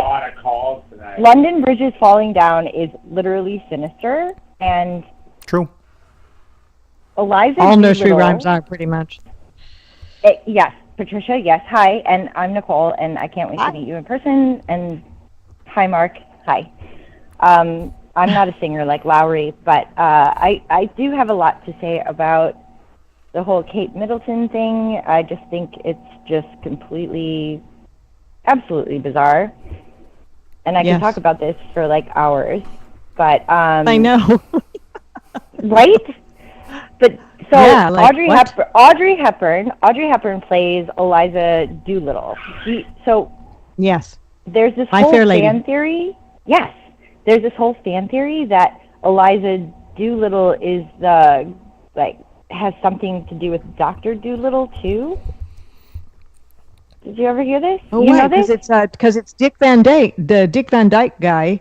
London Bridge is falling down is literally sinister, and true. Eliza. All nursery Doolittle- rhymes are pretty much. Yes, Patricia. Yes, hi, and I'm Nicole, and I can't wait to meet you in person. And hi, Mark. Hi. I'm not a singer like Lowry, but I do have a lot to say about the whole Kate Middleton thing. I just think it's just completely, absolutely bizarre. And I can talk about this for like hours, but I know. Right? But so Yeah, like, Audrey Hepburn plays Eliza Doolittle. Yes. There's this My whole Fair Lady. fan theory. Yes. There's this whole fan theory that Eliza Doolittle is has something to do with Dr. Doolittle too. Did you ever hear this? Oh, you know because this? it's Dick Van Dyke. The Dick Van Dyke guy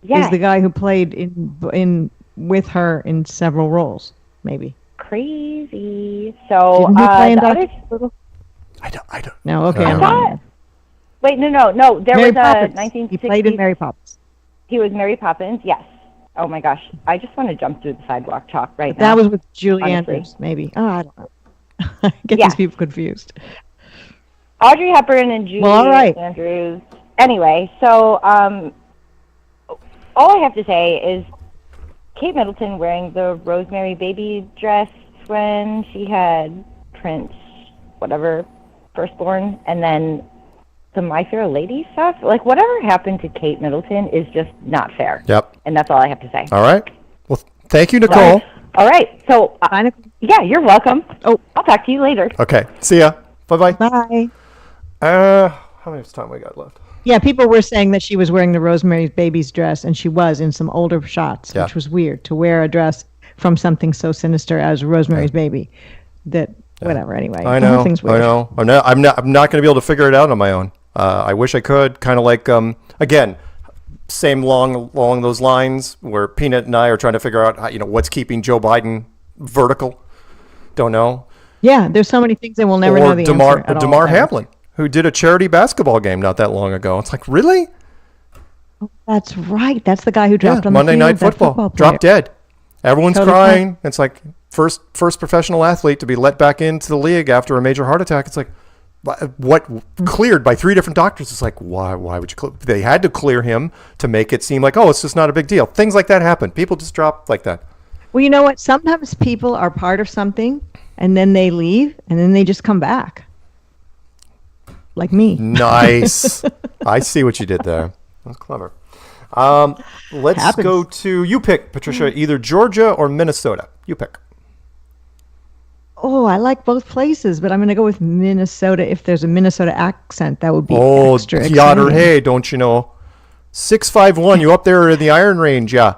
Yes. is the guy who played in with her in several roles, maybe. Crazy. So Didn't he play in the Dr. other- Doolittle? I don't. No, okay. I I'm thought- wrong. Wait, no. There Mary was a Poppins. 1960s. He played in Mary Poppins. He was Mary Poppins. Yes. Oh my gosh, I just want to jump through the sidewalk chalk right now. That was with Julie honestly. Andrews, maybe. Oh, I don't know. I get Yeah. these people confused. Audrey Hepburn and Julie Well, all right. Andrews. Anyway, so all I have to say is Kate Middleton wearing the Rosemary Baby dress when she had Prince, whatever, firstborn, and then the My Fair Lady stuff. Like, whatever happened to Kate Middleton is just not fair. Yep. And that's all I have to say. All right. Well, thank you, Nicole. All right. So, yeah, you're welcome. Oh, I'll talk to you later. Okay. See ya. Bye-bye. Bye. How much time we got left? Yeah, people were saying that she was wearing the Rosemary's Baby's dress, and she was in some older shots, Yeah. which was weird to wear a dress from something so sinister as Rosemary's Baby. Whatever. Anyway, I the whole know. thing's I weird. know. I'm not going to be able to figure it out on my own. I wish I could. Kind of like again, same along those lines where Peanut and I are trying to figure out how, what's keeping Joe Biden vertical. Don't know. Yeah, there's so many things that we'll never know the answer at all. DeMar Hamlin, who did a charity basketball game not that long ago. It's like, really? That's right. That's the guy who dropped on Monday the field, Night that Football. player. Dropped dead. Everyone's Totally crying. It's like first professional athlete to be let back into the league after a major heart attack. It's like, what cleared by 3 different doctors? It's like, why would you clear? They had to clear him to make it seem like, oh, it's just not a big deal. Things like that happen. People just drop like that. Well, you know what? Sometimes people are part of something, and then they leave, and then they just come back. Like me. Nice. I see what you did there. That's clever. Let's Happens. go to, you pick, Patricia, either Georgia or Minnesota. You pick. Oh, I like both places, but I'm going to go with Minnesota. If there's a Minnesota accent, that would be Oh, extra Piotr, exciting. hey, don't you know? 651, you up there in the Iron Range, yeah.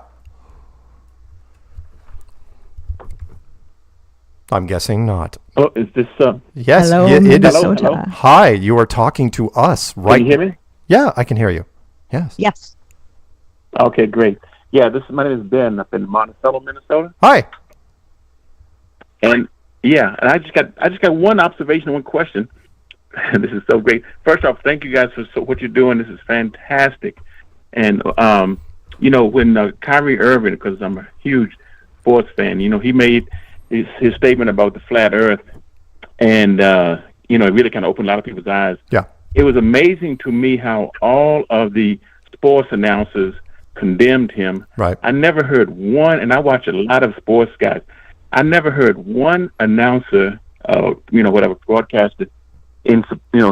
I'm guessing not. Oh, is this Yes, Hello, it is. Minnesota. Hello? Hi, you are talking to us right. Can you hear me? Yeah, I can hear you. Yes. Yes. Okay, great. Yeah, my name is Ben up in Monticello, Minnesota. Hi. And yeah, and I just got one observation and one question. This is so great. First off, thank you guys for what you're doing. This is fantastic. And when Kyrie Irving, because I'm a huge sports fan, he made his statement about the flat Earth, and it really kind of opened a lot of people's eyes. Yeah. It was amazing to me how all of the sports announcers condemned him. Right. I never heard one, and I watch a lot of sports guys. I never heard one announcer whatever broadcasted in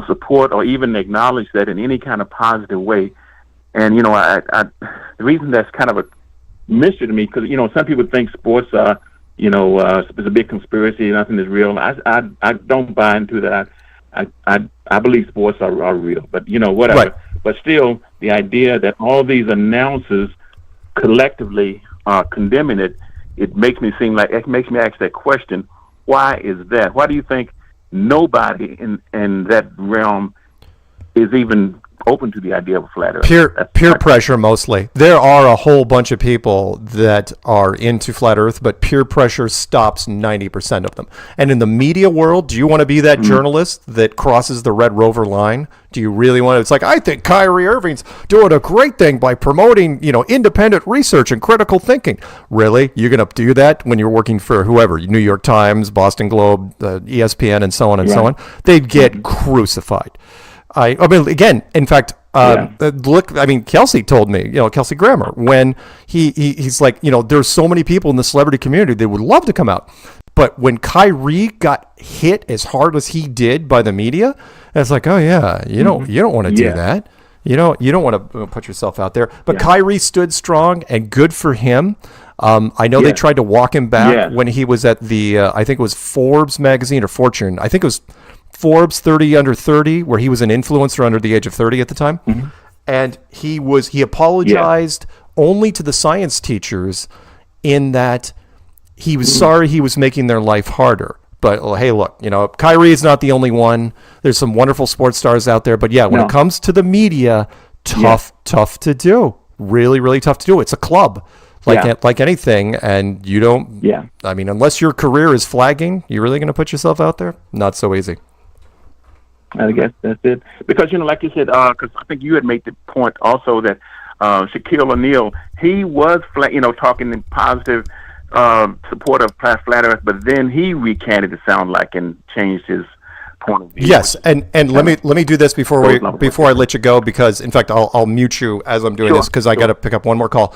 support or even acknowledge that in any kind of positive way. And the reason that's kind of a mystery to me, because some people think sports are it's a big conspiracy, nothing is real. I don't buy into that. I believe sports are real, but whatever. Right. But still, the idea that all these announcers collectively are condemning it makes me ask that question: why is that? Why do you think nobody in that realm is even open to the idea of a flat Earth? Peer pressure mostly. There are a whole bunch of people that are into flat Earth, but peer pressure stops 90% of them. And in the media world, do you want to be that journalist that crosses the Red Rover line? Do you really want to? It's like, I think Kyrie Irving's doing a great thing by promoting, independent research and critical thinking. Really? You're going to do that when you're working for whoever, New York Times, Boston Globe, ESPN, and so on and so on? They'd get crucified. I mean, again, in fact, Kelsey told me, Kelsey Grammer, when he's like, there's so many people in the celebrity community that would love to come out. But when Kyrie got hit as hard as he did by the media, it's like, oh yeah, you don't want to do that. You don't want to put yourself out there. But Kyrie stood strong, and good for him. I know they tried to walk him back when he was at the, I think it was Forbes magazine or Fortune. I think it was Forbes 30 under 30, where he was an influencer under the age of 30 at the time. And he apologized only to the science teachers in that he was sorry he was making their life harder. But hey, look, Kyrie is not the only one. There's some wonderful sports stars out there. But when it comes to the media, tough to do. Really, really tough to do. It's a club. Like anything, and you don't. I mean, unless your career is flagging, you're really going to put yourself out there? Not so easy. I guess that's it. Because, like you said, because I think you had made the point also that Shaquille O'Neal, he was, talking in positive support of flat Earth, but then he recanted, it sound like, and changed his point of view. Yes, and let me do this before I let you go, because, in fact, I'll mute you as I'm doing this, because I got to pick up one more call.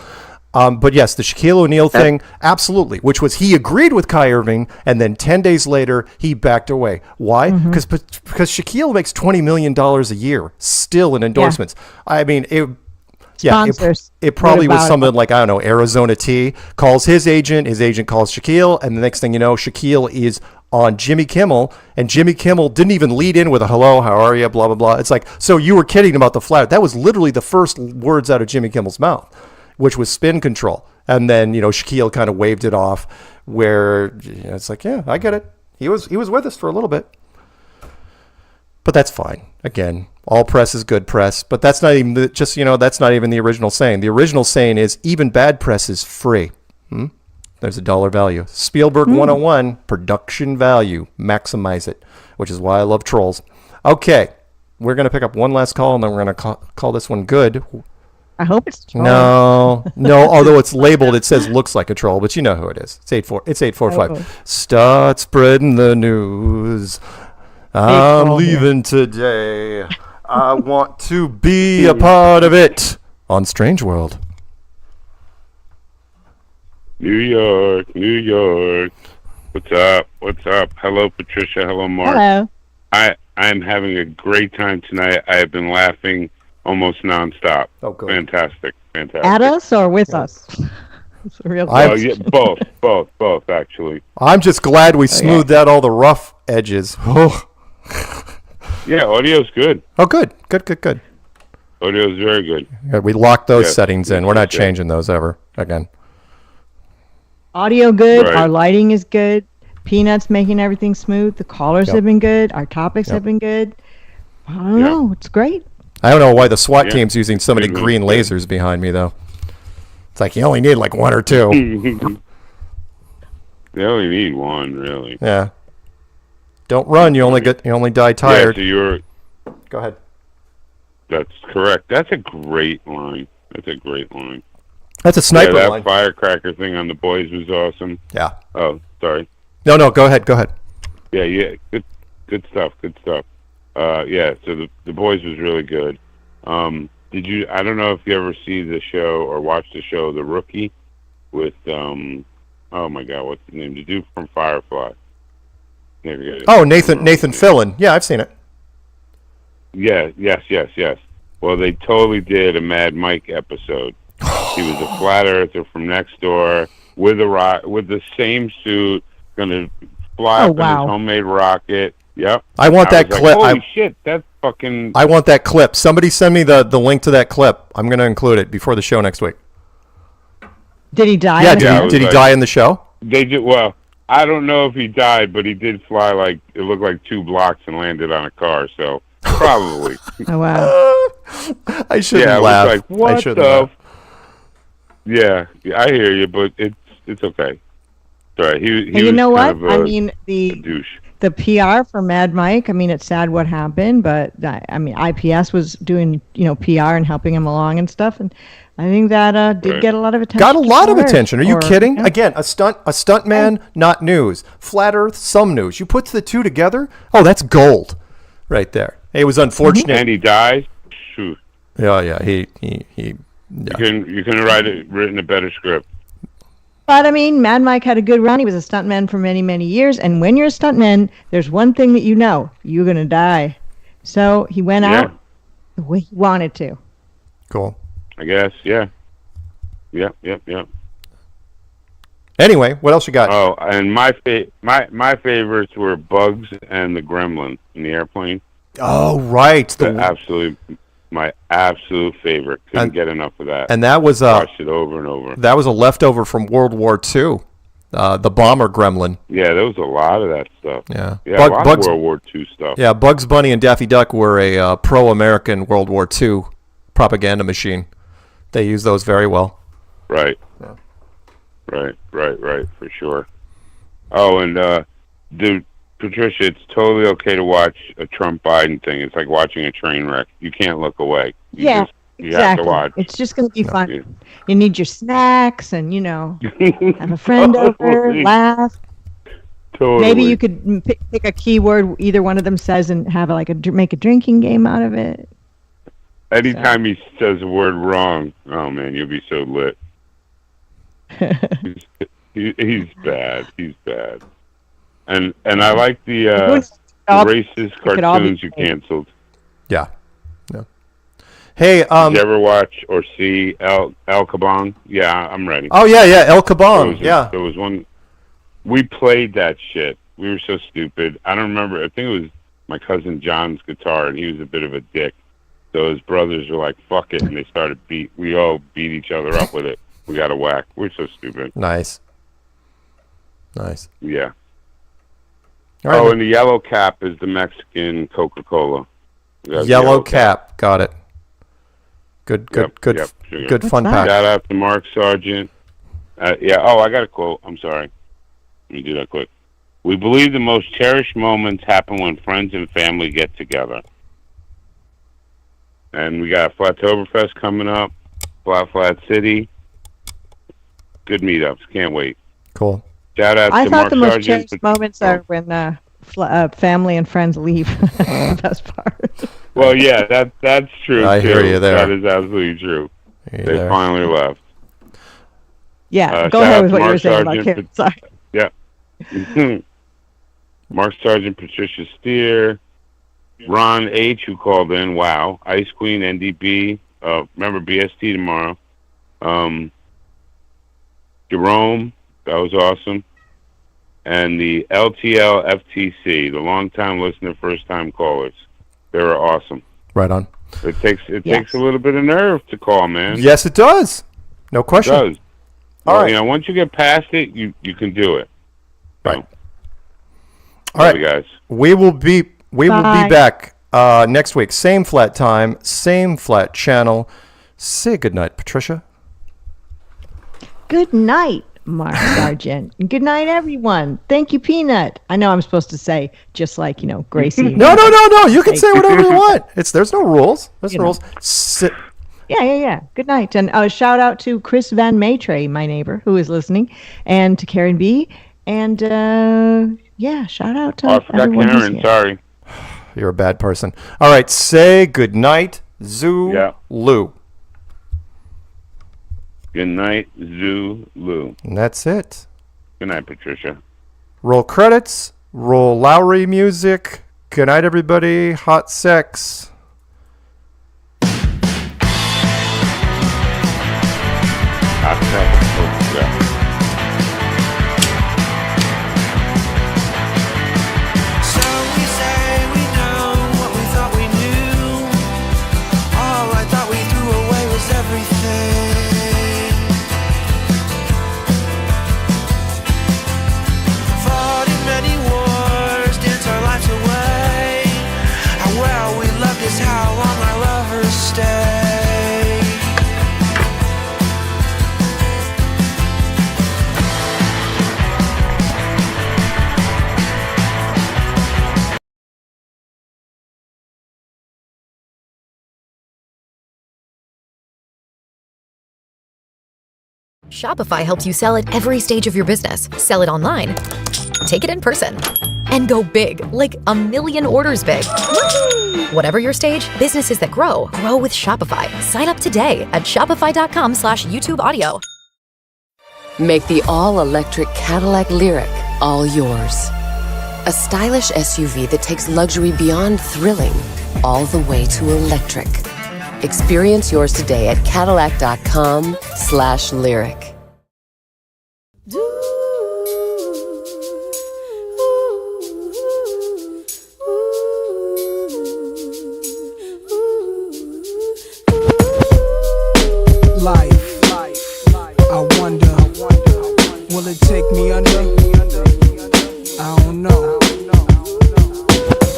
But yes, the Shaquille O'Neal thing, absolutely, which was he agreed with Kyrie Irving, and then 10 days later, he backed away. Why? Because Shaquille makes $20 million a year still in endorsements. I mean, it probably was something like, I don't know, Arizona Tea calls his agent calls Shaquille, and the next thing you know, Shaquille is on Jimmy Kimmel, and Jimmy Kimmel didn't even lead in with a hello, how are you, blah, blah, blah. It's like, so you were kidding about the flat. That was literally the first words out of Jimmy Kimmel's mouth, which was spin control. And then, Shaquille kind of waved it off where it's like, yeah, I get it. He was with us for a little bit. But that's fine. Again, all press is good press, but that's not even that's not even the original saying. The original saying is even bad press is free. There's a dollar value. Spielberg 101, production value, maximize it, which is why I love trolls. Okay, we're going to pick up one last call, and then we're going to call this one good. I hope it's a troll. No. Although it's labeled, it says looks like a troll, but you know who it is. It's 845. Start spreading the news. I'm leaving today. I want to be a part of it on Strange World. New York. What's up? Hello, Patricia. Hello, Mark. Hello. I'm having a great time tonight. I have been laughing almost nonstop. Oh, good. Fantastic. At us or with us? It's a real both, actually. I'm just glad we smoothed out all the rough edges. Yeah, audio's good. Oh, good. Audio's very good. Yeah, we locked those settings in. We're not changing those ever again. Audio good. Right. Our lighting is good. Peanuts making everything smooth. The callers have been good. Our topics have been good. I don't know. It's great. I don't know why the SWAT team's using so many green lasers behind me, though. It's like you only need like one or two. They only need one, really. Yeah. Don't run. You only die tired. Yeah, so Go ahead. That's correct. That's a great line. That's a sniper that line. Firecracker thing on The Boys was awesome. Yeah. Oh, sorry. No. Go ahead. Yeah. Good stuff. Yeah. So the Boys was really good. Did you? I don't know if you ever see the show or watch the show The Rookie with oh my God, what's his name? The dude from Firefly. can't forget it. Oh, Nathan Fillion. Yeah, I've seen it. Yeah, yes. Well, they totally did a Mad Mike episode. He was a flat earther from next door with the same suit, gonna fly up in his homemade rocket. Yep. I want that clip. Holy shit, that's fucking. I want that clip. Somebody send me the link to that clip. I'm gonna include it before the show next week. Did he die? Yeah, did he die in the show? They did. Well, I don't know if he died, but he did fly like it looked like 2 blocks and landed on a car. So probably. Oh wow. I shouldn't yeah, laugh. It was like, what I shouldn't the? laugh. Yeah, I hear you, but it's okay. Sorry, he you was know what? kind of I mean, a douche. the PR for Mad Mike. I mean, it's sad what happened, but I mean, IPS was doing PR and helping him along and stuff, and I think that did get a lot of attention. Got a lot of for it. attention. Are you kidding? Yeah. Again, a stunt man, not news. Flat Earth, some news. You put the two together, oh, that's gold, right there. It was unfortunate. And he dies. Shoot. Yeah. He. Yeah. You can written a better script. But I mean, Mad Mike had a good run. He was a stuntman for many, many years. And when you're a stuntman, there's one thing that you know: you're gonna die. So he went out the way he wanted to. Cool. I guess. Yeah. Yep. Anyway, what else you got? Oh, and my favorites were Bugs and the Gremlin in the airplane. Oh, right. My absolute favorite. Couldn't get enough of that. And that was watched it over and over. That was a leftover from World War II. The bomber gremlin. Yeah, there was a lot of that stuff. Yeah, a lot of World War II stuff. Yeah, Bugs Bunny and Daffy Duck were a pro-American World War II propaganda machine. They used those very well. Right. Yeah. Right, for sure. Oh, and dude, Patricia, it's totally okay to watch a Trump-Biden thing. It's like watching a train wreck. You can't look away. You have to watch. It's just going to be fun. Yeah. You need your snacks and, have a friend over, laugh. Totally. Maybe you could pick a keyword either one of them says and have make a drinking game out of it. Anytime he says a word wrong, oh man, you'll be so lit. He's bad. He's bad. And I like the racist cartoons you canceled. Yeah. Hey, did you ever watch or see El Kabong? Yeah, I'm ready. Oh yeah, El Kabong. There was one. We played that shit. We were so stupid. I don't remember. I think it was my cousin John's guitar, and he was a bit of a dick. So his brothers were like, "Fuck it," and they started we all beat each other up with it. We got a whack. We're so stupid. Nice. Yeah. Right. Oh, and the yellow cap is the Mexican Coca-Cola. Yellow cap. Got it. Good fun pack. Shout out to Mark Sargent. Yeah. Oh, I got a quote. I'm sorry. Let me do that quick. We believe the most cherished moments happen when friends and family get together. And we got Flattoberfest coming up. Flat City. Good meetups. Can't wait. Cool. Shout out I to thought Mark the most Sargent. cherished moments are when family and friends leave. The best part. Well, yeah, that's true. I hear you there. That is absolutely true. They finally left. Yeah, go ahead with what you were saying about kids. Sorry. Yeah. Mark Sargent, Patricia Steere, Ron H, who called in. Wow. Ice Queen, NDB. Remember BST tomorrow. Jerome, that was awesome. And the LTL FTC, the long-time listener, first-time callers. They were awesome. Right on. It takes a little bit of nerve to call, man. Yes, it does. No question. It does. All right. Once you get past it, you can do it. Right. All right, guys. We will be back next week. Same flat time, same flat channel. Say goodnight, Patricia. Good night, Mark Sargent. And good night, everyone. Thank you, Peanut. I know I'm supposed to say just like, Gracie. No. You can say whatever you want. There's no rules. There's no rules. Yeah. Good night. And a shout out to Chris Van Maitre, my neighbor, who is listening, and to Karen B. And shout out to I forgot everyone who's Karen. here. Sorry. You're a bad person. All right. Say goodnight, Zulu. Good night, Zulu. And that's it. Good night, Patricia. Roll credits. Roll Lowry music. Good night, everybody. Hot sex. Hot sex. Oh, yeah. So we say we know what we thought we knew. All I thought we threw away was everything. Fought in many wars, danced our lives away. How well we loved is how long our lovers stay. Shopify helps you sell at every stage of your business. Sell it online, take it in person, and go big, like 1 million orders big. Whatever your stage, businesses that grow with Shopify. Sign up today at shopify.com/YouTube audio. Make the all-electric Cadillac Lyric all yours. A stylish SUV that takes luxury beyond thrilling all the way to electric. Experience yours today at Cadillac.com/lyric. Life, I wonder, will it take me under? I don't know.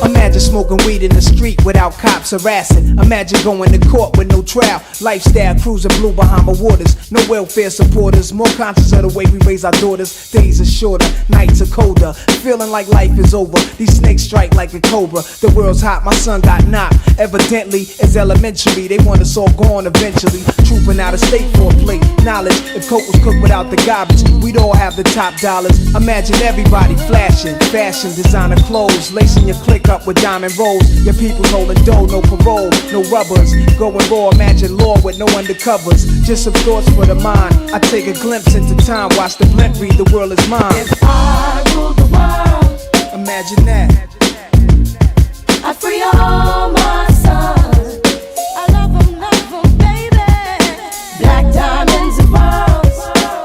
Imagine smoking weed in the street without cops harassing. Imagine going to court with no trial. Lifestyle cruising blue Bahama waters. No welfare supporters. More conscious of the way we raise our daughters. Days are shorter, nights are colder. Feeling like life is over. These snakes strike like a cobra. The world's hot, my son got knocked. Evidently, it's elementary. They want us all gone eventually. Trooping out of state for a plate. Knowledge, if coke was cooked without the garbage, we'd all have the top dollars. Imagine everybody flashing. Fashion, designer clothes. Lacing your click up with diamond rolls. Your people's holding dough, no parole, no rubbers. Going raw, imagine law with no undercovers. Just some thoughts for the mind. I take a glimpse into time, watch the blimp read, the world is mine. If I ruled the world, imagine that. I'd free all my sons. I love them, baby. Black diamonds and pearls.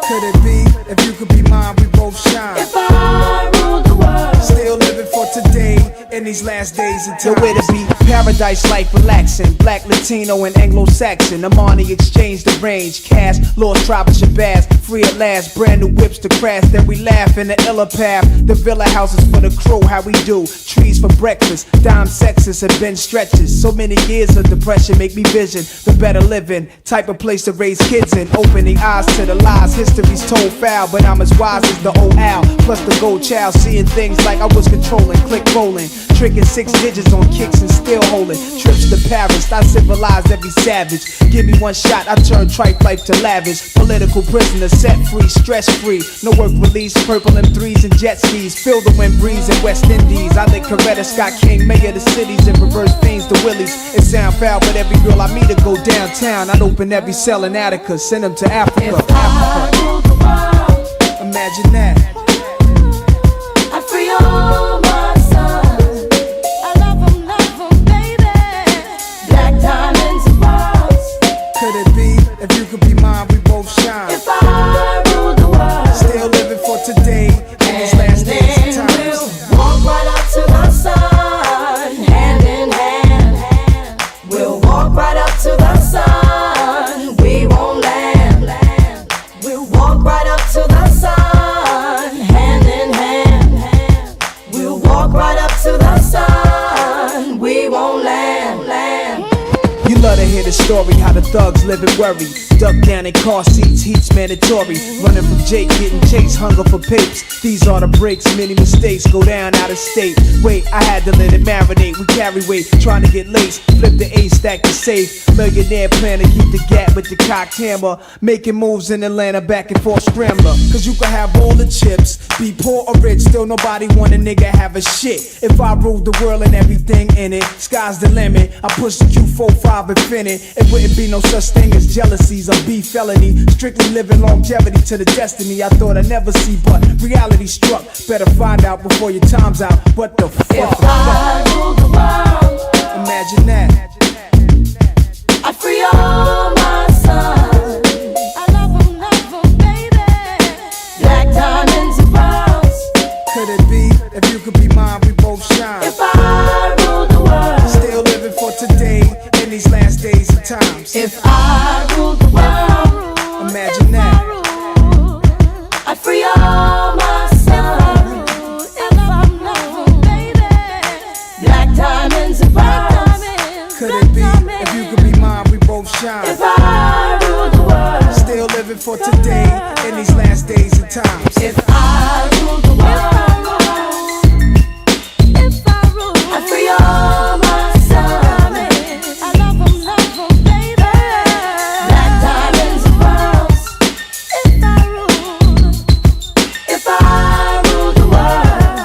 Could it be, if you could be mine, we both shine. If I ruled the world, still living for today. In these last days of time. Nowhere to be, paradise life relaxing. Black, Latino, and Anglo-Saxon. Amani exchange the range. Cash, lost tribe of Shabazz. Free at last, brand new whips to crash. Then we laugh in the illa path. The villa houses for the crew, how we do. Trees for breakfast, dime sexes have been stretches. So many years of depression make me vision the better living. Type of place to raise kids in. Opening eyes to the lies, history's told foul. But I'm as wise as the old owl. Plus the gold child, seeing things like I was controlling. Click rolling. Tricking 6 digits on kicks and still holding. Trips to Paris, I civilize every savage. Give me one shot, I turn tripe life to lavish. Political prisoner, set free, stress free. No work release, purple M3s and jet skis. Feel the wind breeze in West Indies. I lick Coretta Scott King, mayor of the cities, and reverse fiends to Willies. It sound foul, but every girl I meet to go downtown. I'd open every cell in Attica, send them to Africa. if I ruled the world, imagine that. I'd free all my sons. I love them, baby. Black diamonds and pearls. Could it be, if you could be mine, we both shine. If I ruled the world, still living for today. In these last days of times. we'll walk right up to the sun, hand in hand. We'll walk right up to the sun. We won't land. We'll walk right up to the sun, hand in hand. We'll walk right up to the sun. We won't land. You love to hear the story, how the thugs live and worry. Duck down in car seats, heat's mandatory. Running from Jake, getting chased, hunger for papes. These are the breaks, many mistakes go down out of state. Wait, I had to let it marinate. We carry weight, trying to get laced. Flip the ace, stack the safe. Millionaire plan to keep the gap with the cocked hammer. Making moves in Atlanta, back and forth scrambler. Cause you can have all the chips, Be poor or rich, still nobody want a nigga have a shit. If I ruled the world and everything in it, sky's the limit. I push the Q45 infinite. It wouldn't be no such thing as jealousies or beef felony. Strictly living longevity to the destiny I thought I'd never see, but reality struck. Better find out before your time's out. What the fuck? If I rule the world, imagine that. I free all my sons. I love them, baby. Black diamonds and pearls. Could it be? If you could be mine, we both shine. If I rule the world, still living for today in these last days and times. If I rule the world, imagine that. I free all my sons. If I love them, baby. Black diamonds and pearls. Could it be? If you could be mine, we both shine. If I rule the world, still living for today in these last days and times. If I rule the world, if I rule, I free all my sons. I love them, baby. Black diamonds and pearls. If I rule the world,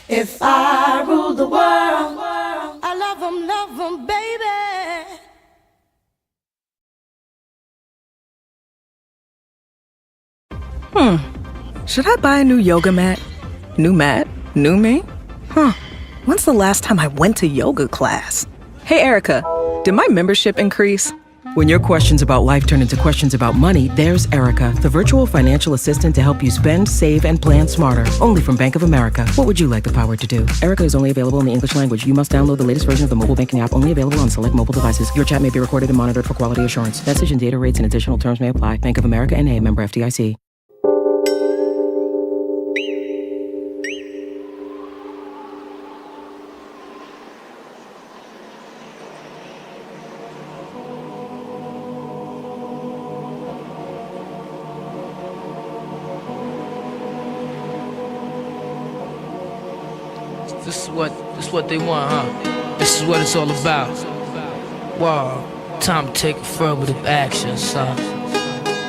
if I rule the world, I love them, baby. Should I buy a new yoga mat? New mat? New me? When's the last time I went to yoga class? Hey, Erica, did my membership increase? When your questions about life turn into questions about money, there's Erica, the virtual financial assistant to help you spend, save, and plan smarter. Only from Bank of America. What would you like the power to do? Erica is only available in the English language. You must download the latest version of the mobile banking app, only available on select mobile devices. Your chat may be recorded and monitored for quality assurance. Message and data rates and additional terms may apply. Bank of America N.A., member FDIC. This is what they want, huh? This is what it's all about. Wow, time to take affirmative action, son.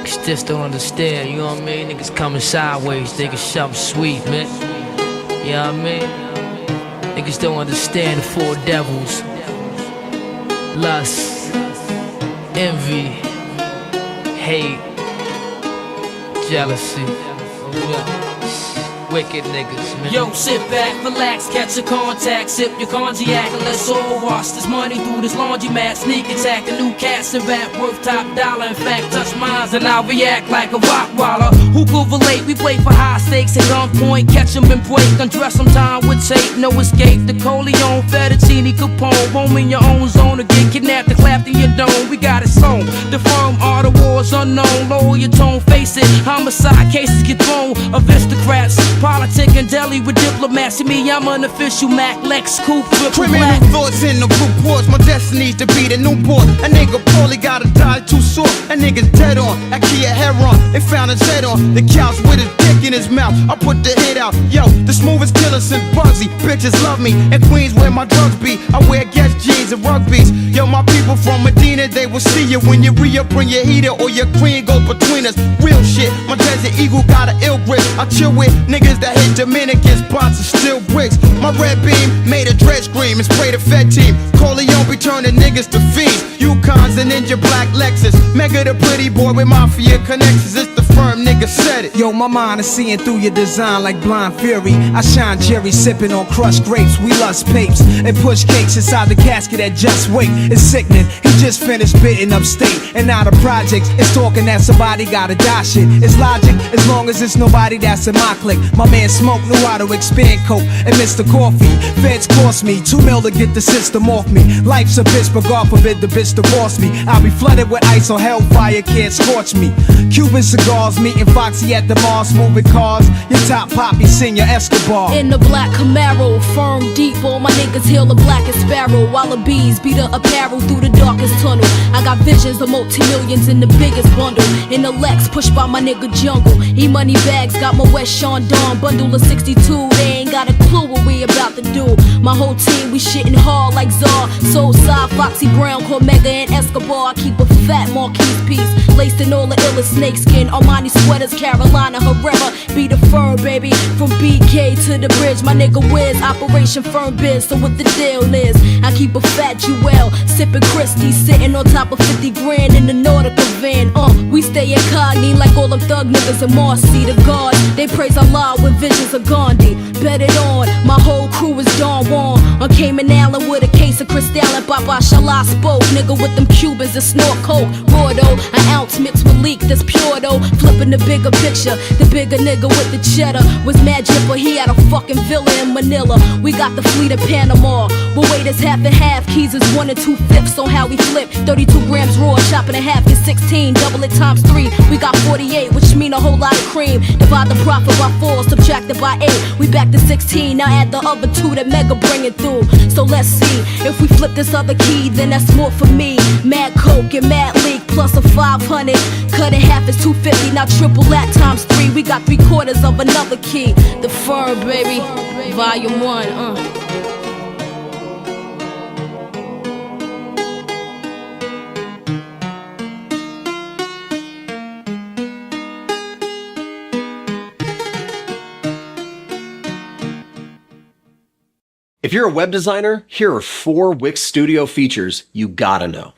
Cause this don't understand, you know what I mean? Niggas coming sideways, thinking something sweet, man. You know what I mean? Niggas don't understand the four devils. Lust, envy, hate, jealousy. Wicked niggas, man. Yo, sit back, relax, catch a contact, sip your cognac, and let's all wash this money through this laundromat. Sneak attack, a new cast and rap worth top dollar. In fact, touch mines and I'll react like a rock waller. Who could relate? We play for high stakes at gunpoint, catch them and break, undress them time with tape, no escape. The Coleon, Fettuccine, Capone, roam in your own zone or get kidnapped and clapped in your dome. We got it sewn. The firm are the wars unknown. Lower your tone, face it. Homicide cases get thrown. Aristocrats. Politic and deli with diplomats. To me, I'm an official Mac Lex Coupe. Criminal thoughts in the reports. My destiny's to be the Newport. A nigga poorly gotta die too short. A nigga's dead on. At Kia Heron. They found his head on the couch with his dick in his mouth. I put the hit out. Yo, the smoothest killer since Bugsy. Bitches love me. In Queens where my drugs be. I wear Guess jeans and rugbies. Yo, my people from Medina, they will see you when you re-up, bring your heater or your queen goes between us. Real shit. My Desert Eagle got an ill grip. I chill with niggas that hit Dominican spots and still bricks. My red beam made a dread scream and sprayed a Fed team. Corleone be turning niggas to fiends. Yukons and Ninja Black Lexus. Mega the pretty boy with mafia connections. It's the firm nigga said it. Yo, my mind is seeing through your design like blind fury. I shine Jerry sipping on crushed grapes. We lust papes and push cakes inside the casket at Just Wait. It's sickening. He just finished spitting upstate and now the projects. It's talking that somebody gotta die shit. It's logic as long as it's nobody that's in my clique. My man Smoke knew how to expand coke and Mr. Coffee. Feds cost me $2 mil to get the system off me. Life's a bitch, but God forbid the bitch divorce me. I'll be flooded with ice on hellfire, can't scorch me. Cuban cigars, meeting Foxy at the Mars, moving cars. Your top poppy, Senior Escobar. In the black Camaro, firm deep, all my niggas hail the blackest sparrow. While the bees beat the apparel through the darkest tunnel. I got visions of multi-millions in the biggest bundle. In the Lex, pushed by my nigga Jungle. E-money bags, got my West Sean Dawn bundle of 62. They ain't got a clue what we about to do. My whole team, we shitting hard like Czar. Soulside, Foxy Brown, Cormega, and Escobar. I keep a fat Marquise piece, laced in all the illest snakeskin. Armani sweaters, Carolina Herrera. Be the firm, baby, from BK to the bridge. My nigga Wiz, Operation Firm Biz. So what the deal is, I keep a fat Jewel, sipping Christie, sitting on top of 50 grand in the Nautica van. We stay incognito like all them thug niggas in Marcy. The guards, they praise Allah with visions of Gandhi. Bet it on, my whole crew is Don Juan. On Cayman Island with a case of Cristal and Baba Shala spoke. Nigga with them Cubans that snort coke. Raw though, an ounce mixed with leak that's pure though. Flipping the bigger picture, the bigger nigga with the cheddar was mad jipper. He had a fucking villa in Manila. We got the fleet of Panama. But wait, it's half and half. Keys is 1 2/5 on how we flip. 32 grams raw, chopping in half is 16. Double it times 3, we got 48, which mean a whole lot of cream. Divide the profit by 4, subtract it by 8. We back to 16, now add the other 2 that Mega bringing through. So let's see, if we flip this other key, then that's more for me. Mad Coke and Mad Leak plus a 500. Cut in half is 250, now triple that times 3. We got 3/4 of another key. The Firm, baby, volume 1, If you're a web designer, here are 4 Wix Studio features you gotta know.